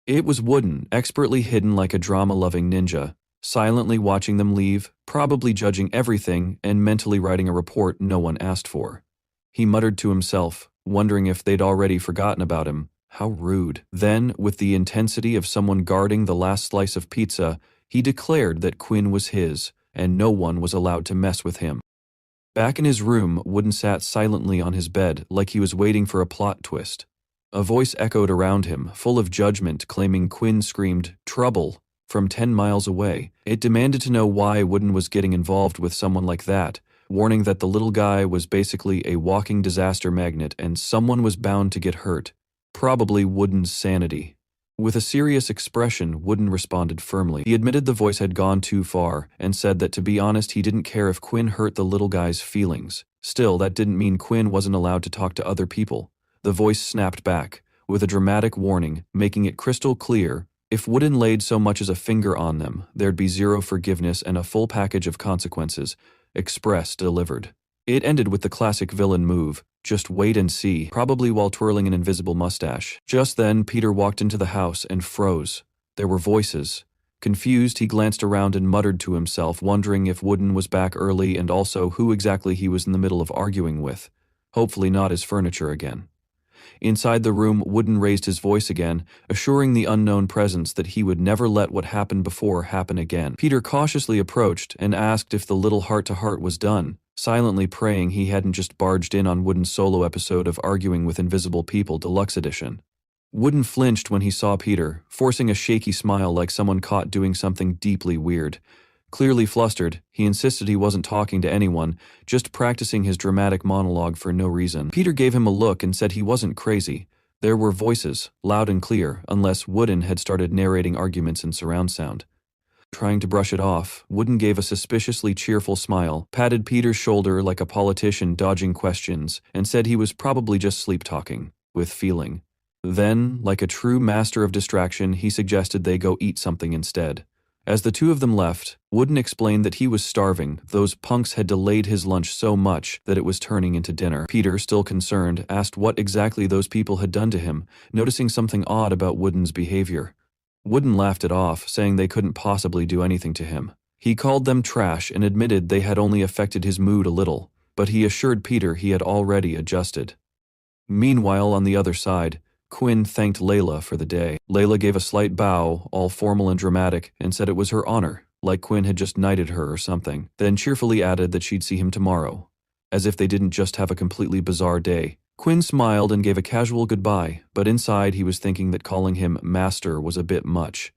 It was Wooden, expertly hidden like a drama-loving ninja, silently watching them leave, probably judging everything and mentally writing a report no one asked for. He muttered to himself, wondering if they'd already forgotten about him. How rude. Then, with the intensity of someone guarding the last slice of pizza, he declared that Quinn was his, and no one was allowed to mess with him. Back in his room, Wooden sat silently on his bed like he was waiting for a plot twist. A voice echoed around him, full of judgment, claiming Quinn screamed, "Trouble!" from 10 miles away. It demanded to know why Wooden was getting involved with someone like that, warning that the little guy was basically a walking disaster magnet and someone was bound to get hurt. Probably Wooden's sanity. With a serious expression, Wooden responded firmly. He admitted the voice had gone too far and said that to be honest he didn't care if Quinn hurt the little guy's feelings. Still, that didn't mean Quinn wasn't allowed to talk to other people. The voice snapped back, with a dramatic warning, making it crystal clear, if Wooden laid so much as a finger on them, there'd be zero forgiveness and a full package of consequences. Express delivered. It ended with the classic villain move, just wait and see, probably while twirling an invisible mustache. Just then, Peter walked into the house and froze. There were voices. Confused, he glanced around and muttered to himself, wondering if Wooden was back early and also who exactly he was in the middle of arguing with. Hopefully not his furniture again. Inside the room, Wooden raised his voice again, assuring the unknown presence that he would never let what happened before happen again. Peter cautiously approached and asked if the little heart-to-heart was done, silently praying he hadn't just barged in on Wooden's solo episode of Arguing with Invisible People Deluxe Edition. Wooden flinched when he saw Peter, forcing a shaky smile like someone caught doing something deeply weird. Clearly flustered, he insisted he wasn't talking to anyone, just practicing his dramatic monologue for no reason. Peter gave him a look and said he wasn't crazy. There were voices, loud and clear, unless Wooden had started narrating arguments in surround sound. Trying to brush it off, Wooden gave a suspiciously cheerful smile, patted Peter's shoulder like a politician dodging questions, and said he was probably just sleep-talking, with feeling. Then, like a true master of distraction, he suggested they go eat something instead. As the two of them left, Wooden explained that he was starving. Those punks had delayed his lunch so much that it was turning into dinner. Peter, still concerned, asked what exactly those people had done to him, noticing something odd about Wooden's behavior. Wooden laughed it off, saying they couldn't possibly do anything to him. He called them trash and admitted they had only affected his mood a little, but he assured Peter he had already adjusted. Meanwhile, on the other side, Quinn thanked Layla for the day. Layla gave a slight bow, all formal and dramatic, and said it was her honor, like Quinn had just knighted her or something, then cheerfully added that she'd see him tomorrow. As if they didn't just have a completely bizarre day. Quinn smiled and gave a casual goodbye, but inside he was thinking that calling him Master was a bit much.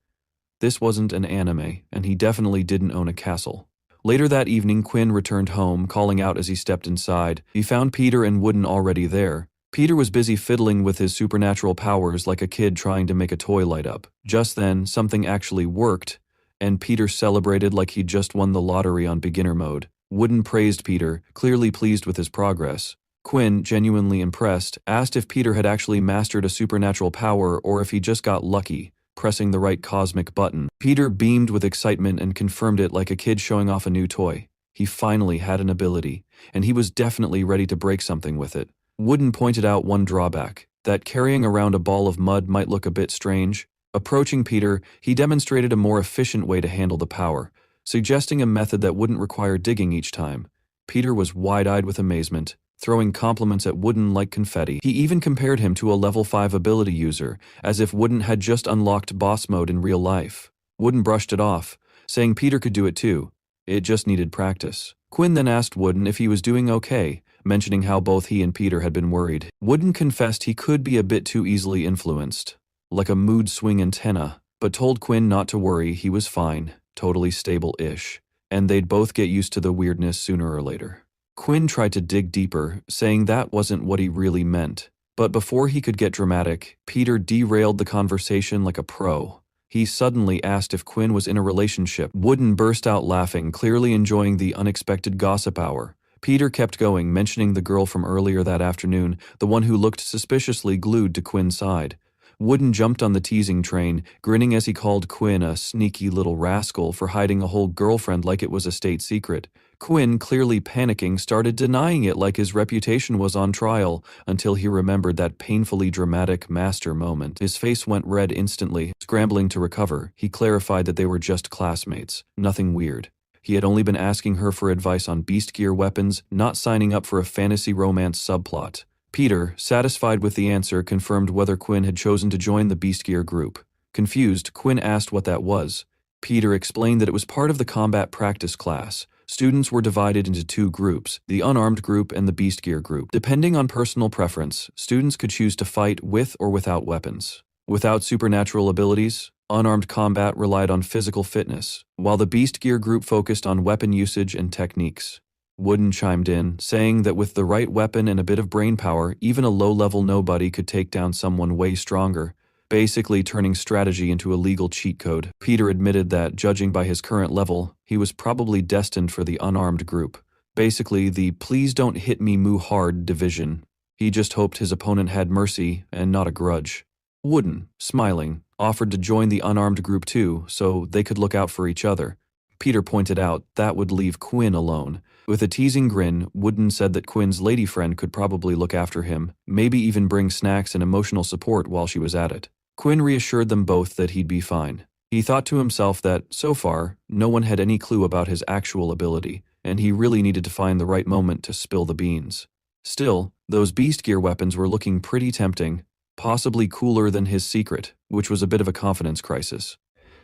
This wasn't an anime, and he definitely didn't own a castle. Later that evening, Quinn returned home, calling out as he stepped inside. He found Peter and Wooden already there. Peter was busy fiddling with his supernatural powers like a kid trying to make a toy light up. Just then, something actually worked, and Peter celebrated like he'd just won the lottery on beginner mode. Wooden praised Peter, clearly pleased with his progress. Quinn, genuinely impressed, asked if Peter had actually mastered a supernatural power or if he just got lucky, pressing the right cosmic button. Peter beamed with excitement and confirmed it like a kid showing off a new toy. He finally had an ability, and he was definitely ready to break something with it. Wooden pointed out one drawback, that carrying around a ball of mud might look a bit strange. Approaching Peter, he demonstrated a more efficient way to handle the power, suggesting a method that wouldn't require digging each time. Peter was wide-eyed with amazement, throwing compliments at Wooden like confetti. He even compared him to a level 5 ability user, as if Wooden had just unlocked boss mode in real life. Wooden brushed it off, saying Peter could do it too. It just needed practice. Quinn then asked Wooden if he was doing okay, mentioning how both he and Peter had been worried. Wooden confessed he could be a bit too easily influenced, like a mood swing antenna, but told Quinn not to worry, he was fine, totally stable-ish, and they'd both get used to the weirdness sooner or later. Quinn tried to dig deeper, saying that wasn't what he really meant. But before he could get dramatic, Peter derailed the conversation like a pro. He suddenly asked if Quinn was in a relationship. Wooden burst out laughing, clearly enjoying the unexpected gossip hour. Peter kept going, mentioning the girl from earlier that afternoon, the one who looked suspiciously glued to Quinn's side. Wooden jumped on the teasing train, grinning as he called Quinn a sneaky little rascal for hiding a whole girlfriend like it was a state secret. Quinn, clearly panicking, started denying it like his reputation was on trial, until he remembered that painfully dramatic master moment. His face went red instantly. Scrambling to recover, he clarified that they were just classmates, nothing weird. He had only been asking her for advice on beast gear weapons, not signing up for a fantasy romance subplot. Peter, satisfied with the answer, confirmed whether Quinn had chosen to join the beast gear group. Confused, Quinn asked what that was. Peter explained that it was part of the combat practice class. Students were divided into two groups, the unarmed group and the beast gear group. Depending on personal preference, students could choose to fight with or without weapons. Without supernatural abilities, unarmed combat relied on physical fitness, while the beast gear group focused on weapon usage and techniques. Wooden chimed in, saying that with the right weapon and a bit of brainpower, even a low-level nobody could take down someone way stronger, basically turning strategy into a legal cheat code. Peter admitted that, judging by his current level, he was probably destined for the unarmed group, basically the please don't hit me moo hard division. He just hoped his opponent had mercy and not a grudge. Wooden, smiling, offered to join the unarmed group too, so they could look out for each other. Peter pointed out that would leave Quinn alone. With a teasing grin, Wooden said that Quinn's lady friend could probably look after him, maybe even bring snacks and emotional support while she was at it. Quinn reassured them both that he'd be fine. He thought to himself that, so far, no one had any clue about his actual ability, and he really needed to find the right moment to spill the beans. Still, those beast gear weapons were looking pretty tempting, possibly cooler than his secret, which was a bit of a confidence crisis.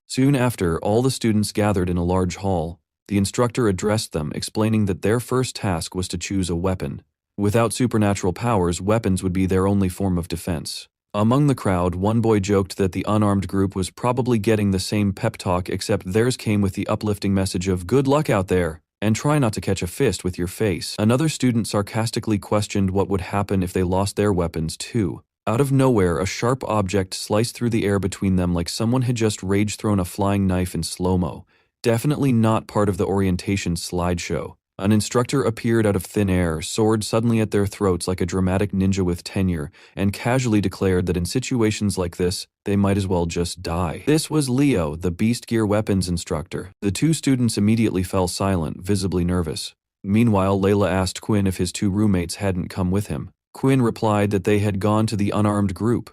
Soon after, all the students gathered in a large hall. The instructor addressed them, explaining that their first task was to choose a weapon. Without supernatural powers, weapons would be their only form of defense. Among the crowd, one boy joked that the unarmed group was probably getting the same pep talk, except theirs came with the uplifting message of "good luck out there, and try not to catch a fist with your face." Another student sarcastically questioned what would happen if they lost their weapons too. Out of nowhere, a sharp object sliced through the air between them like someone had just rage-thrown a flying knife in slow-mo. Definitely not part of the orientation slideshow. An instructor appeared out of thin air, sword suddenly at their throats like a dramatic ninja with tenure, and casually declared that in situations like this, they might as well just die. This was Leo, the beast gear weapons instructor. The two students immediately fell silent, visibly nervous. Meanwhile, Layla asked Quinn if his two roommates hadn't come with him. Quinn replied that they had gone to the unarmed group.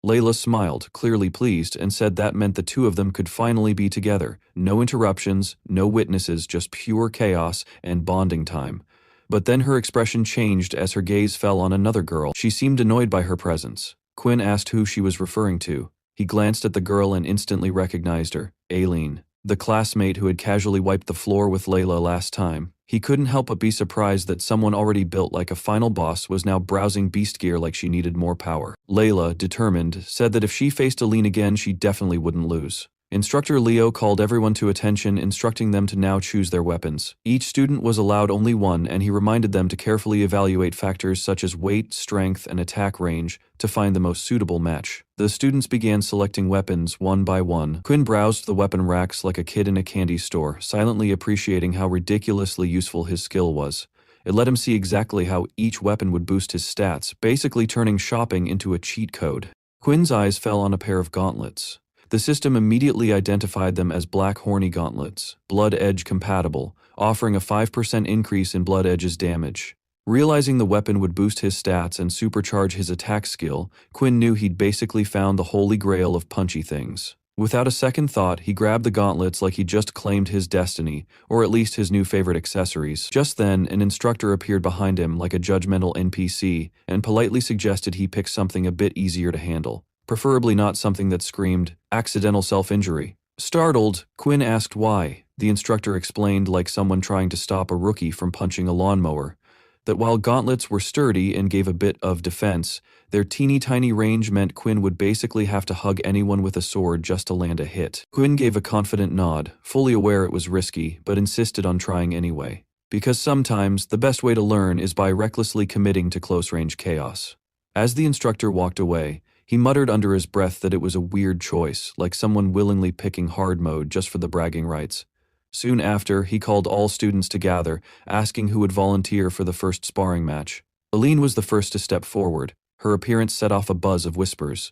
Layla smiled, clearly pleased, and said that meant the two of them could finally be together. No interruptions, no witnesses, just pure chaos and bonding time. But then her expression changed as her gaze fell on another girl. She seemed annoyed by her presence. Quinn asked who she was referring to. He glanced at the girl and instantly recognized her, Aileen, the classmate who had casually wiped the floor with Layla last time. He couldn't help but be surprised that someone already built like a final boss was now browsing beast gear like she needed more power. Layla, determined, said that if she faced Aileen again, she definitely wouldn't lose. Instructor Leo called everyone to attention, instructing them to now choose their weapons. Each student was allowed only one, and he reminded them to carefully evaluate factors such as weight, strength, and attack range to find the most suitable match. The students began selecting weapons one by one. Quinn browsed the weapon racks like a kid in a candy store, silently appreciating how ridiculously useful his skill was. It let him see exactly how each weapon would boost his stats, basically turning shopping into a cheat code. Quinn's eyes fell on a pair of gauntlets. The system immediately identified them as Black Horny Gauntlets, Blood Edge compatible, offering a 5% increase in Blood Edge's damage. Realizing the weapon would boost his stats and supercharge his attack skill, Quinn knew he'd basically found the holy grail of punchy things. Without a second thought, he grabbed the gauntlets like he just claimed his destiny, or at least his new favorite accessories. Just then, an instructor appeared behind him like a judgmental NPC and politely suggested he pick something a bit easier to handle. Preferably not something that screamed, accidental self-injury. Startled, Quinn asked why. The instructor explained like someone trying to stop a rookie from punching a lawnmower. that while gauntlets were sturdy and gave a bit of defense, their teeny-tiny range meant Quinn would basically have to hug anyone with a sword just to land a hit. Quinn gave a confident nod, fully aware it was risky, but insisted on trying anyway. Because sometimes, the best way to learn is by recklessly committing to close-range chaos. As the instructor walked away, he muttered under his breath that it was a weird choice, like someone willingly picking hard mode just for the bragging rights. Soon after, he called all students to gather, asking who would volunteer for the first sparring match. Aline was the first to step forward. Her appearance set off a buzz of whispers.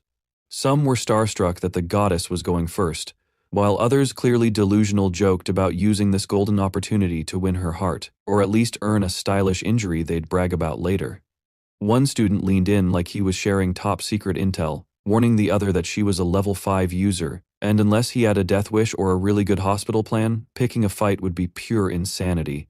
Some were starstruck that the goddess was going first, while others, clearly delusional, joked about using this golden opportunity to win her heart, or at least earn a stylish injury they'd brag about later. One student leaned in like he was sharing top-secret intel, warning the other that she was a level 5 user, and unless he had a death wish or a really good hospital plan, picking a fight would be pure insanity.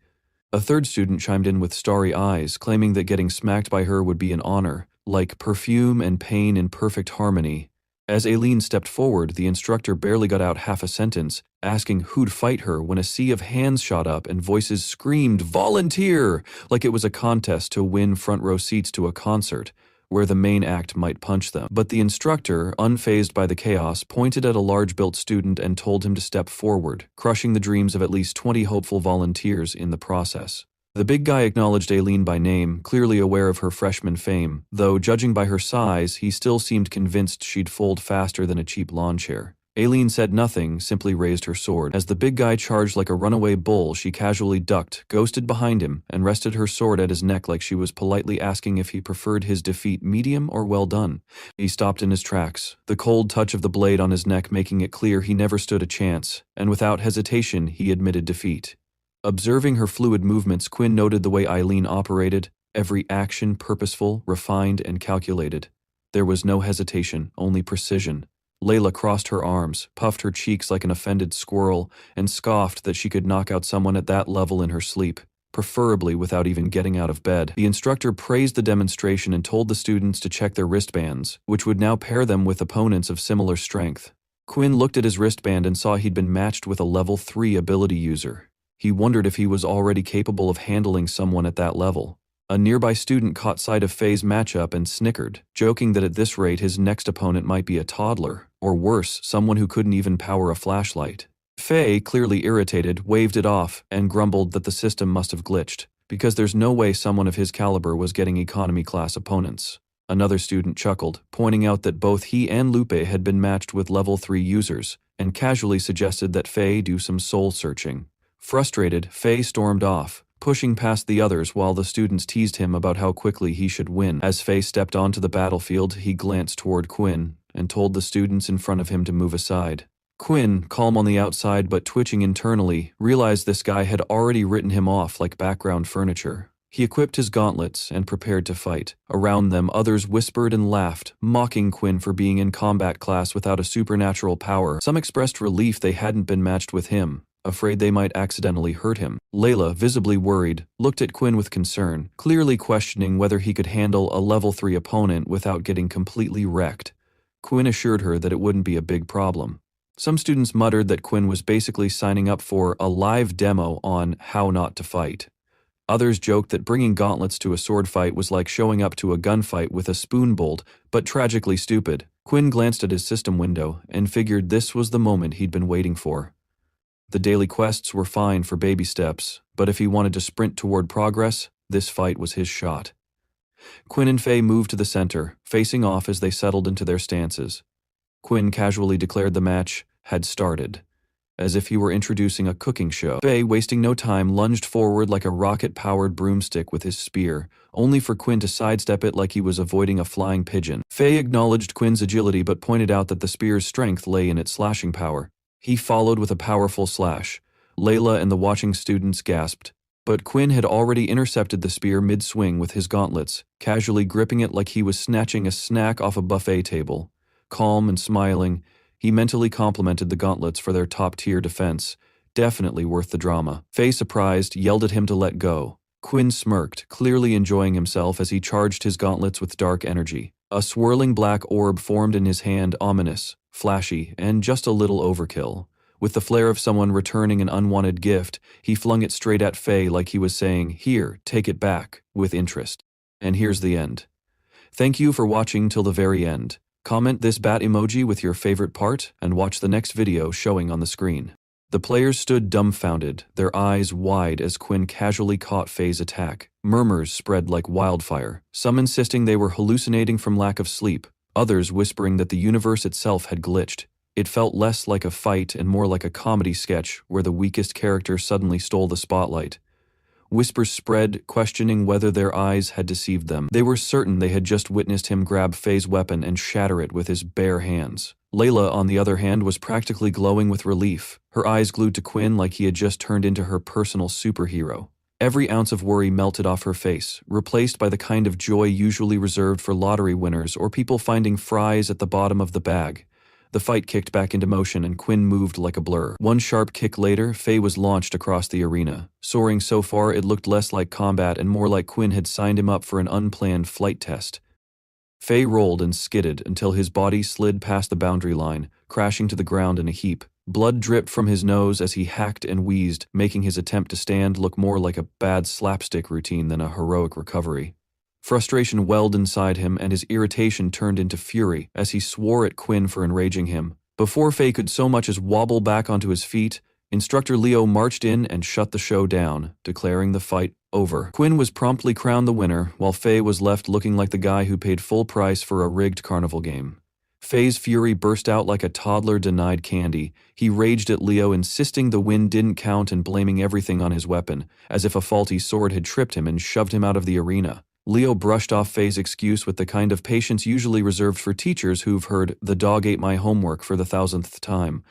A third student chimed in with starry eyes, claiming that getting smacked by her would be an honor, like perfume and pain in perfect harmony. As Aileen stepped forward, the instructor barely got out half a sentence, asking who'd fight her when a sea of hands shot up and voices screamed, "Volunteer!" like it was a contest to win front row seats to a concert, where the main act might punch them. But the instructor, unfazed by the chaos, pointed at a large-built student and told him to step forward, crushing the dreams of at least 20 hopeful volunteers in the process. The big guy acknowledged Aileen by name, clearly aware of her freshman fame, though judging by her size, he still seemed convinced she'd fold faster than a cheap lawn chair. Aileen said nothing, simply raised her sword. As the big guy charged like a runaway bull, she casually ducked, ghosted behind him, and rested her sword at his neck like she was politely asking if he preferred his defeat medium or well done. He stopped in his tracks, the cold touch of the blade on his neck making it clear he never stood a chance, and without hesitation he admitted defeat. Observing her fluid movements, Quinn noted the way Aileen operated, every action purposeful, refined, and calculated. There was no hesitation, only precision. Layla crossed her arms, puffed her cheeks like an offended squirrel, and scoffed that she could knock out someone at that level in her sleep, preferably without even getting out of bed. The instructor praised the demonstration and told the students to check their wristbands, which would now pair them with opponents of similar strength. Quinn looked at his wristband and saw he'd been matched with a level 3 ability user. He wondered if he was already capable of handling someone at that level. A nearby student caught sight of Faye's matchup and snickered, joking that at this rate his next opponent might be a toddler, or worse, someone who couldn't even power a flashlight. Faye, clearly irritated, waved it off and grumbled that the system must have glitched, because there's no way someone of his caliber was getting economy-class opponents. Another student chuckled, pointing out that both he and Lupe had been matched with level 3 users, and casually suggested that Faye do some soul-searching. Frustrated, Faye stormed off, pushing past the others while the students teased him about how quickly he should win. As Faye stepped onto the battlefield, he glanced toward Quinn and told the students in front of him to move aside. Quinn, calm on the outside but twitching internally, realized this guy had already written him off like background furniture. He equipped his gauntlets and prepared to fight. Around them, others whispered and laughed, mocking Quinn for being in combat class without a supernatural power. Some expressed relief they hadn't been matched with him, afraid they might accidentally hurt him. Layla, visibly worried, looked at Quinn with concern, clearly questioning whether he could handle a level 3 opponent without getting completely wrecked. Quinn assured her that it wouldn't be a big problem. Some students muttered that Quinn was basically signing up for a live demo on how not to fight. Others joked that bringing gauntlets to a sword fight was like showing up to a gunfight with a spoon bolt, but tragically stupid. Quinn glanced at his system window and figured this was the moment he'd been waiting for. The daily quests were fine for baby steps, but if he wanted to sprint toward progress, this fight was his shot. Quinn and Faye moved to the center, facing off as they settled into their stances. Quinn casually declared the match had started, as if he were introducing a cooking show. Faye, wasting no time, lunged forward like a rocket-powered broomstick with his spear, only for Quinn to sidestep it like he was avoiding a flying pigeon. Faye acknowledged Quinn's agility but pointed out that the spear's strength lay in its slashing power. He followed with a powerful slash. Layla and the watching students gasped, but Quinn had already intercepted the spear mid-swing with his gauntlets, casually gripping it like he was snatching a snack off a buffet table. Calm and smiling, he mentally complimented the gauntlets for their top-tier defense. Definitely worth the drama. Faye, surprised, yelled at him to let go. Quinn smirked, clearly enjoying himself as he charged his gauntlets with dark energy. A swirling black orb formed in his hand, ominous, flashy, and just a little overkill. With the flair of someone returning an unwanted gift, he flung it straight at Faye like he was saying, "Here, take it back," with interest. And here's the end. Thank you for watching till the very end. Comment this bat emoji with your favorite part, and watch the next video showing on the screen. The players stood dumbfounded, their eyes wide as Quinn casually caught Faye's attack. Murmurs spread like wildfire, some insisting they were hallucinating from lack of sleep, others whispering that the universe itself had glitched. It felt less like a fight and more like a comedy sketch where the weakest character suddenly stole the spotlight. Whispers spread, questioning whether their eyes had deceived them. They were certain they had just witnessed him grab Faye's weapon and shatter it with his bare hands. Layla, on the other hand, was practically glowing with relief, her eyes glued to Quinn like he had just turned into her personal superhero. Every ounce of worry melted off her face, replaced by the kind of joy usually reserved for lottery winners or people finding fries at the bottom of the bag. The fight kicked back into motion and Quinn moved like a blur. One sharp kick later, Faye was launched across the arena. Soaring so far, it looked less like combat and more like Quinn had signed him up for an unplanned flight test. Faye rolled and skidded until his body slid past the boundary line, crashing to the ground in a heap. Blood dripped from his nose as he hacked and wheezed, making his attempt to stand look more like a bad slapstick routine than a heroic recovery. Frustration welled inside him and his irritation turned into fury as he swore at Quinn for enraging him. Before Faye could so much as wobble back onto his feet, Instructor Leo marched in and shut the show down, declaring the fight over. Quinn was promptly crowned the winner, while Faye was left looking like the guy who paid full price for a rigged carnival game. Faye's fury burst out like a toddler denied candy. He raged at Leo, insisting the win didn't count and blaming everything on his weapon, as if a faulty sword had tripped him and shoved him out of the arena. Leo brushed off Faye's excuse with the kind of patience usually reserved for teachers who've heard "the dog ate my homework" for the 1000th time.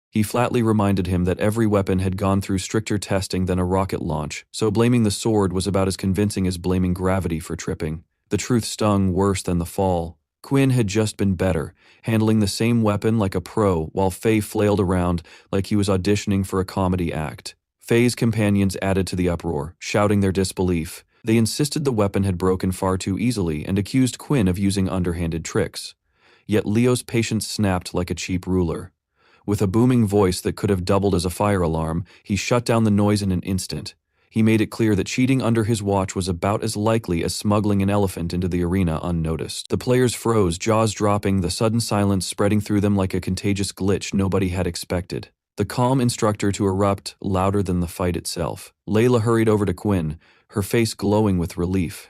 He flatly reminded him that every weapon had gone through stricter testing than a rocket launch, so blaming the sword was about as convincing as blaming gravity for tripping. The truth stung worse than the fall. Quinn had just been better, handling the same weapon like a pro, while Faye flailed around like he was auditioning for a comedy act. Faye's companions added to the uproar, shouting their disbelief. They insisted the weapon had broken far too easily and accused Quinn of using underhanded tricks. Yet Leo's patience snapped like a cheap ruler. With a booming voice that could have doubled as a fire alarm, he shut down the noise in an instant. He made it clear that cheating under his watch was about as likely as smuggling an elephant into the arena unnoticed. The players froze, jaws dropping, the sudden silence spreading through them like a contagious glitch nobody had expected. The calm instructor to erupt louder than the fight itself. Layla hurried over to Quinn, her face glowing with relief.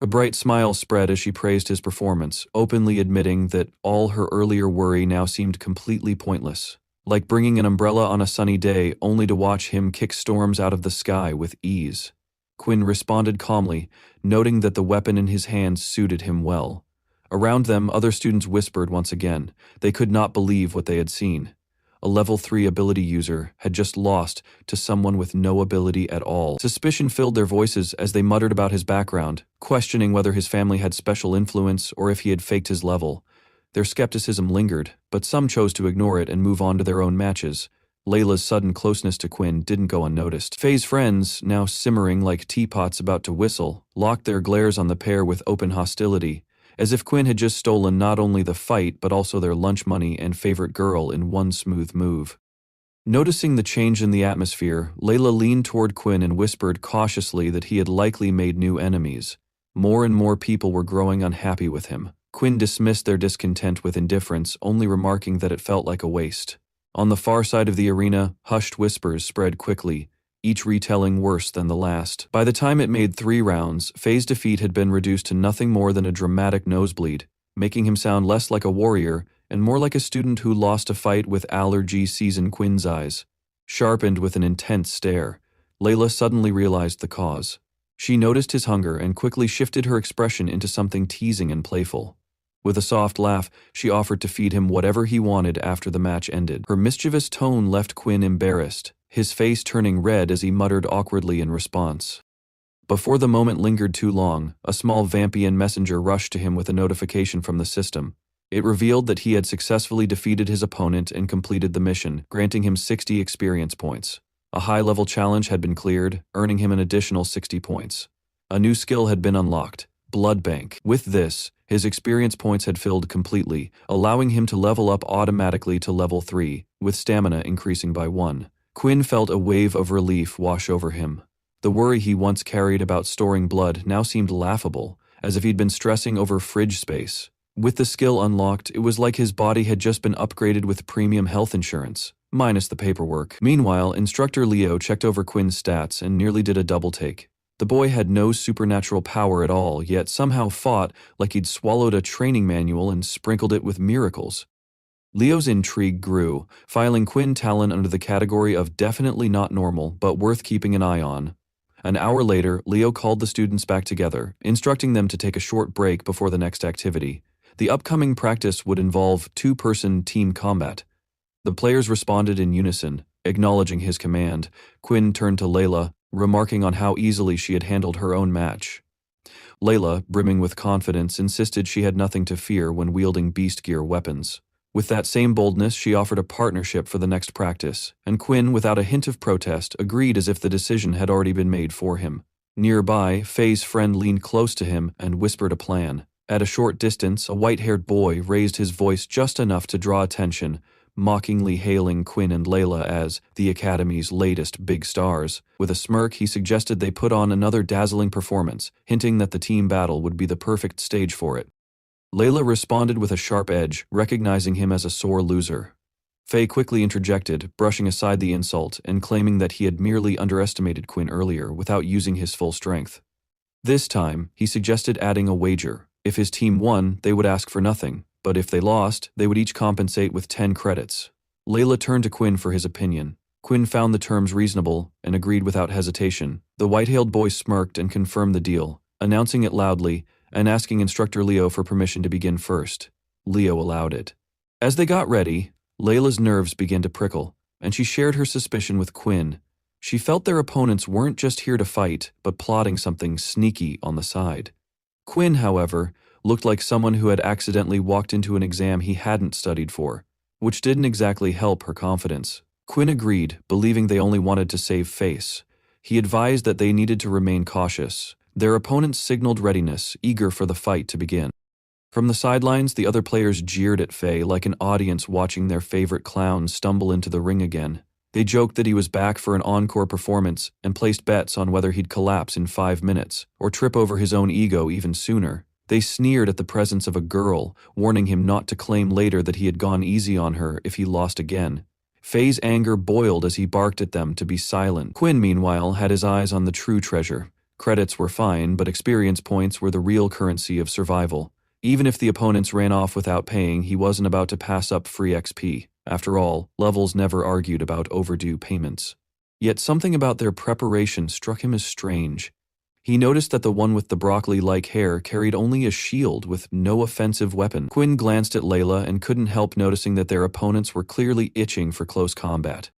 A bright smile spread as she praised his performance, openly admitting that all her earlier worry now seemed completely pointless. Like bringing an umbrella on a sunny day only to watch him kick storms out of the sky with ease. Quinn responded calmly, noting that the weapon in his hands suited him well. Around them, other students whispered once again. They could not believe what they had seen. A level 3 ability user had just lost to someone with no ability at all. Suspicion filled their voices as they muttered about his background, questioning whether his family had special influence or if he had faked his level. Their skepticism lingered, but some chose to ignore it and move on to their own matches. Layla's sudden closeness to Quinn didn't go unnoticed. Faye's friends, now simmering like teapots about to whistle, locked their glares on the pair with open hostility, as if Quinn had just stolen not only the fight but also their lunch money and favorite girl in one smooth move. Noticing the change in the atmosphere, Layla leaned toward Quinn and whispered cautiously that he had likely made new enemies. More and more people were growing unhappy with him. Quinn dismissed their discontent with indifference, only remarking that it felt like a waste. On the far side of the arena, hushed whispers spread quickly, each retelling worse than the last. By the time it made 3 rounds, Faye's defeat had been reduced to nothing more than a dramatic nosebleed, making him sound less like a warrior and more like a student who lost a fight with allergy season. Quinn's eyes sharpened with an intense stare. Layla suddenly realized the cause. She noticed his hunger and quickly shifted her expression into something teasing and playful. With a soft laugh, she offered to feed him whatever he wanted after the match ended. Her mischievous tone left Quinn embarrassed, his face turning red as he muttered awkwardly in response. Before the moment lingered too long, a small Vampian messenger rushed to him with a notification from the system. It revealed that he had successfully defeated his opponent and completed the mission, granting him 60 experience points. A high-level challenge had been cleared, earning him an additional 60 points. A new skill had been unlocked, Blood Bank. With this, His experience points had filled completely, allowing him to level up automatically to level 3, with stamina increasing by 1. Quinn felt a wave of relief wash over him. The worry he once carried about storing blood now seemed laughable, as if he'd been stressing over fridge space. With the skill unlocked, it was like his body had just been upgraded with premium health insurance, minus the paperwork. Meanwhile, Instructor Leo checked over Quinn's stats and nearly did a double take. The boy had no supernatural power at all, yet somehow fought like he'd swallowed a training manual and sprinkled it with miracles. Leo's intrigue grew, filing Quinn Talon under the category of definitely not normal, but worth keeping an eye on. An hour later, Leo called the students back together, instructing them to take a short break before the next activity. The upcoming practice would involve two-person team combat. The players responded in unison, acknowledging his command. Quinn turned to Layla, remarking on how easily she had handled her own match. Layla, brimming with confidence, insisted she had nothing to fear when wielding beast gear weapons. With that same boldness, she offered a partnership for the next practice, and Quinn, without a hint of protest, agreed as if the decision had already been made for him. Nearby, Faye's friend leaned close to him and whispered a plan. At a short distance, a white-haired boy raised his voice just enough to draw attention, mockingly hailing Quinn and Layla as the Academy's latest big stars. With a smirk, he suggested they put on another dazzling performance, hinting that the team battle would be the perfect stage for it. Layla responded with a sharp edge, recognizing him as a sore loser. Faye quickly interjected, brushing aside the insult and claiming that he had merely underestimated Quinn earlier without using his full strength. This time, he suggested adding a wager. If his team won, they would ask for nothing, but if they lost, they would each compensate with 10 credits. Layla turned to Quinn for his opinion. Quinn found the terms reasonable and agreed without hesitation. The white-tailed boy smirked and confirmed the deal, announcing it loudly and asking Instructor Leo for permission to begin first. Leo allowed it. As they got ready, Layla's nerves began to prickle, and she shared her suspicion with Quinn. She felt their opponents weren't just here to fight, but plotting something sneaky on the side. Quinn, however, looked like someone who had accidentally walked into an exam he hadn't studied for, which didn't exactly help her confidence. Quinn agreed, believing they only wanted to save face. He advised that they needed to remain cautious. Their opponents signaled readiness, eager for the fight to begin. From the sidelines, the other players jeered at Faye like an audience watching their favorite clown stumble into the ring again. They joked that he was back for an encore performance and placed bets on whether he'd collapse in 5 minutes or trip over his own ego even sooner. They sneered at the presence of a girl, warning him not to claim later that he had gone easy on her if he lost again. Faye's anger boiled as he barked at them to be silent. Quinn, meanwhile, had his eyes on the true treasure. Credits were fine, but experience points were the real currency of survival. Even if the opponents ran off without paying, he wasn't about to pass up free XP. After all, levels never argued about overdue payments. Yet something about their preparation struck him as strange. He noticed that the one with the broccoli-like hair carried only a shield with no offensive weapon. Quinn glanced at Layla and couldn't help noticing that their opponents were clearly itching for close combat.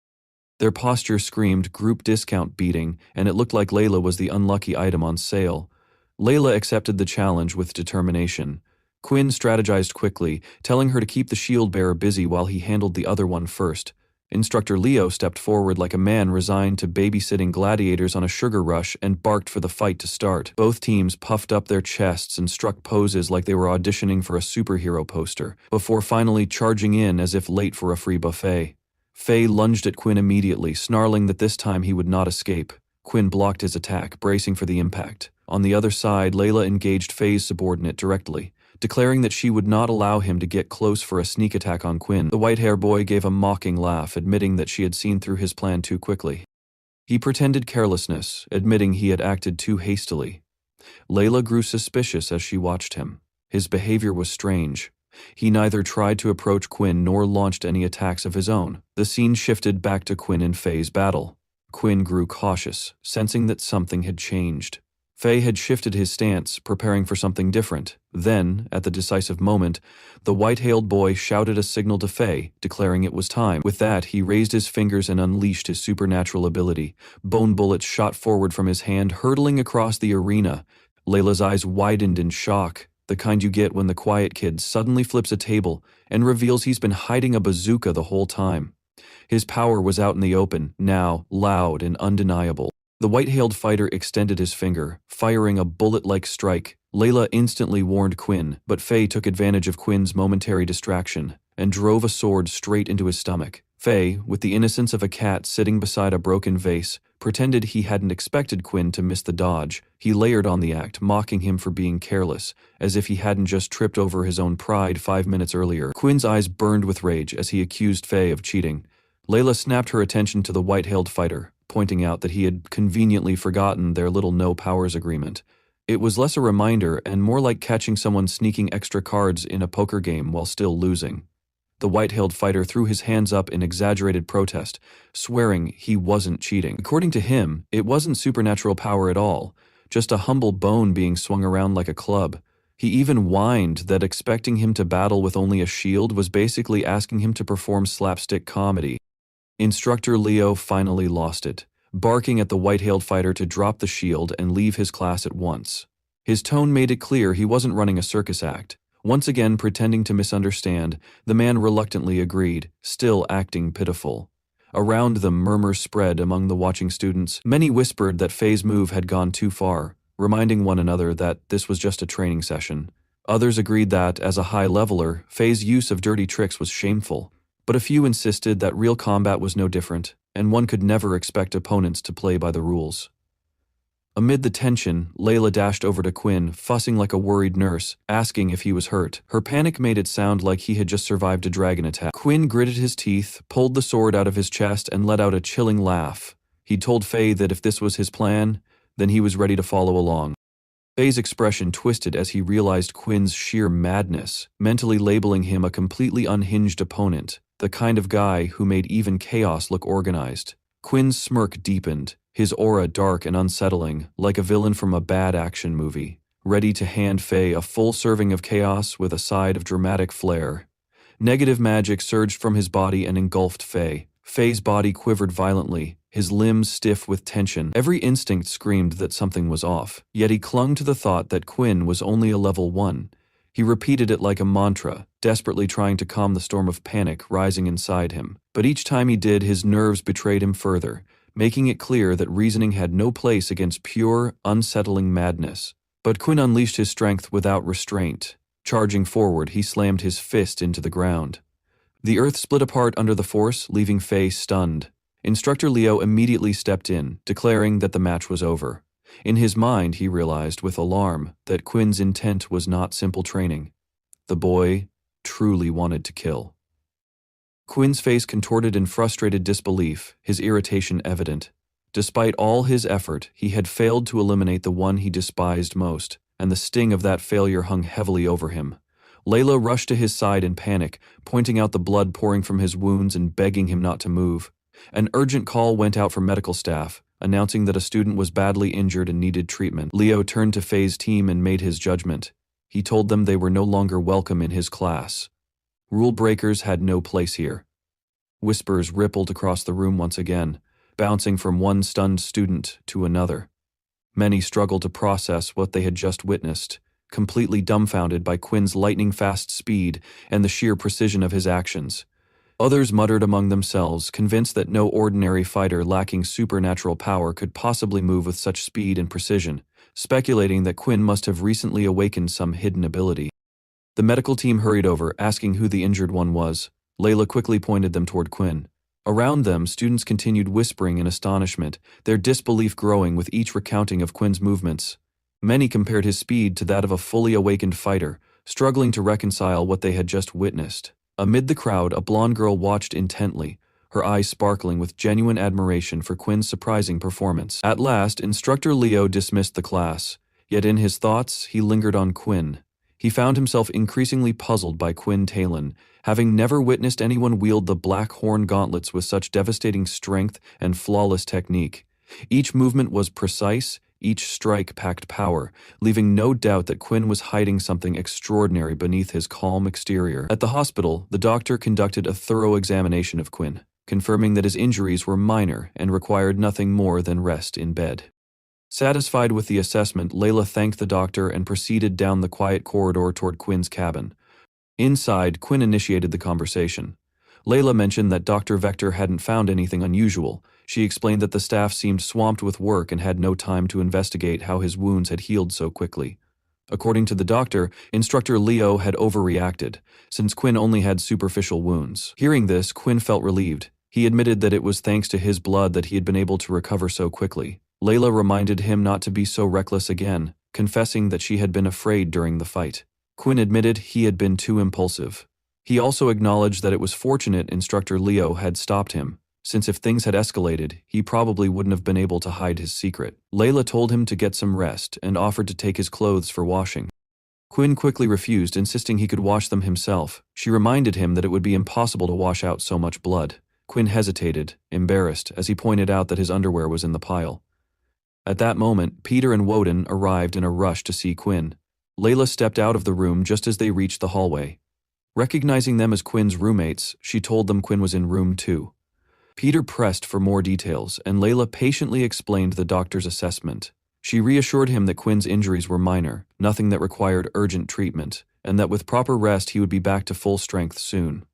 Their posture screamed group discount beating, and it looked like Layla was the unlucky item on sale. Layla accepted the challenge with determination. Quinn strategized quickly, telling her to keep the shield bearer busy while he handled the other one first. Instructor Leo stepped forward like a man resigned to babysitting gladiators on a sugar rush and barked for the fight to start. Both teams puffed up their chests and struck poses like they were auditioning for a superhero poster, before finally charging in as if late for a free buffet. Faye lunged at Quinn immediately, snarling that this time he would not escape. Quinn blocked his attack, bracing for the impact. On the other side, Layla engaged Faye's subordinate directly, declaring that she would not allow him to get close for a sneak attack on Quinn. The white-haired boy gave a mocking laugh, admitting that she had seen through his plan too quickly. He pretended carelessness, admitting he had acted too hastily. Layla grew suspicious as she watched him. His behavior was strange. He neither tried to approach Quinn nor launched any attacks of his own. The scene shifted back to Quinn and Faye's battle. Quinn grew cautious, sensing that something had changed. Faye had shifted his stance, preparing for something different. Then, at the decisive moment, the white-tailed boy shouted a signal to Faye, declaring it was time. With that, he raised his fingers and unleashed his supernatural ability. Bone bullets shot forward from his hand, hurtling across the arena. Layla's eyes widened in shock, the kind you get when the quiet kid suddenly flips a table and reveals he's been hiding a bazooka the whole time. His power was out in the open, now loud and undeniable. The white-tailed fighter extended his finger, firing a bullet-like strike, Layla instantly warned Quinn, but Faye took advantage of Quinn's momentary distraction and drove a sword straight into his stomach. Faye, with the innocence of a cat sitting beside a broken vase, pretended he hadn't expected Quinn to miss the dodge. He layered on the act, mocking him for being careless, as if he hadn't just tripped over his own pride 5 minutes earlier. Quinn's eyes burned with rage as he accused Faye of cheating. Layla snapped her attention to the white-tailed fighter, pointing out that he had conveniently forgotten their little no-powers agreement. It was less a reminder and more like catching someone sneaking extra cards in a poker game while still losing. The white-tailed fighter threw his hands up in exaggerated protest, swearing he wasn't cheating. According to him, it wasn't supernatural power at all, just a humble bone being swung around like a club. He even whined that expecting him to battle with only a shield was basically asking him to perform slapstick comedy. Instructor Leo finally lost it, barking at the white-tailed fighter to drop the shield and leave his class at once. His tone made it clear he wasn't running a circus act. Once again pretending to misunderstand, the man reluctantly agreed, still acting pitiful. Around them, murmurs spread among the watching students. Many whispered that Faye's move had gone too far, reminding one another that this was just a training session. Others agreed that, as a high leveler, Faye's use of dirty tricks was shameful. But a few insisted that real combat was no different, and one could never expect opponents to play by the rules. Amid the tension, Layla dashed over to Quinn, fussing like a worried nurse, asking if he was hurt. Her panic made it sound like he had just survived a dragon attack. Quinn gritted his teeth, pulled the sword out of his chest, and let out a chilling laugh. He'd told Faye that if this was his plan, then he was ready to follow along. Faye's expression twisted as he realized Quinn's sheer madness, mentally labeling him a completely unhinged opponent, the kind of guy who made even chaos look organized. Quinn's smirk deepened, his aura dark and unsettling, like a villain from a bad action movie, ready to hand Faye a full serving of chaos with a side of dramatic flair. Negative magic surged from his body and engulfed Faye. Faye's body quivered violently, his limbs stiff with tension. Every instinct screamed that something was off, yet he clung to the thought that Quinn was only a level 1. He repeated it like a mantra, desperately trying to calm the storm of panic rising inside him. But each time he did, his nerves betrayed him further, making it clear that reasoning had no place against pure, unsettling madness. But Quinn unleashed his strength without restraint. Charging forward, he slammed his fist into the ground. The earth split apart under the force, leaving Faye stunned. Instructor Leo immediately stepped in, declaring that the match was over. In his mind, he realized with alarm that Quinn's intent was not simple training. The boy truly wanted to kill. Quinn's face contorted in frustrated disbelief, his irritation evident. Despite all his effort, he had failed to eliminate the one he despised most, and the sting of that failure hung heavily over him. Layla rushed to his side in panic, pointing out the blood pouring from his wounds and begging him not to move. An urgent call went out from medical staff, announcing that a student was badly injured and needed treatment. Leo turned to Faye's team and made his judgment. He told them they were no longer welcome in his class. Rule breakers had no place here. Whispers rippled across the room once again, bouncing from one stunned student to another. Many struggled to process what they had just witnessed, completely dumbfounded by Quinn's lightning-fast speed and the sheer precision of his actions. Others muttered among themselves, convinced that no ordinary fighter lacking supernatural power could possibly move with such speed and precision, speculating that Quinn must have recently awakened some hidden ability. The medical team hurried over, asking who the injured one was. Layla quickly pointed them toward Quinn. Around them, students continued whispering in astonishment, their disbelief growing with each recounting of Quinn's movements. Many compared his speed to that of a fully awakened fighter, struggling to reconcile what they had just witnessed. Amid the crowd, a blonde girl watched intently, her eyes sparkling with genuine admiration for Quinn's surprising performance. At last, Instructor Leo dismissed the class, yet in his thoughts, he lingered on Quinn. He found himself increasingly puzzled by Quinn Talon, having never witnessed anyone wield the black horn gauntlets with such devastating strength and flawless technique. Each movement was precise, each strike packed power, leaving no doubt that Quinn was hiding something extraordinary beneath his calm exterior. At the hospital, the doctor conducted a thorough examination of Quinn, confirming that his injuries were minor and required nothing more than rest in bed. Satisfied with the assessment, Layla thanked the doctor and proceeded down the quiet corridor toward Quinn's cabin. Inside, Quinn initiated the conversation. Layla mentioned that Dr. Vector hadn't found anything unusual. She explained that the staff seemed swamped with work and had no time to investigate how his wounds had healed so quickly. According to the doctor, Instructor Leo had overreacted, since Quinn only had superficial wounds. Hearing this, Quinn felt relieved. He admitted that it was thanks to his blood that he had been able to recover so quickly. Layla reminded him not to be so reckless again, confessing that she had been afraid during the fight. Quinn admitted he had been too impulsive. He also acknowledged that it was fortunate Instructor Leo had stopped him, since if things had escalated, he probably wouldn't have been able to hide his secret. Layla told him to get some rest and offered to take his clothes for washing. Quinn quickly refused, insisting he could wash them himself. She reminded him that it would be impossible to wash out so much blood. Quinn hesitated, embarrassed, as he pointed out that his underwear was in the pile. At that moment, Peter and Woden arrived in a rush to see Quinn. Layla stepped out of the room just as they reached the hallway. Recognizing them as Quinn's roommates, she told them Quinn was in room 2. Peter pressed for more details, and Layla patiently explained the doctor's assessment. She reassured him that Quinn's injuries were minor, nothing that required urgent treatment, and that with proper rest he would be back to full strength soon.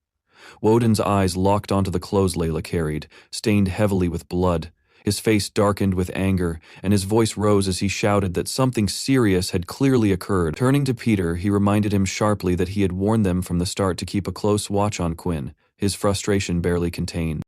Woden's eyes locked onto the clothes Layla carried, stained heavily with blood. His face darkened with anger, and his voice rose as he shouted that something serious had clearly occurred. Turning to Peter, he reminded him sharply that he had warned them from the start to keep a close watch on Quinn, his frustration barely contained.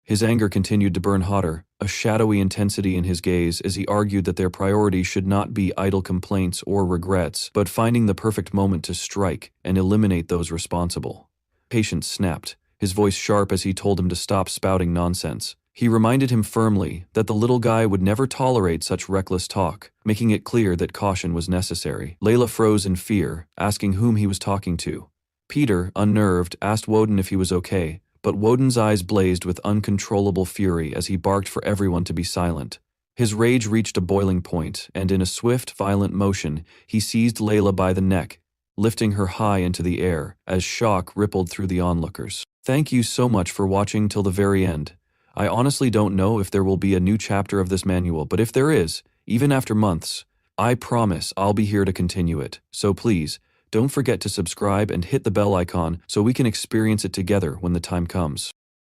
His anger continued to burn hotter, a shadowy intensity in his gaze as he argued that their priority should not be idle complaints or regrets, but finding the perfect moment to strike and eliminate those responsible. Patience snapped, his voice sharp as he told him to stop spouting nonsense. He reminded him firmly that the little guy would never tolerate such reckless talk, making it clear that caution was necessary. Layla froze in fear, asking whom he was talking to. Peter, unnerved, asked Woden if he was okay, but Woden's eyes blazed with uncontrollable fury as he barked for everyone to be silent. His rage reached a boiling point, and in a swift, violent motion, he seized Layla by the neck, lifting her high into the air, as shock rippled through the onlookers. Thank you so much for watching till the very end. I honestly don't know if there will be a new chapter of this manual, but if there is, even after months, I promise I'll be here to continue it. So please, don't forget to subscribe and hit the bell icon so we can experience it together when the time comes.